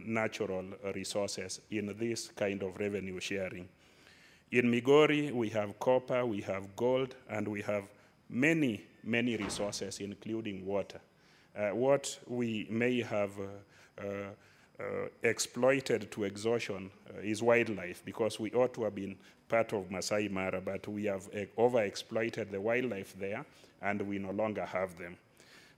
natural resources in this kind of revenue sharing. In Migori, we have copper, we have gold, and we have many, many resources, including water. What we may have exploited to exhaustion is wildlife, because we ought to have been part of Masai Mara, but we have overexploited the wildlife there, and we no longer have them.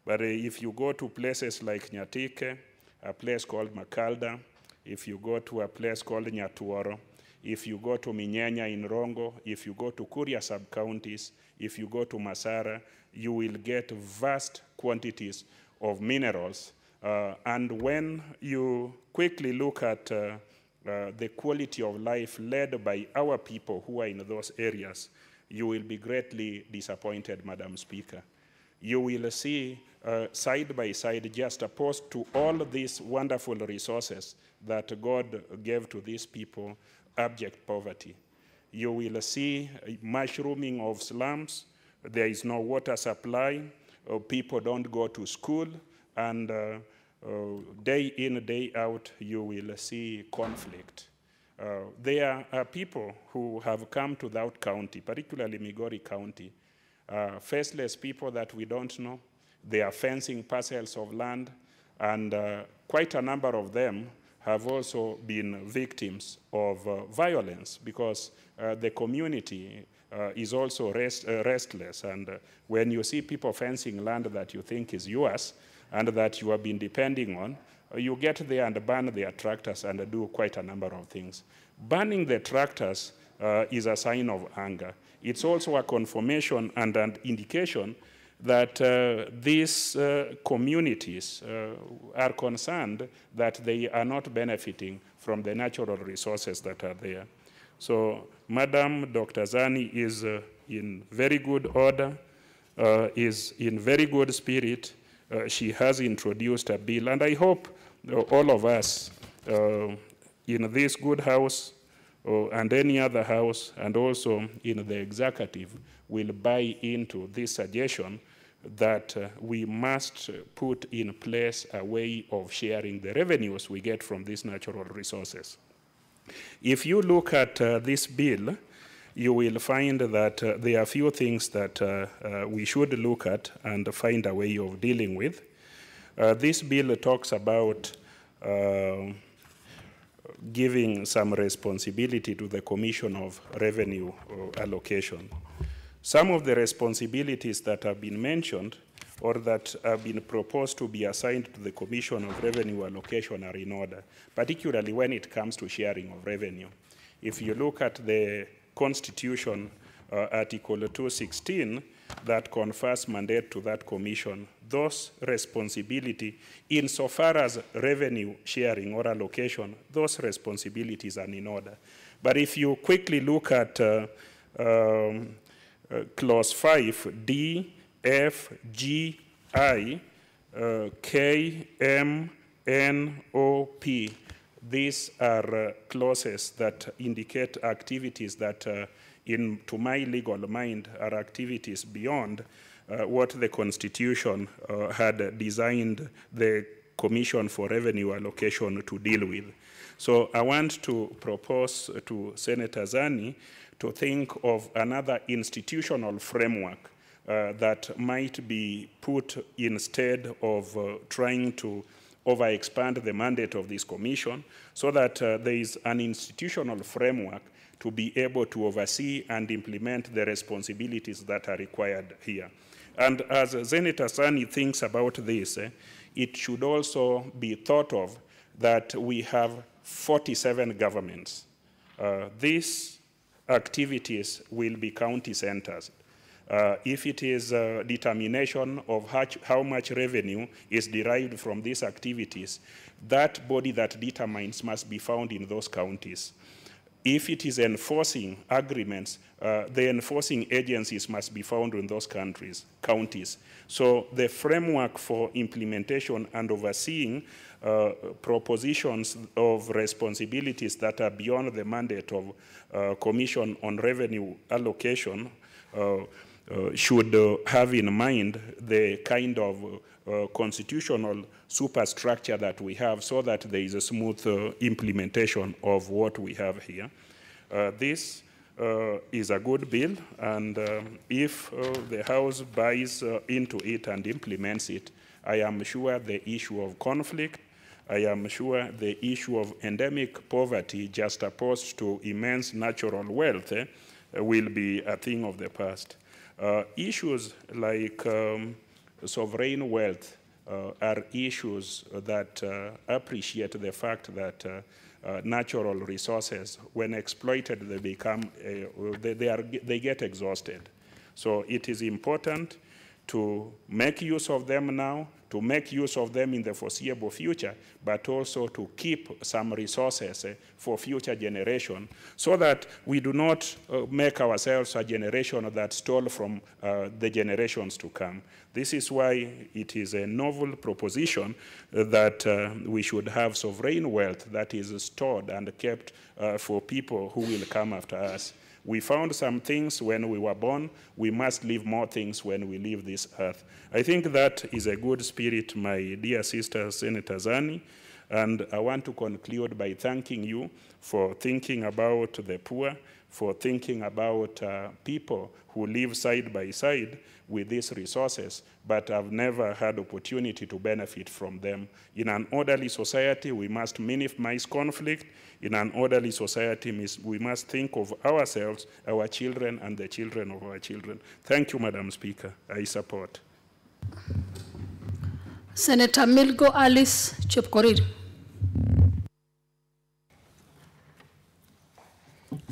But if you go to places like Nyatike, a place called Makalda, if you go to a place called Nyatuoro, if you go to Minyanya in Rongo, if you go to Kuria sub-counties, if you go to Masara, you will get vast quantities of minerals. And when you quickly look at the quality of life led by our people who are in those areas, you will be greatly disappointed, Madam Speaker. You will see side by side, just opposed to all these wonderful resources that God gave to these people, abject poverty. You will see mushrooming of slums. There is no water supply. People don't go to school. And day in, day out, you will see conflict. There are people who have come to that county, particularly Migori County, faceless people that we don't know. They are fencing parcels of land, and quite a number of them have also been victims of violence, because the community is also restless. And when you see people fencing land that you think is yours and that you have been depending on, you get there and burn their tractors and do quite a number of things. Burning the tractors is a sign of anger. It's also a confirmation and an indication that these communities are concerned that they are not benefiting from the natural resources that are there. So Madam Dr. Zani is in very good order, is in very good spirit. She has introduced a bill, and I hope all of us in this good house and any other house, and also in the executive, will buy into this suggestion that we must put in place a way of sharing the revenues we get from these natural resources. If you look at this bill, you will find that there are a few things that we should look at and find a way of dealing with. This bill talks about giving some responsibility to the Commission of Revenue Allocation. Some of the responsibilities that have been mentioned or that have been proposed to be assigned to the Commission of Revenue Allocation are in order, particularly when it comes to sharing of revenue. If you look at the Constitution, Article 216, that confers mandate to that commission, those responsibility, insofar as revenue sharing or allocation, those responsibilities are in order. But if you quickly look at Clause 5, D, F, G, I, K, M, N, O, P, these are clauses that indicate activities that, to my legal mind, are activities beyond what the Constitution had designed the Commission for Revenue Allocation to deal with. So I want to propose to Senator Zani to think of another institutional framework that might be put instead of trying to overexpand the mandate of this commission, so that there is an institutional framework to be able to oversee and implement the responsibilities that are required here. And as Senator Sani thinks about this, it should also be thought of that we have 47 governments. These activities will be county centers. If it is a determination of how much revenue is derived from these activities, that body that determines must be found in those counties. If it is enforcing agreements, the enforcing agencies must be found in those counties. So the framework for implementation and overseeing propositions of responsibilities that are beyond the mandate of Commission on Revenue Allocation should have in mind the kind of constitutional superstructure that we have, so that there is a smooth implementation of what we have here. This is a good bill, and if the House buys into it and implements it, I am sure the issue of conflict, I am sure the issue of endemic poverty juxtaposed to immense natural wealth will be a thing of the past. Issues like sovereign wealth are issues that appreciate the fact that natural resources, when exploited, they become they get exhausted. So it is important to make use of them now, to make use of them in the foreseeable future, but also to keep some resources for future generation, so that we do not make ourselves a generation that stole from the generations to come. This is why it is a novel proposition that we should have sovereign wealth that is stored and kept for people who will come after us. We found some things when we were born. We must leave more things when we leave this earth. I think that is a good spirit, my dear sister, Senator Zani. And I want to conclude by thanking you for thinking about the poor, for thinking about people who live side by side with these resources, but have never had opportunity to benefit from them. In an orderly society, we must minimize conflict. In an orderly society, we must think of ourselves, our children, and the children of our children. Thank you, Madam Speaker. I support. Senator Milgo Alice Chepkorir.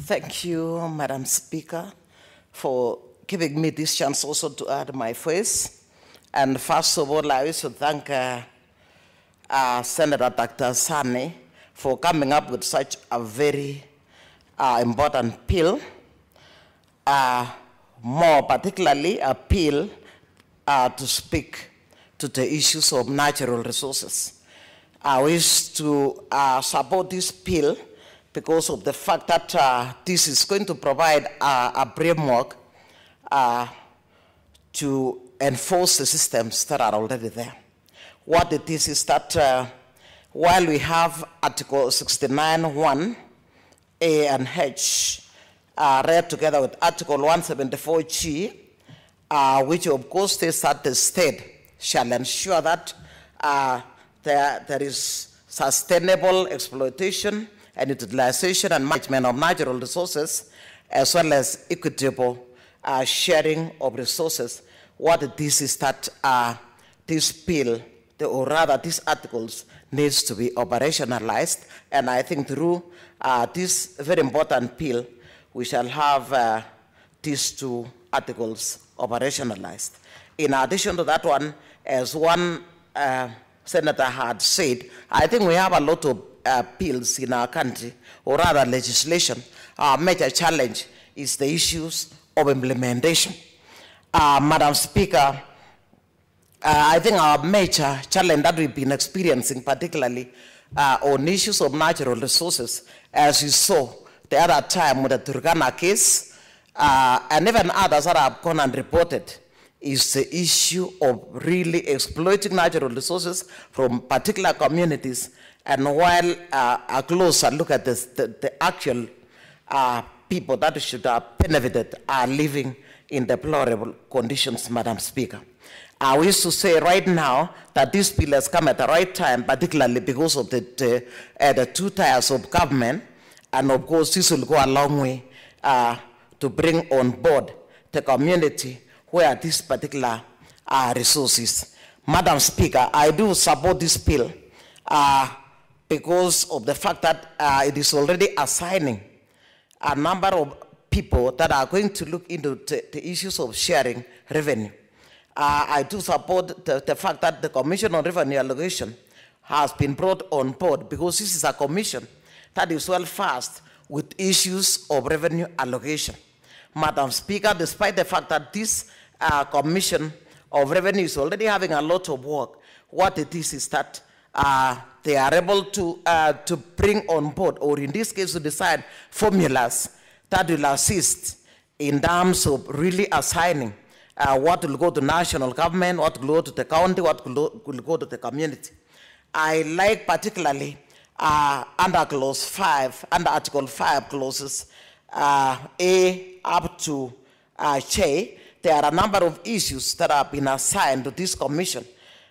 Thank you, Madam Speaker, for giving me this chance also to add my voice. And first of all, I wish to thank Senator Dr. Sani for coming up with such a very important bill, more particularly a bill to speak to the issues of natural resources. I wish to support this bill because of the fact that this is going to provide a framework to enforce the systems that are already there. What it is that while we have Article 69(1) A and H read together with Article 174G, which of course states that the state shall ensure that there is sustainable exploitation and utilization and management of natural resources, as well as equitable sharing of resources. What it is that this bill, or rather these articles, needs to be operationalized, and I think through this very important bill, we shall have these two articles operationalized. In addition to that one, as one senator had said, I think we have a lot of bills in our country, or rather legislation. Our major challenge is the issues of implementation. Madam Speaker, I think our major challenge that we've been experiencing, particularly on issues of natural resources, as you saw the other time with the Turkana case, and even others that have gone and reported, is the issue of really exploiting natural resources from particular communities. And while a closer look at this, the actual people that should have benefited are living in deplorable conditions, Madam Speaker. I wish to say right now that this bill has come at the right time, particularly because of the two tiers of government, and of course this will go a long way to bring on board the community where this particular resources. Madam Speaker, I do support this bill because of the fact that it is already assigning a number of people that are going to look into the issues of sharing revenue. I do support the fact that the Commission on Revenue Allocation has been brought on board because this is a commission that is well versed with issues of revenue allocation. Madam Speaker, despite the fact that this Commission of Revenue is already having a lot of work, what it is that they are able to bring on board, or in this case to decide formulas that will assist in terms of really assigning what will go to national government, what will go to the county, what will go to the community. I like particularly under clause 5, under article 5 clauses A up to J, there are a number of issues that have been assigned to this commission.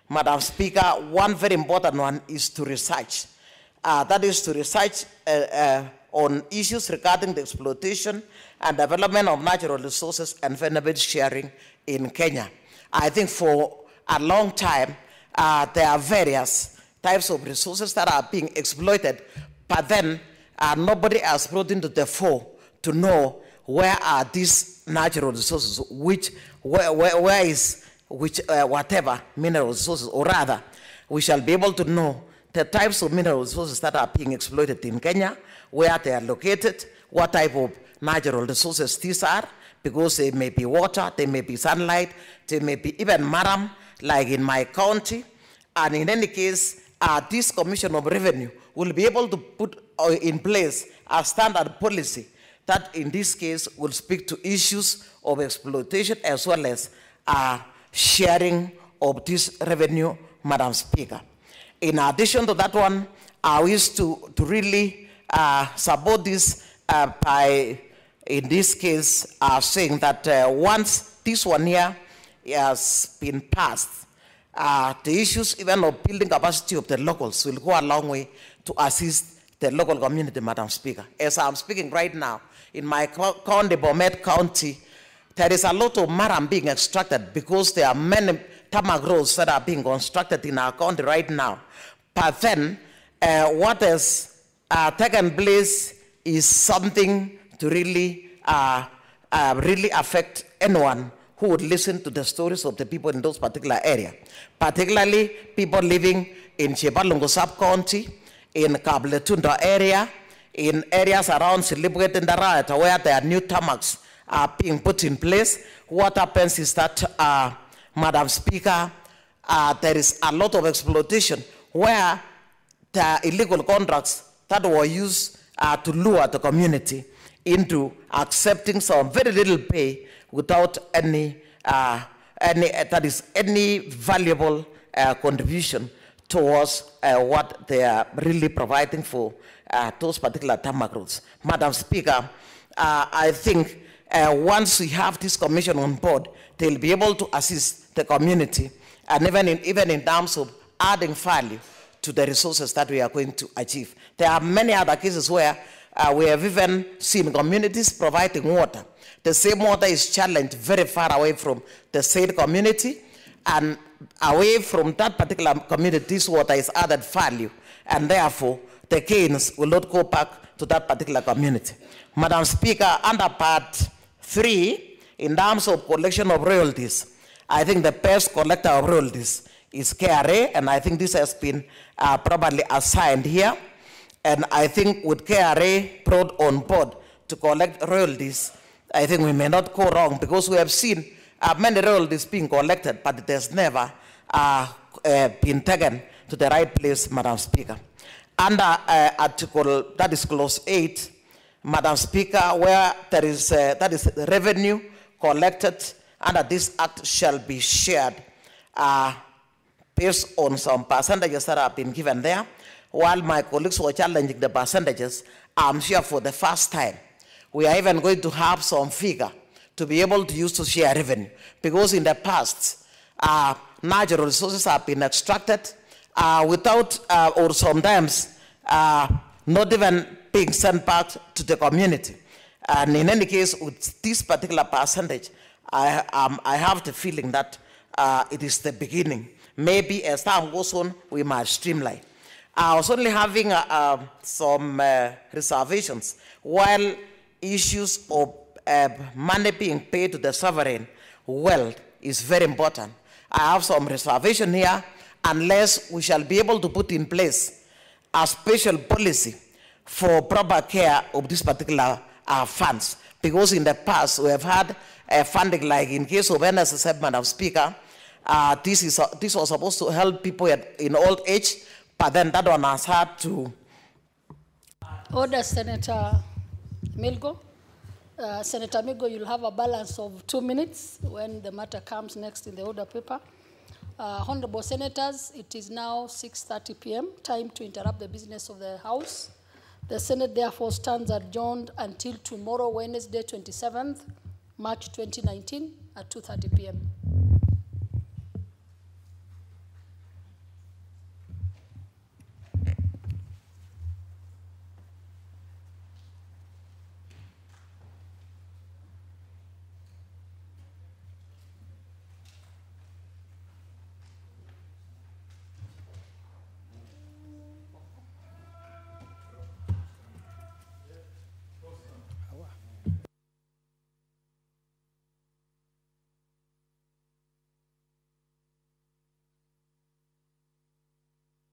Madam Speaker, one very important one is to research. That is to research on issues regarding the exploitation and development of natural resources and benefit sharing in Kenya. I think for a long time, there are various types of resources that are being exploited, but then nobody has brought into the fore to know where are these natural resources, where is whatever mineral resources, or rather, we shall be able to know the types of mineral resources that are being exploited in Kenya, where they are located, what type of natural resources these are, because they may be water, they may be sunlight, they may be even maram, like in my county. And in any case, this Commission of Revenue will be able to put in place a standard policy that in this case will speak to issues of exploitation as well as sharing of this revenue, Madam Speaker. In addition to that one, I wish to really support this by, in this case, saying that once this one here has been passed, the issues even of building capacity of the locals will go a long way to assist the local community, Madam Speaker. As I'm speaking right now, in my county, Bomet County, there is a lot of maram being extracted because there are many tarmac roads that are being constructed in our county right now. But then, what has taken place is something to really, really affect anyone who would listen to the stories of the people in those particular areas. Particularly people living in Chebalungu sub-county, in Kabletunda area, in areas around Silibwet and Darayata, where there are new tarmacs are being put in place. What happens is that, Madam Speaker, there is a lot of exploitation where the illegal contracts that were used to lure the community into accepting some very little pay without any valuable contribution towards what they are really providing for those particular tarmac roads. Madam Speaker, I think once we have this commission on board, they'll be able to assist the community, and even in terms of adding value to the resources that we are going to achieve. There are many other cases where we have even seen communities providing water. The same water is challenged very far away from the said community, and away from that particular community, this water is added value, and therefore the gains will not go back to that particular community. Madam Speaker, under Part 3, in terms of collection of royalties, I think the best collector of royalties is KRA, and I think this has been properly assigned here. And I think with KRA brought on board to collect royalties, I think we may not go wrong, because we have seen many royalties being collected, but it has never been taken to the right place, Madam Speaker. Under article, that is clause 8, Madam Speaker, where there is, that is revenue collected under this act shall be shared based on some percentages that have been given there. While my colleagues were challenging the percentages, I'm sure for the first time, we are even going to have some figure to be able to use to share revenue. Because in the past, natural resources have been extracted without, or sometimes, not even being sent back to the community. And in any case, with this particular percentage, I have the feeling that it is the beginning. Maybe as time goes on, we might streamline. I was only having some reservations. While issues of money being paid to the sovereign wealth is very important, I have some reservation here, unless we shall be able to put in place a special policy for proper care of these particular funds. Because in the past, we have had funding, like in case of NSSF, Madam Speaker, this was supposed to help people in old age, but then that one has had to. Order, Senator Milgo. Senator Milgo, you'll have a balance of 2 minutes when the matter comes next in the order paper. Honorable Senators, it is now 6:30 p.m., time to interrupt the business of the House. The Senate therefore stands adjourned until tomorrow, Wednesday, 27th March 2019 at 2:30 p.m.